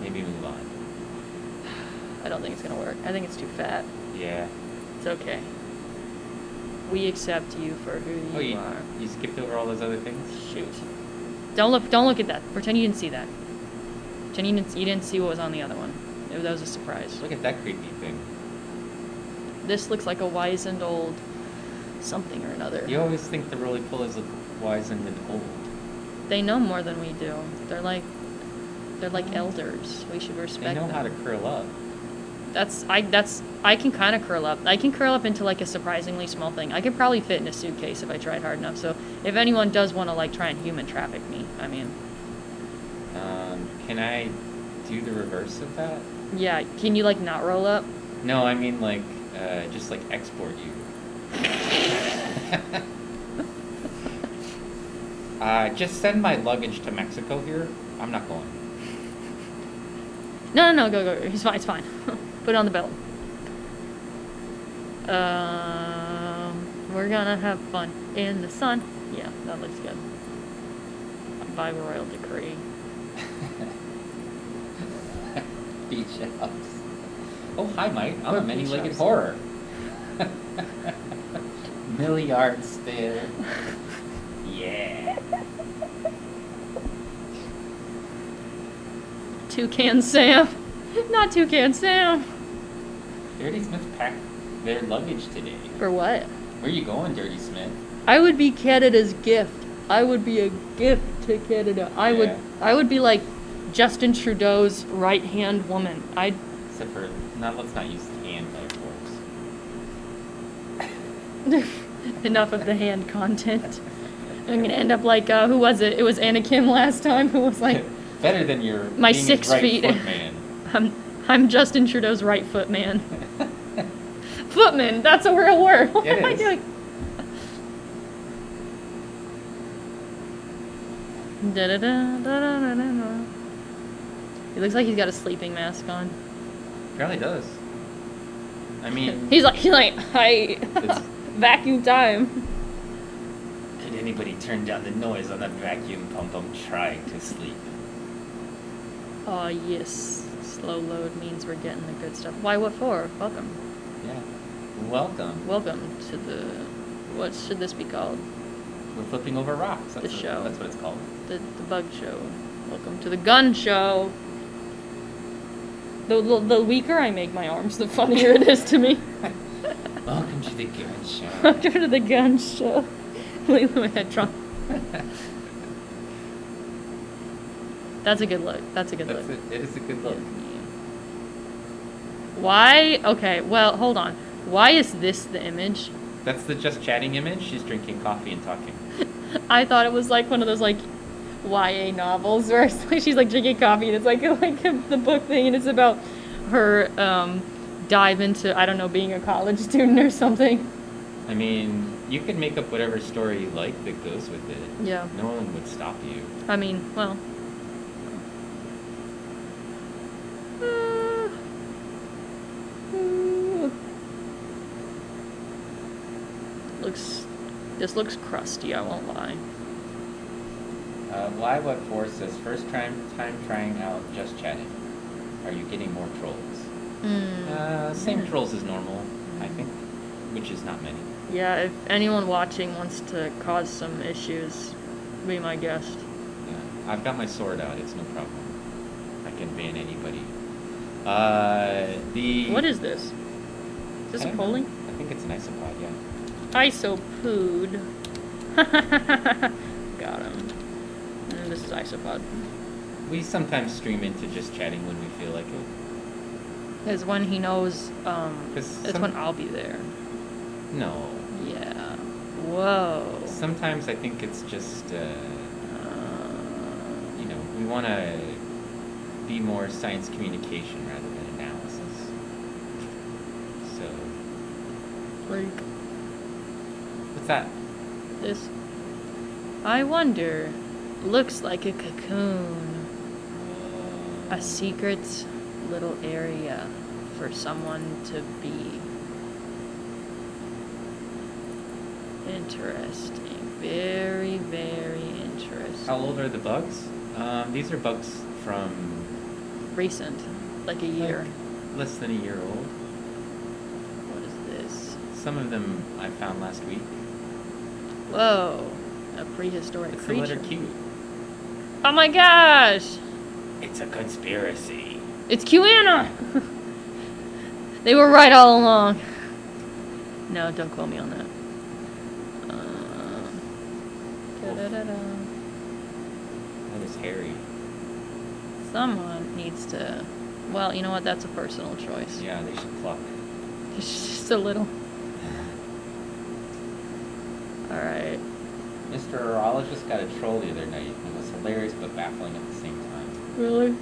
Maybe move on. I don't think it's gonna work. I think it's too fat. Yeah. It's okay. We accept you for who you are. You skipped over all those other things? Shoot. Don't look at that. Pretend you didn't see that. Pretend you didn't see what was on the other one. That was a surprise. Look at that creepy thing. This looks like a wizened old something or another. You always think the roly-polies look wizened and old. They know more than we do. They're like elders. We should respect They know them. how to curl up. I can kind of curl up. I can curl up into like a surprisingly small thing. I could probably fit in a suitcase if I tried hard enough. So if anyone does want to like try and human traffic me, I mean. Can I do the reverse of that? Yeah. Can you like not roll up? No, I mean like just like export you. Just send my luggage to Mexico here. I'm not going. No, go. It's fine. Put it on the belt. We're gonna have fun in the sun. Yeah, that looks good. By royal decree. Beach house. Oh, hi, Mike. I'm a What many-legged beach house? horror. Milliard still. Yeah. Toucan Sam. Not Toucan Sam. Dirty Smith packed their luggage today. For what? Where you going, Dirty Smith? I would be Canada's gift. I would be a gift to Canada. I would be like Justin Trudeau's right-hand woman. Except for, let's not use hand metaphors. Enough of the hand content. I'm gonna end up like who was it? It was Anna Kim last time who was like Better than your my being 6 right feet. Foot man. I'm Justin Trudeau's right foot man. Footman, that's a real word. What am I doing? Da-da-da-da-da-da-da. He looks like he's got a sleeping mask on. Apparently does. I mean, he's like, hi, vacuum time. Could anybody turn down the noise on that vacuum pump? I'm trying to sleep. Oh yes, slow load means we're getting the good stuff. Why? What for? Welcome. Yeah. Welcome. Welcome to the. What should this be called? We're flipping over rocks. The show. That's what it's called. The bug show. Welcome to the gun show. The weaker I make my arms, the funnier it is to me. Welcome to the gun show. Welcome to the gun show. Leave my head drunk. That's a good look. That's a good look. It is a good look. Why? Okay, well, hold on. Why is this the image? That's the just chatting image. She's drinking coffee and talking. I thought it was like one of those like YA novels where it's like she's like drinking coffee and it's like the book thing and it's about her dive into, I don't know, being a college student or something. I mean, you could make up whatever story you like that goes with it. Yeah. No one would stop you. I mean, well. This looks crusty, I won't lie. Why What For says, first time trying out just chatting. Are you getting more trolls? Same trolls as normal, I think, which is not many. Yeah, if anyone watching wants to cause some issues, be my guest. Yeah, I've got my sword out, it's no problem. I can ban anybody. What is this? Is this a polling? I think it's an isopod, yeah. Isopood. Got him. And this is isopod. We sometimes stream into just chatting when we feel like it. Is when he knows, it's when I'll be there. No. Yeah. Whoa. Sometimes I think it's just, we want to be more science communication rather than analysis. So. Like. What's that? This. I wonder. Looks like a cocoon. A secret little area for someone to be. Interesting. Very, very interesting. How old are the bugs? These are bugs from... recent. Like a year. Less than a year old. What is this? Some of them I found last week. Whoa. A prehistoric It's creature. the letter Q. Oh my gosh! It's a conspiracy. It's QAnon! They were right all along. No, don't quote me on that. That is hairy. Someone needs to... Well, you know what? That's a personal choice. Yeah, they should pluck. It's just a little... Alright. Mr. Urologist got a troll the other night. It was hilarious but baffling at the same time. Really?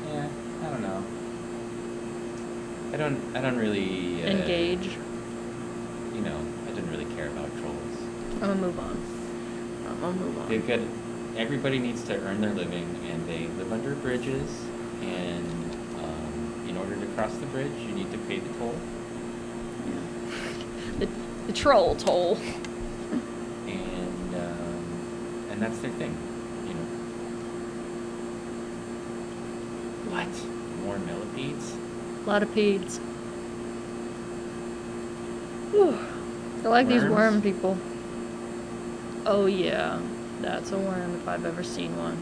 Yeah, I don't know. I don't really... Engage? I didn't really care about trolls. I'm gonna move on. They've got... Everybody needs to earn their living, and they live under bridges, and in order to cross the bridge, you need to pay the toll. Yeah. The troll toll. And that's their thing, you know. What? More millipedes? A lot of peds. Whew. I like these worm people. Oh yeah, that's a worm if I've ever seen one.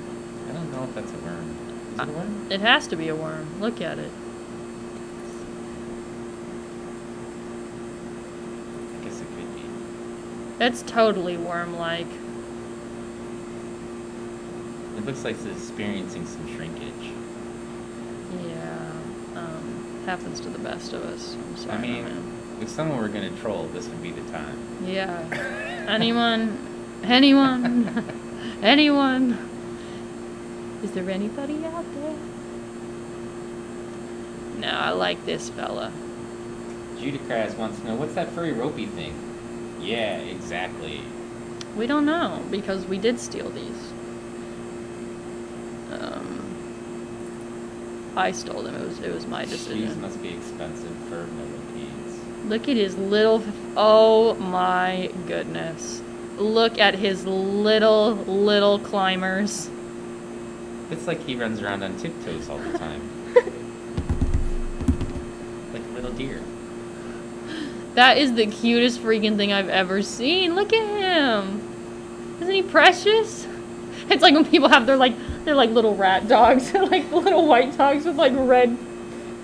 I don't know if that's a worm. Is it a worm? It has to be a worm. Look at it. I guess it could be. It's totally worm-like. It looks like it's experiencing some shrinkage. Yeah, happens to the best of us. I'm sorry, I mean, man. if someone were going to troll, this would be the time. Yeah. Anyone? Is there anybody out there? No, I like this fella. Judicraz wants to know, what's that furry ropey thing? Yeah, exactly. We don't know, because we did steal these. I stole them. It was my decision. These must be expensive for millipedes. Look at his little... Oh my goodness. Look at his little climbers. It's like he runs around on tiptoes all the time. Like a little deer. That is the cutest freaking thing I've ever seen. Look at him. Isn't he precious? It's like when people have they're like little rat dogs. They're like little white dogs with like red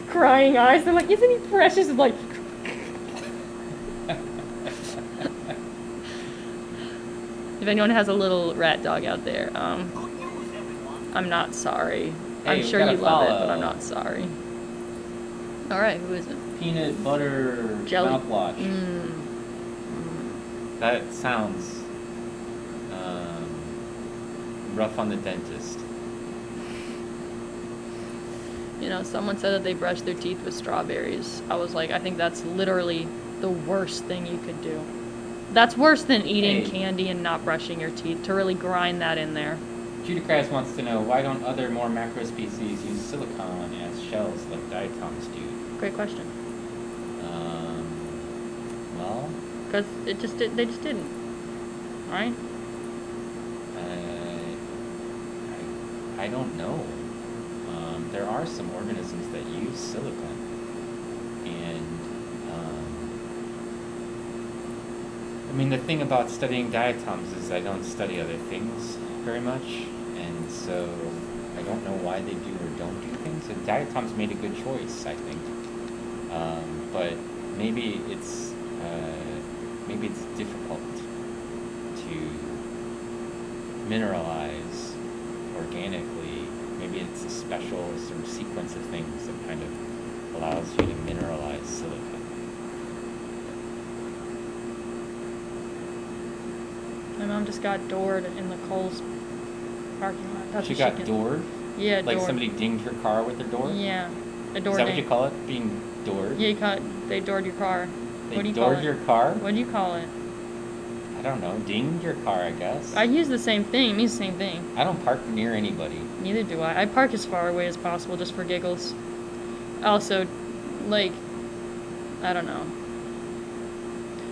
crying eyes. They're like, isn't he precious? It's like if anyone has a little rat dog out there, I'm not sorry. Hey, I'm we sure got you a love it, follow. but I'm not sorry. Alright, who is it? Peanut butter Jelly. mouthwash. That sounds rough on the dentist. You know, someone said that they brushed their teeth with strawberries. I was like, I think that's literally the worst thing you could do. That's worse than eating candy and not brushing your teeth, to really grind that in there. Judicraz wants to know, why don't other more macro species use silicon as shells like diatoms do? Great question. Well... Because they just didn't. Right? I don't know. There are some organisms that use silicon, and I mean, the thing about studying diatoms is I don't study other things very much, and so I don't know why they do or don't do things. And diatoms made a good choice, I think, but maybe it's difficult to mineralize organically. Maybe it's a special sort of sequence of things that kind of allows you to mineralize silicon. My mom just got doored in the Kohl's parking lot. That's She what got did. doored? Yeah, Like doored. somebody dinged her car with their door? Yeah, a door Is that what ding. you call it? Being doored? Yeah, they doored your car. They What do you call doored it? your car? What do you call it? I don't know. Dinged your car, I guess. I use the same thing. It means the same thing. I don't park near anybody. Neither do I. I park as far away as possible just for giggles. Also, like, I don't know.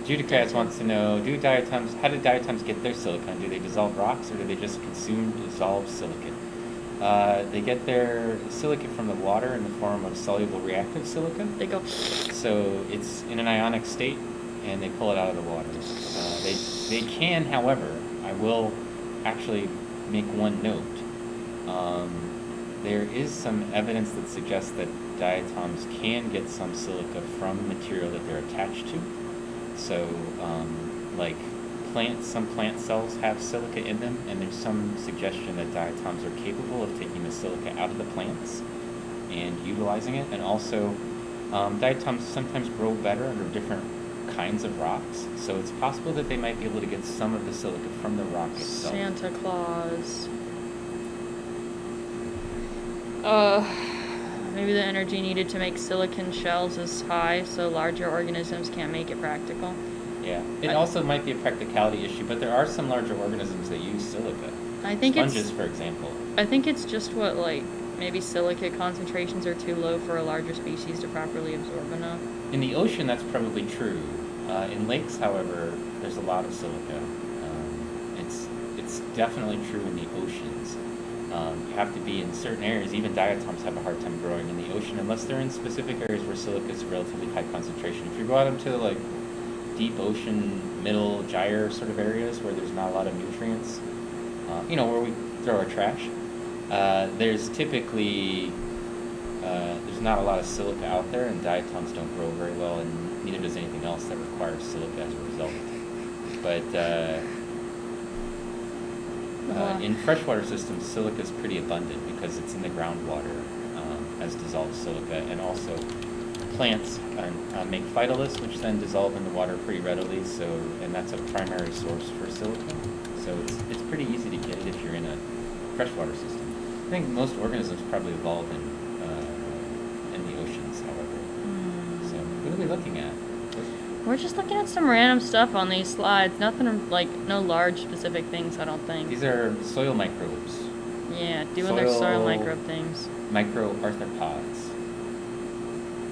Judicaz wants to know, how do diatoms get their silicon? Do they dissolve rocks or do they just consume dissolved silicon? They get their silicon from the water in the form of soluble reactive silicon. They go. So it's in an ionic state and they pull it out of the water. They can, however, I will actually make one note. There is some evidence that suggests that diatoms can get some silica from material that they're attached to. So, like some plant cells have silica in them, and there's some suggestion that diatoms are capable of taking the silica out of the plants and utilizing it. And also, diatoms sometimes grow better under different kinds of rocks, so it's possible that they might be able to get some of the silica from the rock itself. Santa Claus. Maybe the energy needed to make silicon shells is high, so larger organisms can't make it practical. Yeah, it also might be a practicality issue, but there are some larger organisms that use silica. I think Sponges, for example. I think it's just what, like, maybe silica concentrations are too low for a larger species to properly absorb enough. In the ocean, that's probably true. In lakes, however, there's a lot of silica. It's definitely true in the oceans. You have to be in certain areas. Even diatoms have a hard time growing in the ocean unless they're in specific areas where silica is a relatively high concentration. If you go out into like deep ocean, middle gyre sort of areas where there's not a lot of nutrients, where we throw our trash, there's typically there's not a lot of silica out there, and diatoms don't grow very well, and neither does anything else that requires silica as a result. But in freshwater systems, silica is pretty abundant because it's in the groundwater as dissolved silica, and also plants make phytoliths, which then dissolve in the water pretty readily. And that's a primary source for silica. So it's pretty easy to get it if you're in a freshwater system. I think most organisms probably evolved in the oceans, however. So what are we looking at? We're just looking at some random stuff on these slides. Nothing like, no large specific things, I don't think. These are soil microbes. Yeah, doing their soil microbe things. Microarthropods.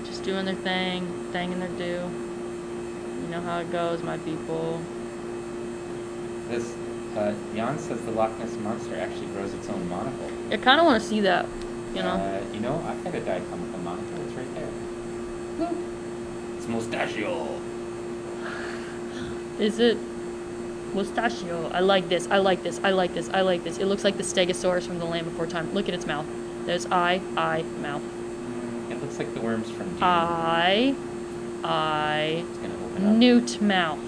Just doing their thing in their due. You know how it goes, my people. This Jan says the Loch Ness Monster actually grows its own monocle. I kind of want to see that, you know. I've got a diatom with a monocle. It's right there. Look. It's Mustachio. Is it Mustachio? I like this. I like this. I like this. I like this. It looks like the Stegosaurus from The Land Before Time. Look at its mouth. There's eye, mouth. It looks like the worms from Dune. Eye. It's gonna open up. Newt mouth.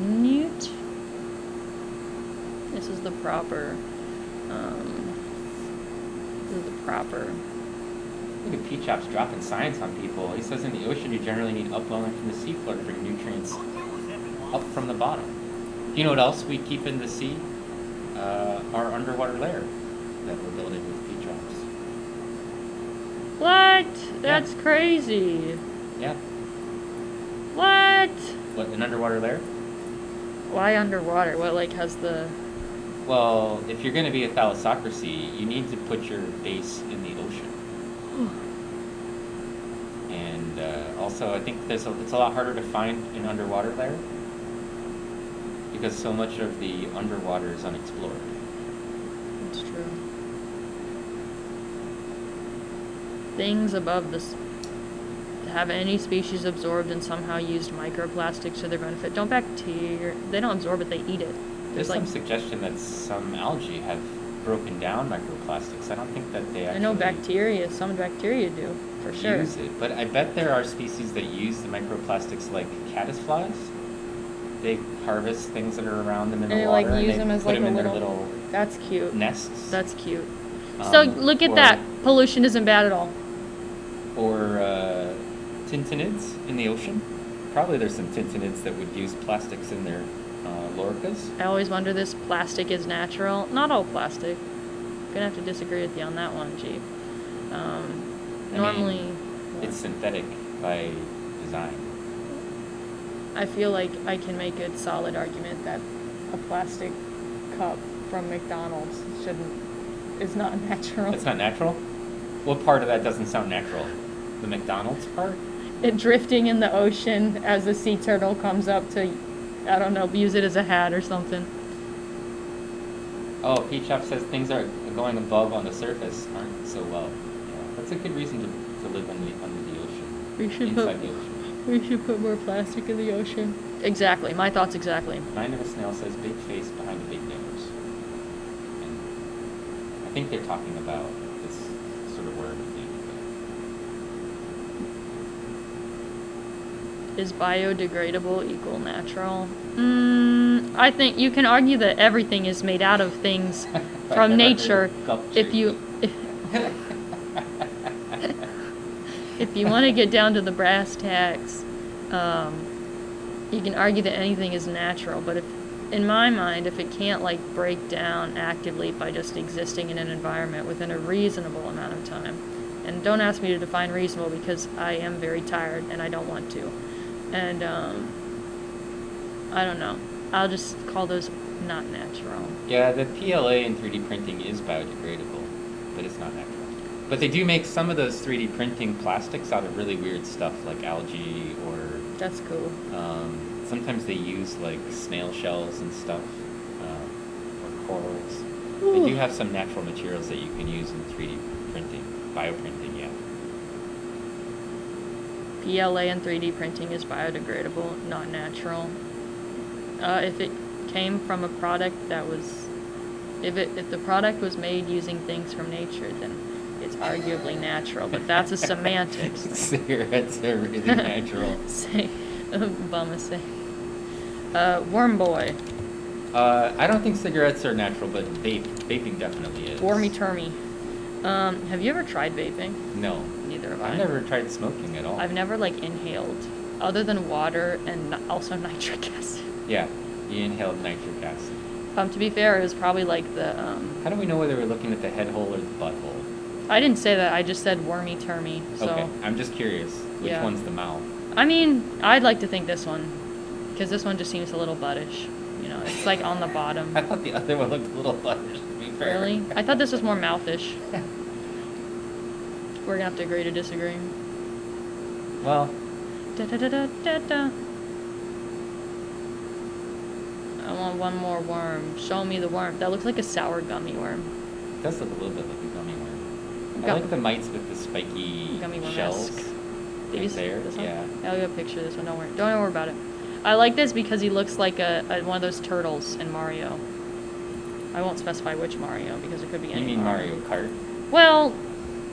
Newt. This is the proper. Look at P-Chop's dropping science on people. He says in the ocean you generally need upwelling from the seafloor to bring nutrients up from the bottom. Do you know what else we keep in the sea? Our underwater lair that we're building with P-Chops. What? That's crazy. Yeah. What? What, an underwater lair? Why underwater? What, like, has the... Well, if you're going to be a thalassocracy, you need to put your base in the ocean. And also, I think it's a lot harder to find an underwater lair because so much of the underwater is unexplored. That's true. Things above this have any species absorbed and somehow used microplastics to their benefit? Don't bacteria... They don't absorb it, they eat it. There's some suggestion that some algae have broken down microplastics. I don't think that they actually... I know some bacteria do, for sure. Use it, but I bet there are species that use the microplastics like caddisflies. They harvest things that are around them in the water and they put them in their little That's cute. nests. That's cute. So look at that. Pollution isn't bad at all. Or tintinids in the ocean. Probably there's some tintinids that would use plastics in their loricas. I always wonder this, plastic is natural. Not all plastic. Gonna have to disagree with you on that one, G. Normally... it's synthetic by design. I feel like I can make a solid argument that a plastic cup from McDonald's is not natural. It's not natural? What part of that doesn't sound natural? The McDonald's part? It drifting in the ocean as the sea turtle comes up to, I don't know, use it as a hat or something. Oh, P-Chop says things are going above on the surface aren't so well. Yeah, that's a good reason to live under the ocean. Inside the ocean. We should put more plastic in the ocean. Exactly. My thoughts exactly. Mind of a Snail says big face behind a big nose. And I think they're talking about this sort of worm thing. Is biodegradable equal natural? I think you can argue that everything is made out of things from nature. If you want to get down to the brass tacks, you can argue that anything is natural. But in my mind, if it can't like break down actively by just existing in an environment within a reasonable amount of time, and don't ask me to define reasonable because I am very tired and I don't want to. And I don't know. I'll just call those not natural. Yeah, the PLA in 3D printing is biodegradable, but it's not natural. But they do make some of those 3D printing plastics out of really weird stuff like algae or That's cool. Sometimes they use like snail shells and stuff, or corals. They Ooh. do have some natural materials that you can use in 3D printing, bioprinting, yeah. PLA and 3D printing is biodegradable, not natural. If it came from a product that was, if the product was made using things from nature, then it's arguably natural. But that's a semantics thing. Cigarettes are really natural. Say, Obama say. Worm boy, I don't think cigarettes are natural, but vaping definitely is. wormy termy. Have you ever tried vaping? No. Neither have I. I've never tried smoking at all. I've never like inhaled, other than water and also nitric acid. Yeah, you inhaled nitric acid. To be fair, it was probably like the How do we know whether we're looking at the head hole or the butthole? I didn't say that. I just said wormy termy. So Okay, I'm just curious. Which Yeah. one's the mouth? I mean, I'd like to think this one, because this one just seems a little buddish. You know, it's like on the bottom. I thought the other one looked a little buddish, to be fair. Really? I thought this was more mouthish. We're gonna have to agree to disagree. Well, Da da da da da da. I want one more worm. Show me the worm. That looks like a sour gummy worm. it does look a little bit like a gummy worm. I Gum- like the mites with the spiky Gummy worm-esque. shells. Did you Right see there, this one? yeah. I'll get a picture of this one. Don't worry about it. I like this because he looks like a one of those turtles in Mario. I won't specify which Mario because it could be any You mean Mario Kart? Well,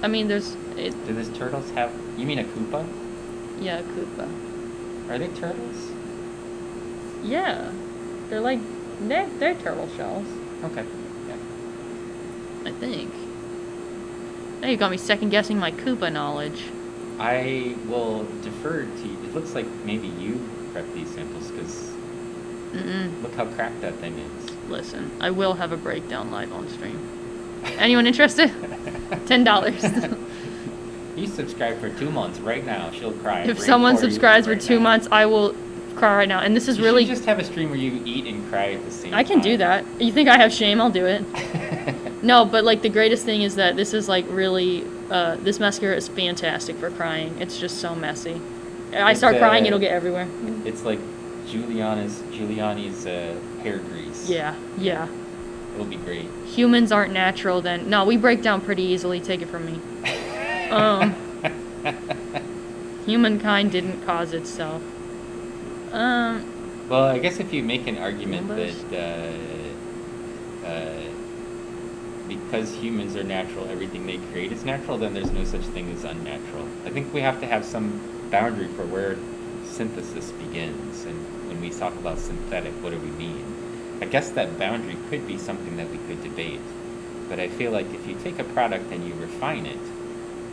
I mean, there's it. Do these turtles have... You mean a Koopa? Yeah, Koopa. Are they turtles? Yeah, they're like they're turtle shells. Okay, yeah. I think. Now you got me second guessing my Koopa knowledge. I will defer to you. It looks like maybe you prepped these samples because look how cracked that thing is. Listen, I will have a breakdown live on stream. Anyone interested? $10. You subscribe for 2 months right now. She'll cry. If someone subscribes for 2 months, I will cry right now. And this is You really... should just have a stream where you eat and cry at the same time. I can do that. You think I have shame? I'll do it. No, but like the greatest thing is that this is like really... this mascara is fantastic for crying. It's just so messy. I start crying, it'll get everywhere. It's like Giuliani's hair grease. Yeah, yeah. It'll be great. Humans aren't natural then. No, we break down pretty easily. Take it from me. Humankind didn't cause itself. Well, I guess if you make an argument that because humans are natural, everything they create is natural, then there's no such thing as unnatural. I think we have to have some boundary for where synthesis begins, and when we talk about synthetic, what do we mean? I guess that boundary could be something that we could debate, but I feel like if you take a product and you refine it,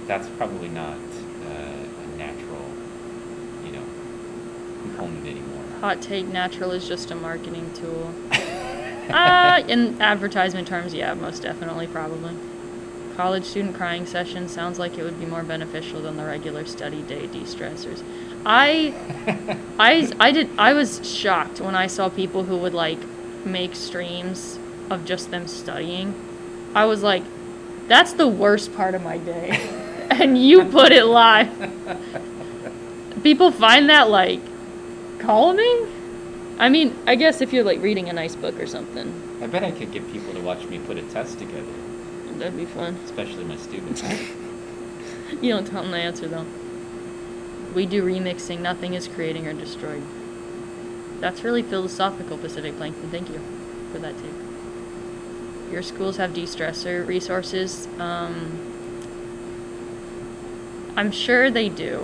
that's probably not a natural, component anymore. Hot take, natural is just a marketing tool. In advertisement terms, yeah, most definitely, probably. College student crying session sounds like it would be more beneficial than the regular study day de-stressors. I was shocked when I saw people who would like make streams of just them studying. I was like, that's the worst part of my day. And you put it live. People find that like calming? I mean, I guess if you're like reading a nice book or something. I bet I could get people to watch me put a test together, That'd be fun. especially my students. You don't tell them the answer though. We do remixing, nothing is creating or destroyed. That's really philosophical, Pacific Plankton. Thank you for that tip. Your schools have de-stressor resources. I'm sure they do.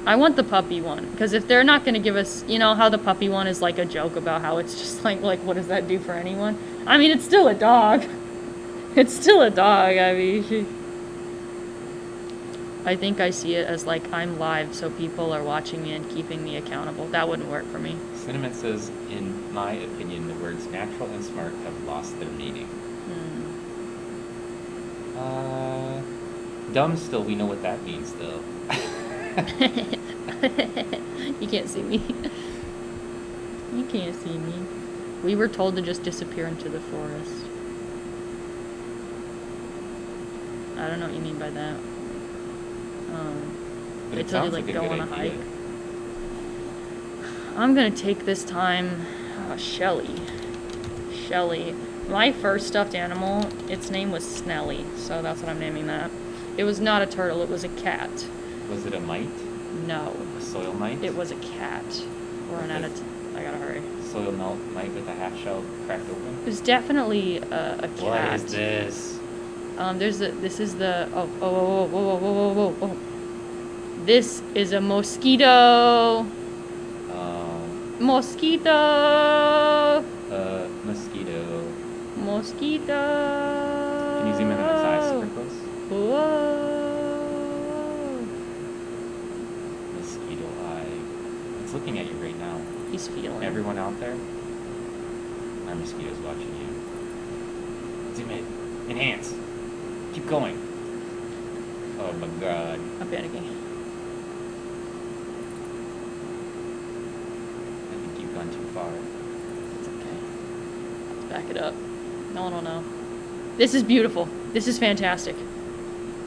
I want the puppy one, because if they're not going to give us, how the puppy one is like a joke about how it's just like what does that do for anyone? I mean, it's still a dog. It's still a dog. I mean, I think I see it as like I'm live, so people are watching me and keeping me accountable. That wouldn't work for me. Cinnamon says, in my opinion, the words natural and smart have lost their meaning. Dumb still, we know what that means, though. You can't see me. You can't see me. We were told to just disappear into the forest. I don't know what you mean by that. But they it tell you sounds like like a go good on a idea. hike. I'm gonna take this time, Shelly. Shelly. My first stuffed animal, its name was Snelly, so that's what I'm naming that. It was not a turtle, it was a cat. Was it a mite? No. A soil mite? It was a cat. We're With out a- of I gotta hurry. Soil mite with a half shell cracked open? It was definitely a cat. What is this? This is the, whoa. This is a mosquito. Mosquito. Mosquito. Mosquito. Can you zoom in on its eyes super close? Whoa. Mosquito eye. It's looking at you right now. He's feeling. Everyone out there? Our mosquito's watching you. Zoom in. Enhance. Keep going. Oh my god. I'm panicking. I think you've gone too far. It's okay. Let's back it up. No one will know. This is beautiful. This is fantastic.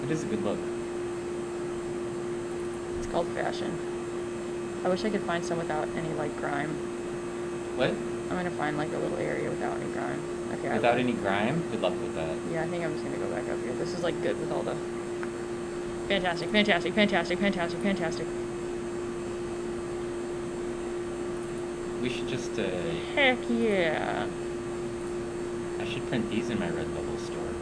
It is a good look. It's called fashion. I wish I could find some without any, like, grime. What? I'm gonna find, like, a little area without any grime. Okay. Without any grime? Good luck with that. Yeah, I think I'm just gonna go back up here. This is, like, good with all the... Fantastic. We should just, Heck yeah. I should print these in my Redbubble store.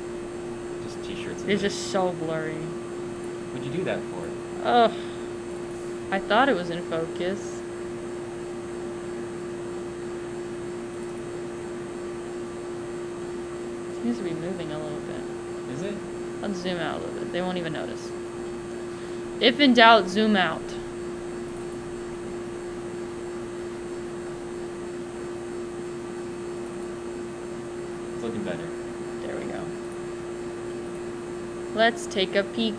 Just t-shirts. It's just so blurry. What'd you do that for? Ugh. I thought it was in focus. It seems to be moving a little bit. Is it? Let's zoom out a little bit. They won't even notice. If in doubt, zoom out. It's looking better. There we go. Let's take a peek.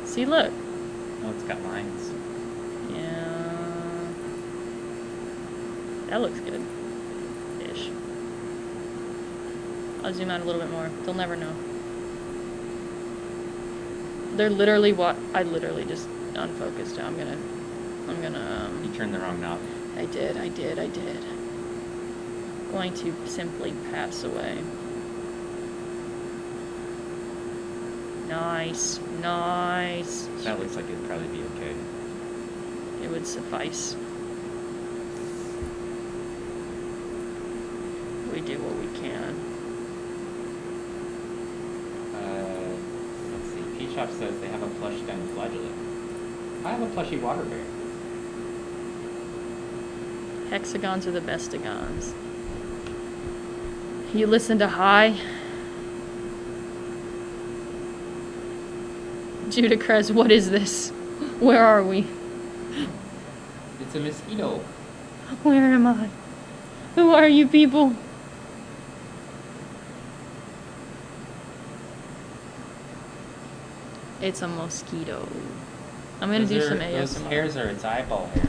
See, look. Oh, it's got lines. Yeah. That looks good. Ish. I'll zoom out a little bit more. They'll never know. They're literally what I literally just unfocused. I'm gonna You turned the wrong knob. I did. Going to simply pass away. Nice. That looks like it'd probably be okay. It would suffice. We do what we can. Let's see. P-Shop says they have a plush down flagellate. I have a plushy water bear. Hexagons are the bestigons. You listen to High? Judicrez, what is this? Where are we? It's a mosquito. Where am I? Who are you people? It's a mosquito. I'm gonna do some ASMR. Those hairs are its eyeball hairs.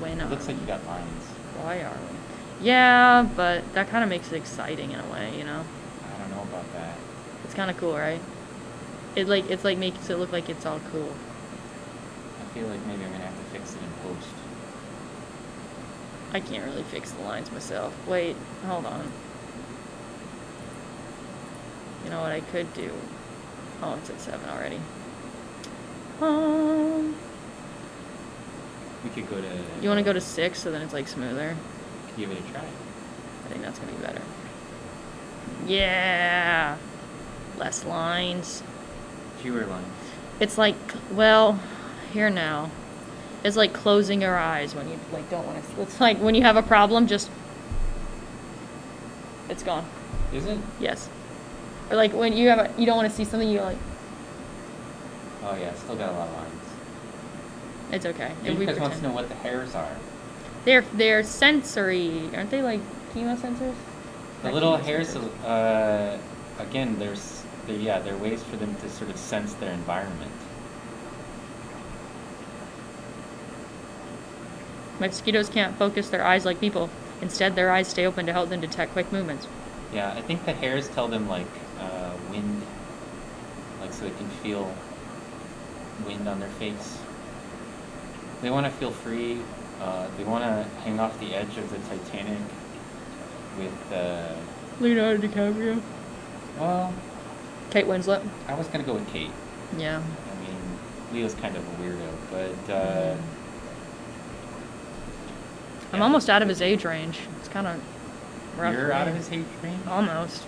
When It looks like you got lines. Why are we? Yeah, but that kind of makes it exciting in a way, you know? I don't know about that. It's kind of cool, right? It's like makes it look like it's all cool. I feel like maybe I'm gonna have to fix it in post. I can't really fix the lines myself. Wait, hold on. You know what I could do? Oh, it's at 7 already. We could go to... You want to go to 6 so then it's like smoother? Give it a try. I think that's going to be better. Yeah! Less lines. Fewer lines. It's like, well, here now. It's like closing your eyes when you like don't want to. It's like when you have a problem, just it's gone. Is it? Yes. Or like when you don't want to see something, you like. Oh yeah, still got a lot of lines. It's okay. You guys want to know what the hairs are. They're sensory, aren't they? Like chemosensors. The little hairs, again, they're ways for them to sort of sense their environment. Mosquitoes can't focus their eyes like people. Instead, their eyes stay open to help them detect quick movements. Yeah, I think the hairs tell them like wind, like so they can feel wind on their face. They want to feel free. They want to hang off the edge of the Titanic with, Leonardo DiCaprio. well, Kate Winslet. I was going to go with Kate. Yeah. I mean, Leo's kind of a weirdo, but, I'm yeah. almost out of his age range. It's kind of rough. You're for out me. of his age range? Almost.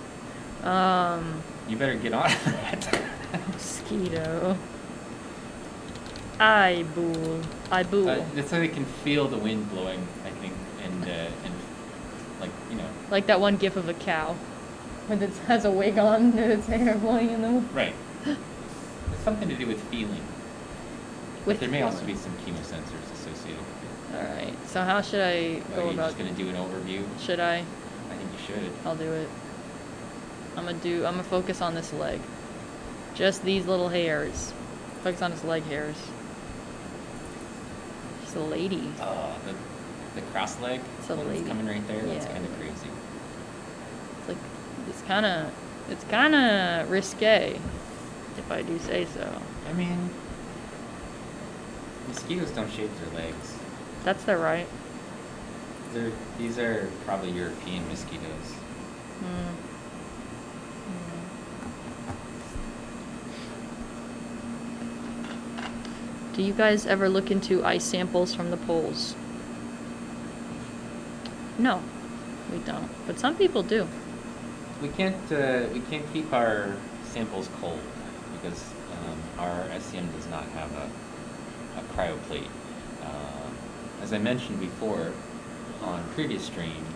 You better get on that. Mosquito. Eyeball. That's so they can feel the wind blowing, I think, and like, you know. Like that one gif of a cow with it has a wig on and its hair blowing in the wind. Right. It's something to do with feeling. But there may also be some chemosensors associated with it. Alright, so how should I go You're about... just going to do an overview? Should I? I think you should. I'll do it. I'm gonna focus on this leg. Just these little hairs. Focus on his leg hairs. She's a lady. Oh, the cross leg? It's a That's lady. coming right there? That's Yeah. kind of crazy. It's like, it's kinda risque, if I do say so. I mean, mosquitoes don't shave their legs. That's their right. These are probably European mosquitoes. Mm. Do you guys ever look into ice samples from the poles? No, we don't. But some people do. We can't keep our samples cold because our SEM does not have a cryoplate. As I mentioned before on previous stream,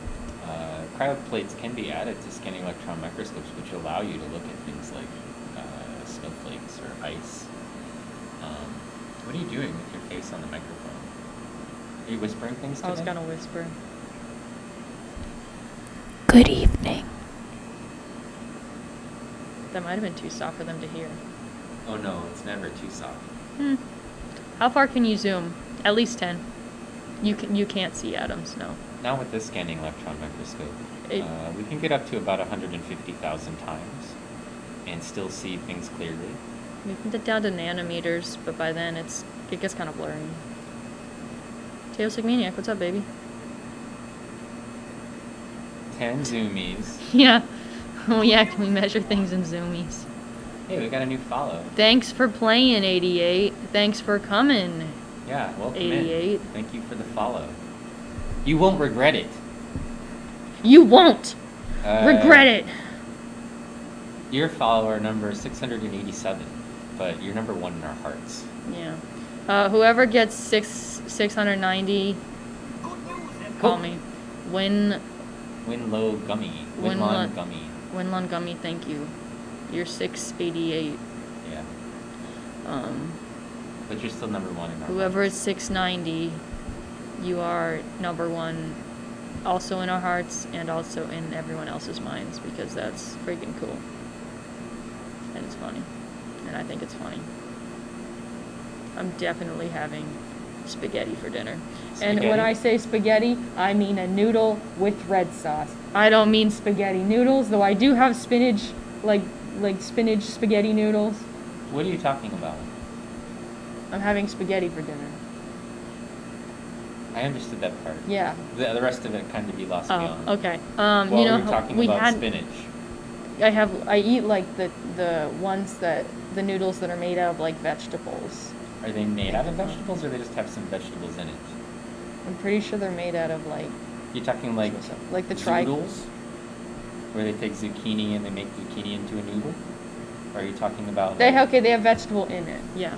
cryoplates can be added to scanning electron microscopes, which allow you to look at things like snowflakes or ice. What are you doing with your face on the microphone? Are you whispering things to I was them? gonna whisper. Good evening. That might have been too soft for them to hear. Oh no, it's never too soft. How far can you zoom? At least 10. You can't see atoms, no. Not with this scanning electron microscope. We can get up to about 150,000 times and still see things clearly. We can get down to nanometers, but by then it gets kind of blurry. Teosic Maniac, what's up, baby? 10 zoomies. Yeah, we measure things in zoomies. Hey, we got a new follow. Thanks for playing, 88. Thanks for coming. Yeah, welcome 88. in. Thank you for the follow. You won't regret it. You won't regret it. Your follower number is 687, but you're number 1 in our hearts. Yeah. Whoever gets 690, call me. Winlow Gummy. Winlon Gummy. Winlon Gummy, thank you. You're 688. Yeah. But you're still number 1 in our Whoever hearts. is 690, you are number 1, also in our hearts and also in everyone else's minds, because that's freaking cool. And it's funny. And I think it's funny. I'm definitely having spaghetti for dinner. Spaghetti? And when I say spaghetti, I mean a noodle with red sauce. I don't mean spaghetti noodles, though I do have spinach, like spinach spaghetti noodles. What are you talking about? I'm having spaghetti for dinner. I understood that part. Yeah. The rest of it kind of be lost me on. Oh, okay. Well, You know, we were talking we about had spinach. I eat like the ones the noodles that are made out of like vegetables. Are they made out of vegetables, or they just have some vegetables in it? I'm pretty sure they're made out of like You're talking like the tri. zoodles, where they take zucchini and they make zucchini into a noodle? Or are you talking about They like, they have vegetable in it. Yeah.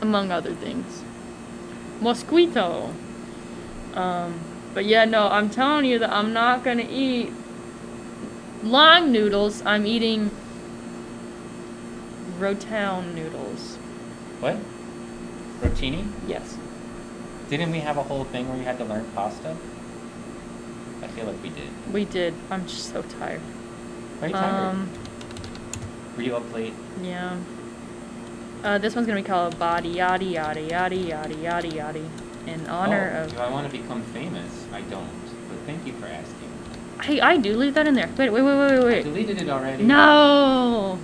Among other things. Mosquito. But yeah, no, I'm telling you that I'm not gonna eat long noodles. I'm eating Rotown noodles. what? Rotini? Yes. Didn't we have a whole thing where you had to learn pasta? I feel like we did. We did. I'm just so tired. Why are you tired? Were you up late? Yeah. This one's gonna be called Body Yaddy Yaddy Yaddy Yaddy Yaddy Yaddy in honor Do I want to become famous? I don't. But thank you for asking. I do leave that in there. Wait. I deleted it already. No.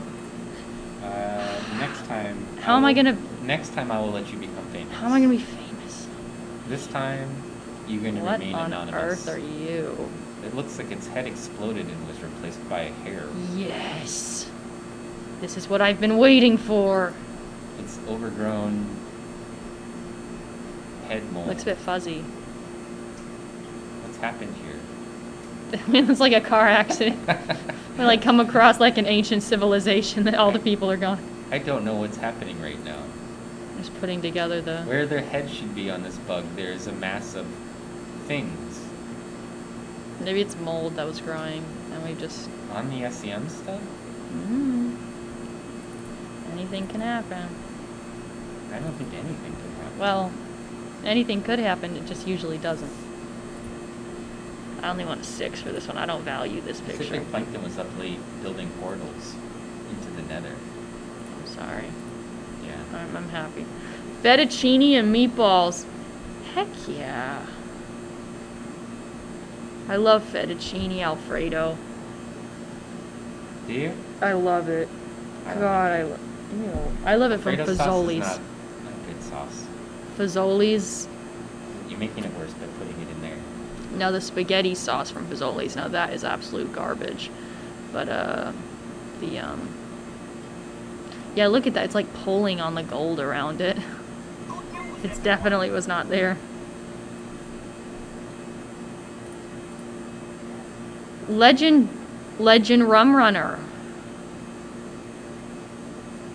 Next time. How am I gonna... Next time I will let you become famous. How am I gonna be famous? This time, you're gonna remain anonymous. What on earth are you? It looks like its head exploded and was replaced by a hair. Yes. This is what I've been waiting for. It's overgrown head mold. Looks a bit fuzzy. What's happened here? It's like a car accident. We like come across like an ancient civilization that all the people are gone. I don't know what's happening right now. Just putting together the... Where their head should be on this bug, there's a mass of things. Maybe it's mold that was growing, and we just... On the SEM stuff? Anything can happen. I don't think anything can happen. Well, anything could happen, it just usually doesn't. I only want a 6 for this one. I don't value this picture. Pacific Plankton was up late building portals into the nether. I'm sorry. Yeah. I'm happy. Fettuccine and meatballs. Heck yeah. I love fettuccine Alfredo. Do you? I love it. God, I love it from Alfredo sauce is Fazoli's. not a good sauce. Fazoli's. You're making it worse by putting it in there. Now the spaghetti sauce from Fazoli's. Now that is absolute garbage. But yeah, look at that. It's like pulling on the gold around it. It definitely was not there. Legend Rum Runner.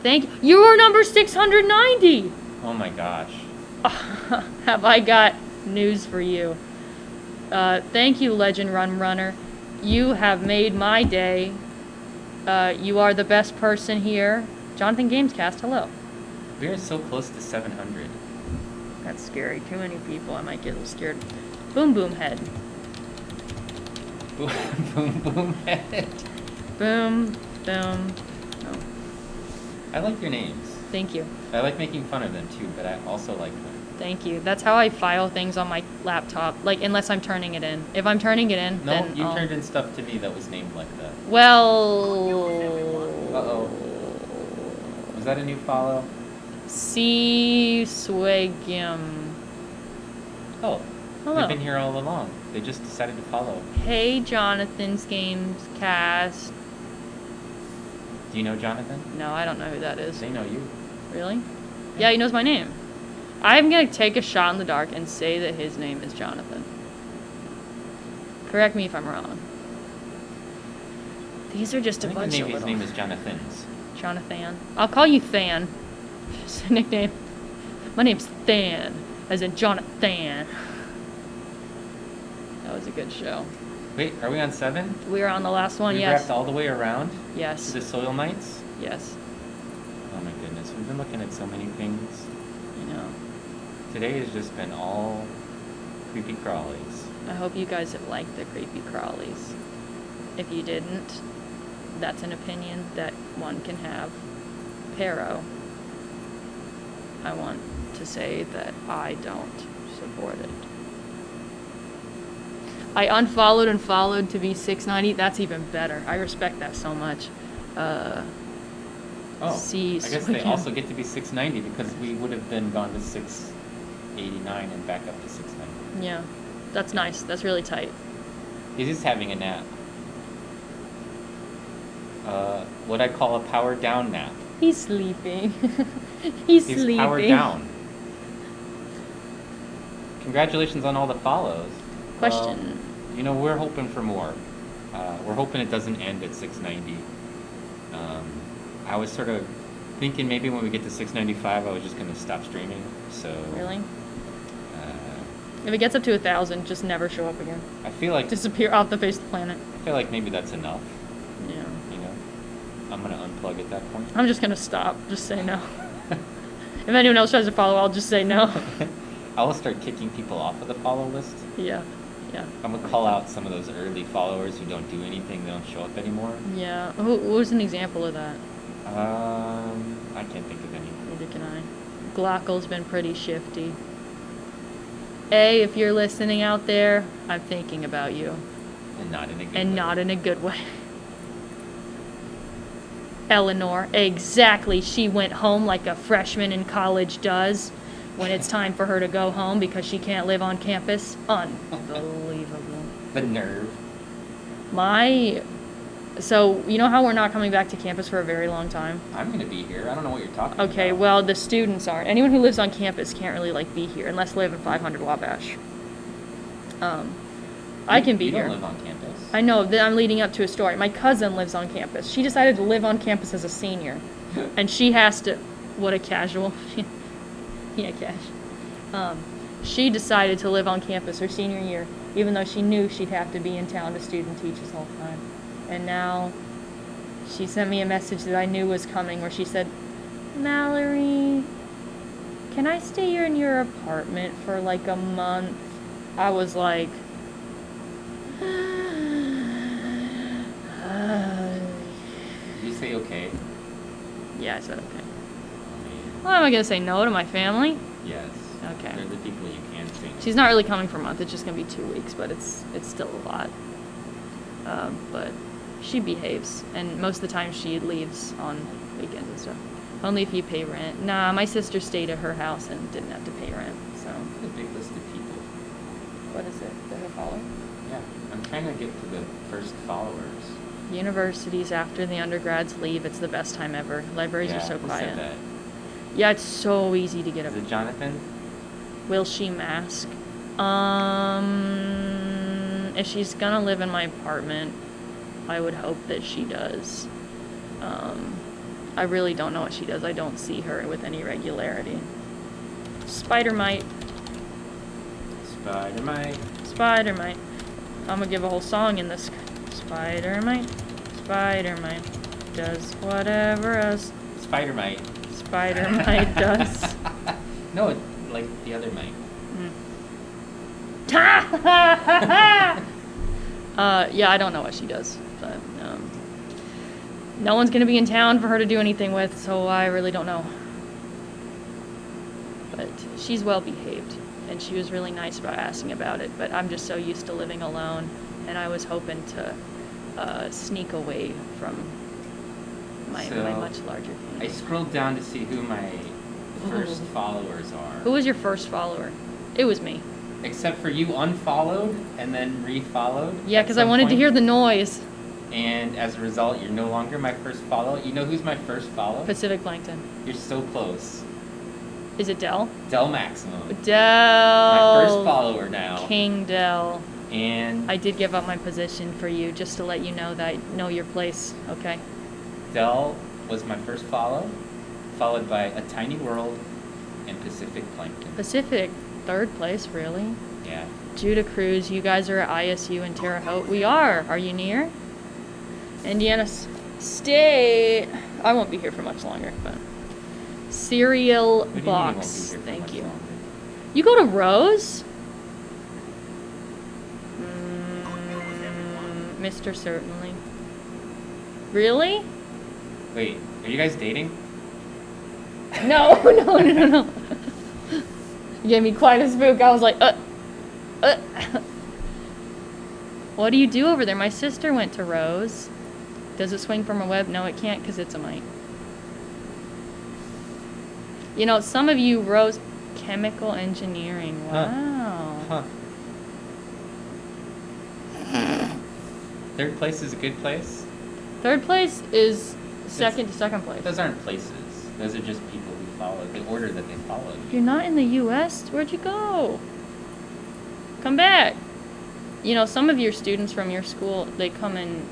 Thank you. You are number 690. Oh my gosh. Have I got news for you? Thank you, Legend Rum Runner. You have made my day. You are the best person here. Jonathan Gamescast, hello. We are so close to 700. That's scary. Too many people. I might get a little scared. Boom Boom Head. Boom, boom, boom head. Boom, boom. Oh, I like your names. thank you. I like making fun of them too, but I also like them. Thank you. That's how I file things on my laptop. Like, unless I'm turning it in. If I'm turning it in, No, then you I'll... turned in stuff to me that was named like that. Well... Uh-oh. Was that a new follow? C. Swagium. Oh. Hello. They've been here all along. They just decided to follow. Hey, Jonathan's Games Cast. Do you know Jonathan? No, I don't know who that is. They know you. Really? Yeah, he knows my name. I'm gonna take a shot in the dark and say that his name is Jonathan. Correct me if I'm wrong. These are just a bunch of maybe his little... name is Jonathan's. Jonathan. I'll call you Than. It's a nickname. My name's Than, as in Jonathan. That was a good show. Wait, are we on 7? We're on the last one, We yes. wrapped all the way around Yes. to the soil mites? Yes. Oh my goodness, we've been looking at so many things. You know. Today has just been all creepy crawlies. I hope you guys have liked the creepy crawlies. If you didn't, that's an opinion that one can have. Pero, I want to say that I don't support it. I unfollowed and followed to be 690. That's even better. I respect that so much. Oh, See, I guess they also get to be 690 because we would have then gone to 689 and back up to 690. Yeah, that's nice. That's really tight. He's just having a nap. What I call a power down nap. He's sleeping. He's sleeping. Powered down. Congratulations on all the follows. Question. You know, we're hoping for more. We're hoping it doesn't end at 690. I was sort of thinking maybe when we get to 695, I was just going to stop streaming. So Really? If it gets up to 1,000, just never show up again. I feel like Disappear off the face of the planet. I feel like maybe that's enough. Yeah. You know, I'm going to unplug at that point. I'm just gonna stop. Just say no. If anyone else tries to follow, I'll just say no. I will start kicking people off of the follow list. Yeah. Yeah. I'm gonna call out some of those early followers who don't do anything. They don't show up anymore. Yeah. Who was an example of that? I can't think of any. Neither can I. Glockel's been pretty shifty. A, if you're listening out there, I'm thinking about you. And not in a good way. And not in a good way. Eleanor, exactly. She went home like a freshman in college does when it's time for her to go home because she can't live on campus. Unbelievable. The nerve. So, you know how we're not coming back to campus for a very long time? I'm going to be here. I don't know what you're talking about. Okay, well, the students aren't. Anyone who lives on campus can't really, like, be here unless they live in 500 Wabash. I can be you here. You don't live on campus. I know, I'm leading up to a story. My cousin lives on campus. She decided to live on campus as a senior. And she has to... What a casual. Yeah, cash. She decided to live on campus her senior year, even though she knew she'd have to be in town to student teach this whole time. And now she sent me a message that I knew was coming where she said, Mallory, can I stay here in your apartment for like a month? I was like, Did you say okay? yeah, I said okay. Well, am I going to say no to my family? Yes. Okay. They're the people you can see. She's not really coming for a month. It's just going to be 2 weeks, but it's still a lot. But she behaves, and most of the time she leaves on weekends and stuff. Only if you pay rent. Nah, my sister stayed at her house and didn't have to pay rent, so. A big list of people. What is it? The follower? Yeah. I'm trying to get to the first followers. Universities, after the undergrads leave, it's the best time ever. Libraries are so who quiet. said that? Yeah, it's so easy to get Is a... it Jonathan? Will she mask? If she's gonna live in my apartment, I would hope that she does. I really don't know what she does. I don't see her with any regularity. Spider mite. Spider mite. Spider mite. I'm gonna give a whole song in this. Spider mite. Spider mite. Does whatever else Spider mite. Spider mite does. No, like the other mite. Yeah, I don't know what she does, but no one's gonna be in town for her to do anything with, so I really don't know. But she's well behaved, and she was really nice about asking about it, but I'm just so used to living alone, and I was hoping to sneak away from my much larger family. I scrolled down to see who my first followers are. Who was your first follower? It was me. Except for you unfollowed and then refollowed. Yeah, because I wanted to hear the noise. And as a result, you're no longer my first follow. You know who's my first follow? Pacific Plankton. You're so close. Is it Dell? Dell Maximum. Dell. My first follower now. King Dell. And I did give up my position for you just to let you know that I know your place, okay? Dell was my first follow, followed by A Tiny World and Pacific Plankton. Pacific, third place, really? Yeah. Judah Cruz, you guys are at ISU in Terre Haute. We are. Are you near? Indiana State. I won't be here for much longer, but. Cereal What do you mean you box. won't be here for Thank much you. longer? You go to Rose? Mr. Certainly. Really? Wait, are you guys dating? No. You gave me quite a spook. I was like, What do you do over there? My sister went to Rose. Does it swing from a web? No, it can't because it's a mite. You know, some of you Rose chemical engineering. Wow. Huh. Third place is a good place? Third place is second to second place. Those aren't places. Those are just people who followed, the order that they followed. You're not in the U.S.? Where'd you go? Come back. You know, some of your students from your school, they come and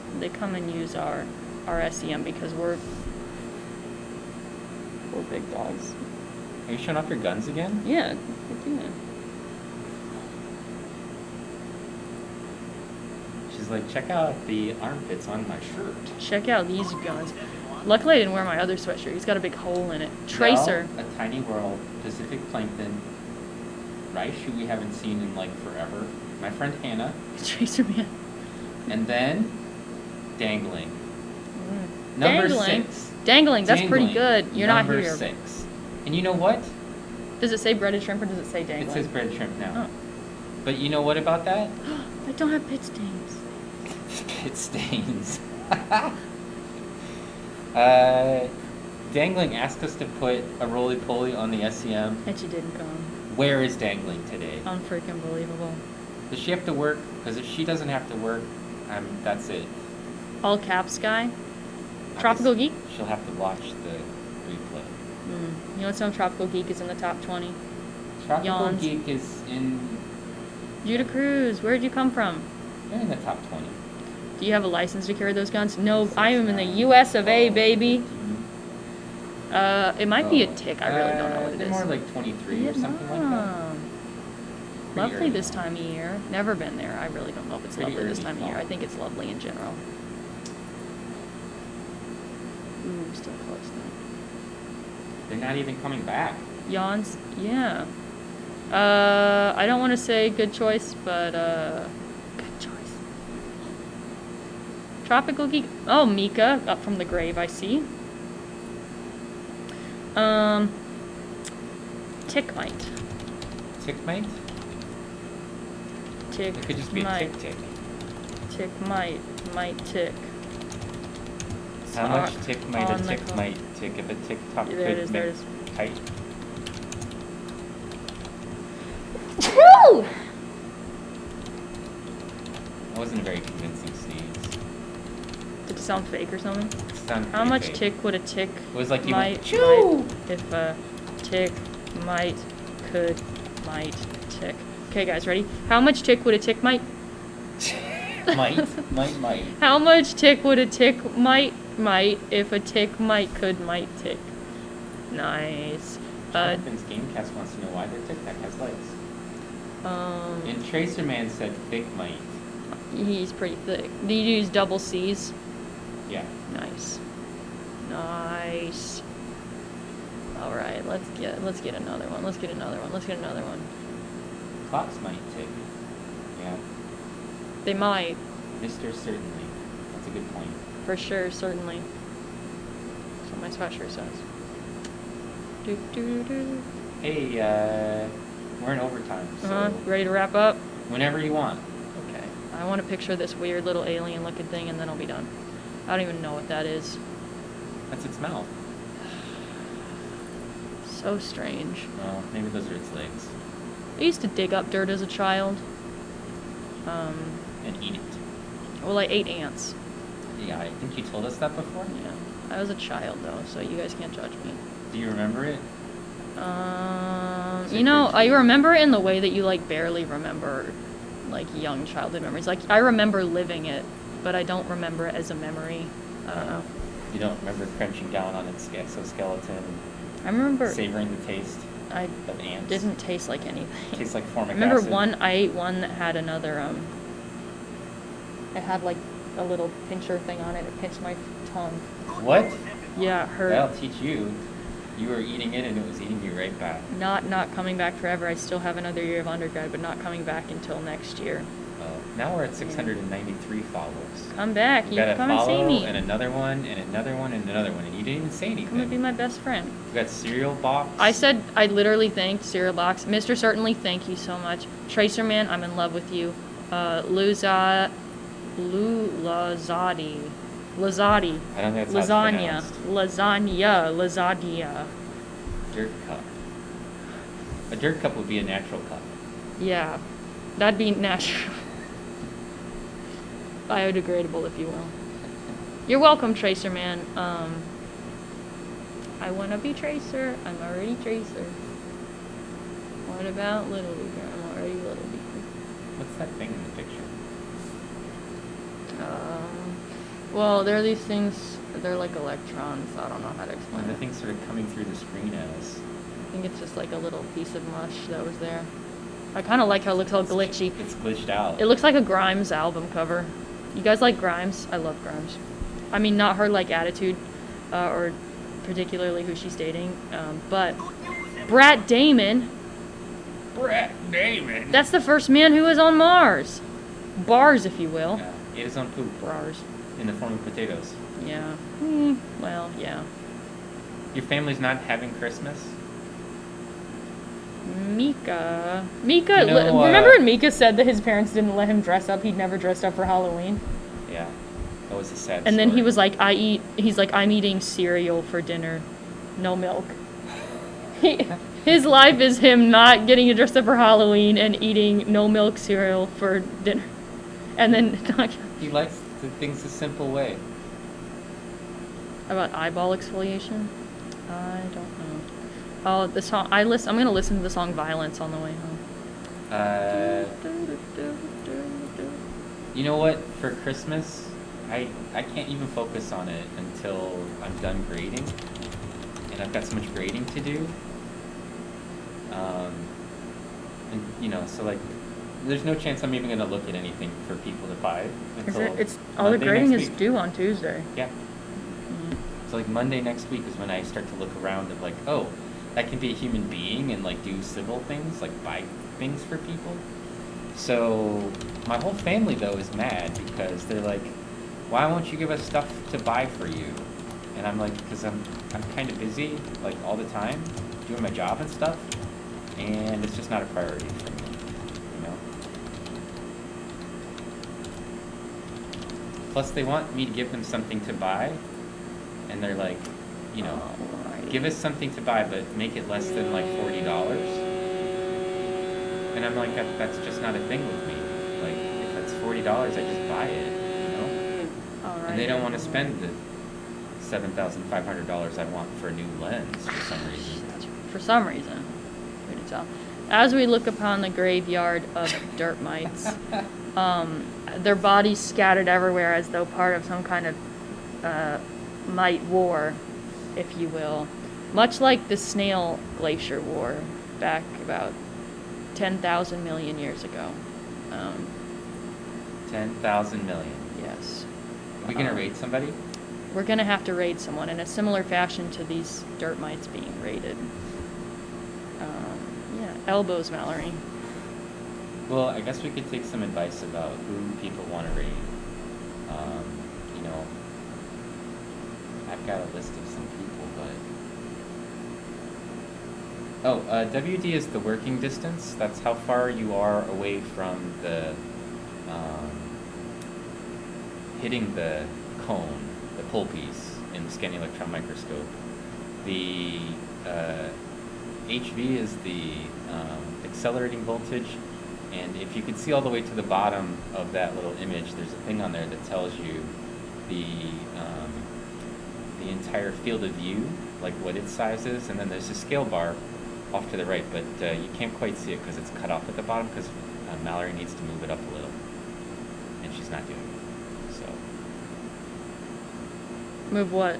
use our SEM because we're big dogs. Are you showing off your guns again? Yeah, I do. She's like, check out the armpits on my shirt. Check out these guns. Luckily, I didn't wear my other sweatshirt. He's got a big hole in it. Tracer. Well, A Tiny World, Pacific Plankton, Rice, who we haven't seen in like forever. My friend Hannah. Tracer man. And then Dangling. Number Dangling. 6. Dangling, that's pretty good. You're not here. Number 6. And you know what? Does it say breaded shrimp or does it say dangling? It says bread shrimp now. Oh. But you know what about that? I don't have pit stains. Pit stains. Dangling asked us to put a roly-poly on the SCM. And she didn't come. Where is Dangling today? Unfreaking believable. Does she have to work? Because if she doesn't have to work, that's it. All caps guy. Tropical Geek. She'll have to watch the replay. You know what? Some Tropical Geek is in the top 20. Tropical Yawns. Geek is in. Judah Cruz, where'd you come from? They're in the top 20. Do you have a license to carry those guns? No, I am in the U.S. of A, baby. It might be a tick. I really don't know what it they're is. more like 23 or something like that. Pretty Lovely early this on. time of year. Never been there. I really don't know if it's Pretty lovely this early time of year. fall. I think it's lovely in general. Ooh, still close though. They're not even coming back. Yawns, yeah. I don't want to say good choice, but good choice. Tropical Geek. Oh, Mika, up from the grave, I see. Tick mite. Tick mite? Tick It could just be a mite. tick. Tick mite. Might tick. How much tick might a on the tick clock. might tick if a tick tock There it could is, there it make is. kite? Woo! That wasn't a very convincing sneeze. Did it sound fake or something? It sounded How pretty much fake. tick would a tick It was like you might, went, choo! might if a tick might could might tick? Okay, guys, ready? How much tick would a tick might? might. How much tick would a tick might if a tick might could might tick? Nice. Jonathan's Gamecast wants to know why their Tic Tac has legs. And Tracerman said thick might. He's pretty thick. Do you use double C's? Yeah. Nice. Nice. All right, let's get another one. Let's get another one. Clocks might tick. Yeah. They might, Mr. Certainly. That's a good point. for sure, certainly. That's what my sweatshirt says. Do do do. Hey, we're in overtime, so Ready to wrap up? whenever you want. Okay. I want to picture this weird little alien-looking thing, and then I'll be done. I don't even know what that is. That's its mouth. So strange. Well, maybe those are its legs. I used to dig up dirt as a child. And eat it. Well, I ate ants. Yeah, I think you told us that before. Yeah. I was a child, though, so you guys can't judge me. Do you remember it? You know, I remember it in the way that you, like, barely remember, like, young childhood memories. Like, I remember living it, but I don't remember it as a memory. I don't know. You don't remember crunching down on its exoskeleton I remember and savoring the taste I of ants? didn't taste like anything. Tastes like formic I remember acid. I ate one that had another, it had, like, a little pincher thing on it. It pinched my tongue. What? Yeah, it hurt. That'll teach you. You were eating it and it was eating you right back. Not coming back forever. I still have another year of undergrad, but not coming back until next year. Now we're at 693 followers. Come back. You You got a come and see follow me. and another one and another one and another one, and you didn't even say anything. Come and be my best friend. You got cereal box. I literally thanked Cereal Box. Mr. Certainly, thank you so much. Tracerman, I'm in love with you. Lazadi. Lazadi. I don't think that's how it's Lasagna. pronounced. Lasagna. Dirt cup. A dirt cup would be a natural cup. Yeah. That'd be natural. Biodegradable, if you will. You're welcome, Tracerman. I wanna be Tracer. I'm already Tracer. What about Little Leaguer? I'm already Little Leaguer. What's that thing in the picture? Well, there are these things, they're like electrons. I don't know how to explain And the it. thing's sort of coming through the screen at us. I think it's just like a little piece of mush that was there. I kind of like how it looks all glitchy. It's glitched out. It looks like a Grimes album cover. You guys like Grimes? I love Grimes. I mean, not her like attitude, or particularly who she's dating, but Brat Damon. Brat Damon. That's the first man who was on Mars. Bars, if you will. Yeah, he ate his own poop Bars. in the form of potatoes. Yeah. Well, yeah. Your family's not having Christmas? Mika, You know, remember when Mika said that his parents didn't let him dress up? He'd never dressed up for Halloween. Yeah. was a sad And then he story. was like, I'm eating cereal for dinner, no milk. His life is him not getting dressed up for Halloween and eating no milk cereal for dinner. And then He likes the things the simple way. about eyeball exfoliation? I don't know. Oh, the song I'm gonna listen to the song "Violence" on the way home. You know what? For Christmas, I can't even focus on it until I'm done grading, and I've got so much grading to do. And you know, so like, there's no chance I'm even gonna look at anything for people to buy until It's all the Monday grading next is week. due on Tuesday. Yeah. So like Monday next week is when I start to look around of like, oh, I can be a human being and like do civil things, like buy things for people. So my whole family though is mad because they're like, why won't you give us stuff to buy for you? And I'm like, because I'm kind of busy like all the time doing my job and stuff, and it's just not a priority for me, you know. Plus they want me to give them something to buy, and they're like, you know, give us something to buy, but make it less than like $40. And I'm like, that's just not a thing with me. Like, if it's $40, I just buy it, you know? And they don't want to spend the $7,500 I want for a new lens for some reason. For some reason. Who to tell. As we look upon the graveyard of dirt mites, their bodies scattered everywhere as though part of some kind of mite war, if you will. Much like the Snail Glacier War back about 10,000 million years ago. 10,000 million. Yes. Are we going to raid somebody? We're going to have to raid someone in a similar fashion to these dirt mites being raided. Yeah, elbows, Mallory. Well, I guess we could take some advice about who people want to raid. You know, I've got a list of some people, but... Oh, WD is the working distance. That's how far you are away from the... hitting the cone, the pole piece in the scanning electron microscope. The HV is the accelerating voltage, and if you could see all the way to the bottom of that little image, there's a thing on there that tells you the entire field of view, like what its size is, and then there's a scale bar off to the right, but you can't quite see it because it's cut off at the bottom because Mallory needs to move it up a little, and she's not doing it. So Move what?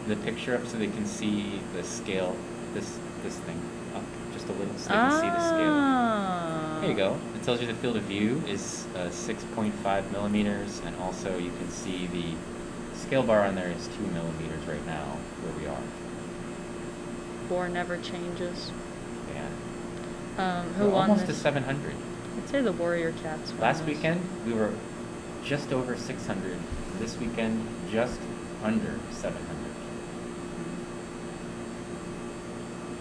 the picture up so they can see the scale, this thing up just a little so they can see the scale. There you go. It tells you the field of view is 6.5 millimeters, and also you can see the scale bar on there is 2 millimeters right now where we are. War never changes. Yeah. Who We're won almost this? to 700. I'd say the Warrior Cats won Last this. weekend we were just over 600. This weekend just under 700.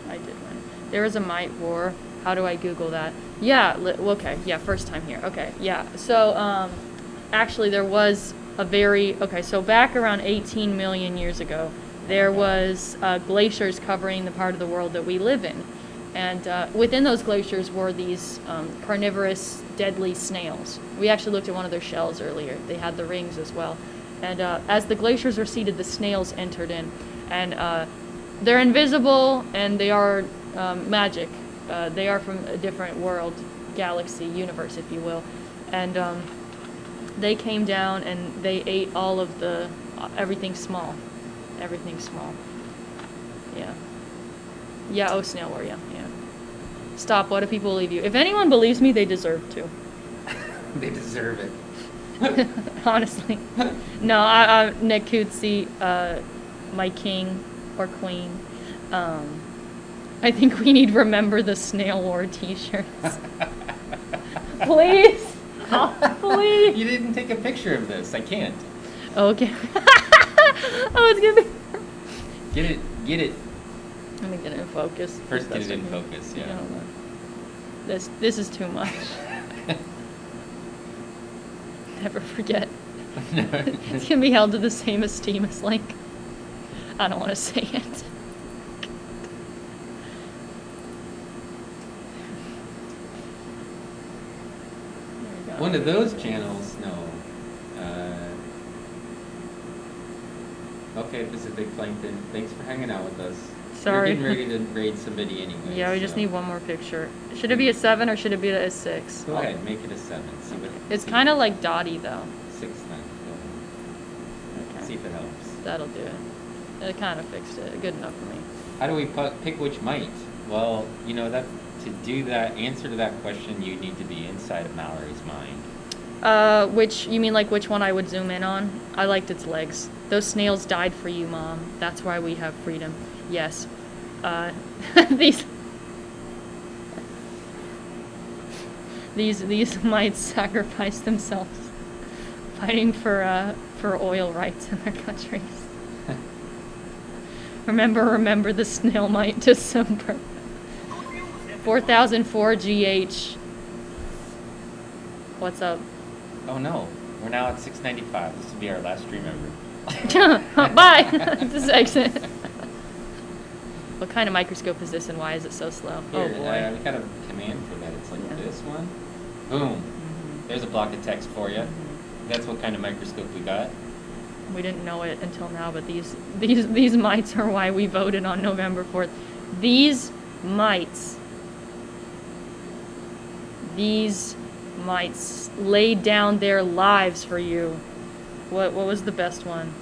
I did win. There was a mite war. How do I Google that? Yeah, okay, yeah, first time here. Okay, yeah. So, actually there was so back around 18 million years ago, there was glaciers covering the part of the world that we live in. And within those glaciers were these carnivorous, deadly snails. We actually looked at one of their shells earlier. They had the rings as well. And as the glaciers receded, the snails entered in. And they're invisible, and they are magic. They are from a different world, galaxy, universe, if you will. And they came down, and they ate all of the, everything small. Everything small. Yeah. Yeah, oh, Snail Warrior, yeah. Stop, what do people believe you? If anyone believes me, they deserve to. They deserve it. Honestly. No, Nick Cootsie, my king or queen. I think we need Remember the Snail War t-shirts. Please! Oh, please! You didn't take a picture of this. I can't. Okay. Oh, it's gonna be... Get it. Let me get it in focus. First get it in focus, yeah. Hold on. This is too much. Never forget. It's gonna be held to the same esteem as like, I don't want to say it. One of those channels, no. Okay, Pacific Plankton, thanks for hanging out with us. Sorry. We're getting ready to raid somebody anyway. Yeah, we just need one more picture. Should it be a 7 or should it be a 6? Go ahead, make it a 7. See what. It's kind of like Dottie though. 6 then. Go ahead. Okay. See if it helps. That'll do it. It kind of fixed it. Good enough for me. How do we pick which mite? Well, you know that to do that answer to that question, you need to be inside of Mallory's mind. Which, you mean like which one I would zoom in on? I liked its legs. Those snails died for you, Mom. That's why we have freedom. Yes. These mites sacrifice themselves fighting for oil rights in their countries. Remember the snail mite December. 4004 GH. What's up? Oh no, we're now at 695. This will be our last stream ever. Bye! Just exit. What kind of microscope is this and why is it so slow? Here, oh boy. we got a command for that. It's like Yeah. this one. Boom. There's a block of text for you. That's what kind of microscope we got. We didn't know it until now, but these mites are why we voted on November 4th. These mites laid down their lives for you. What was the best one?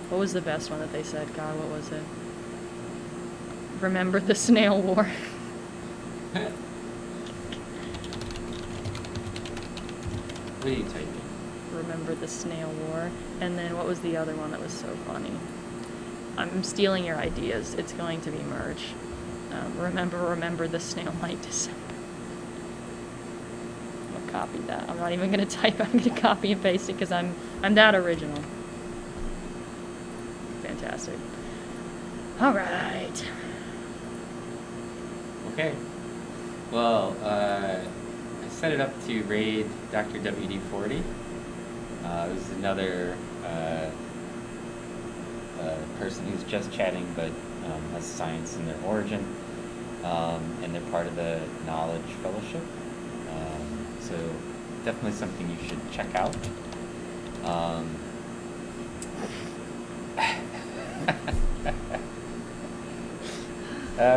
What was the best one that they said? God, what was it? Remember the Snail War. What are you typing? Remember the Snail War. And then what was the other one that was so funny? I'm stealing your ideas. It's going to be merge. Remember the snail might December. I'm gonna copy that. I'm not even gonna type. I'm gonna copy and paste it because I'm that original. Fantastic. All right. Okay. Well, I set it up to raid Dr. WD-40. This is another person who's just chatting but has science in their origin, and they're part of the Knowledge Fellowship. So definitely something you should check out.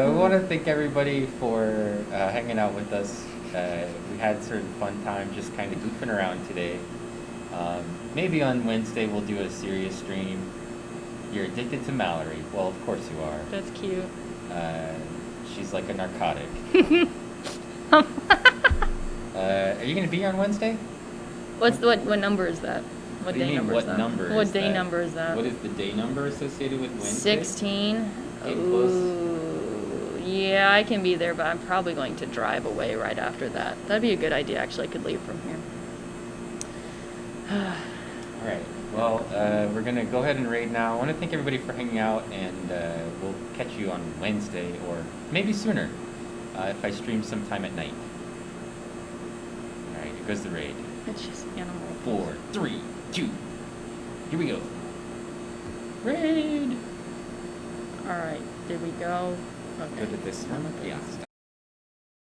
We want to thank everybody for hanging out with us. We had sort of fun time just kind of goofing around today. Maybe on Wednesday we'll do a serious stream. You're addicted to Mallory. Well, of course you are. That's cute. She's like a narcotic. Are you going to be here on Wednesday? What number is that? What do you day mean, number what is that? number What is day that? number is that? What is the day number associated with Wednesday? 16. Getting close. Ooh, yeah, I can be there, but I'm probably going to drive away right after that. That'd be a good idea. Actually, I could leave from here. All right. Well, we're going to go ahead and raid now. I want to thank everybody for hanging out, and we'll catch you on Wednesday or maybe sooner if I stream sometime at night. All right, here goes the raid. It's just animal. 4, 3, 2. Here we go. Raid. All right, did we go? Okay. Go to this one. Yeah, stop.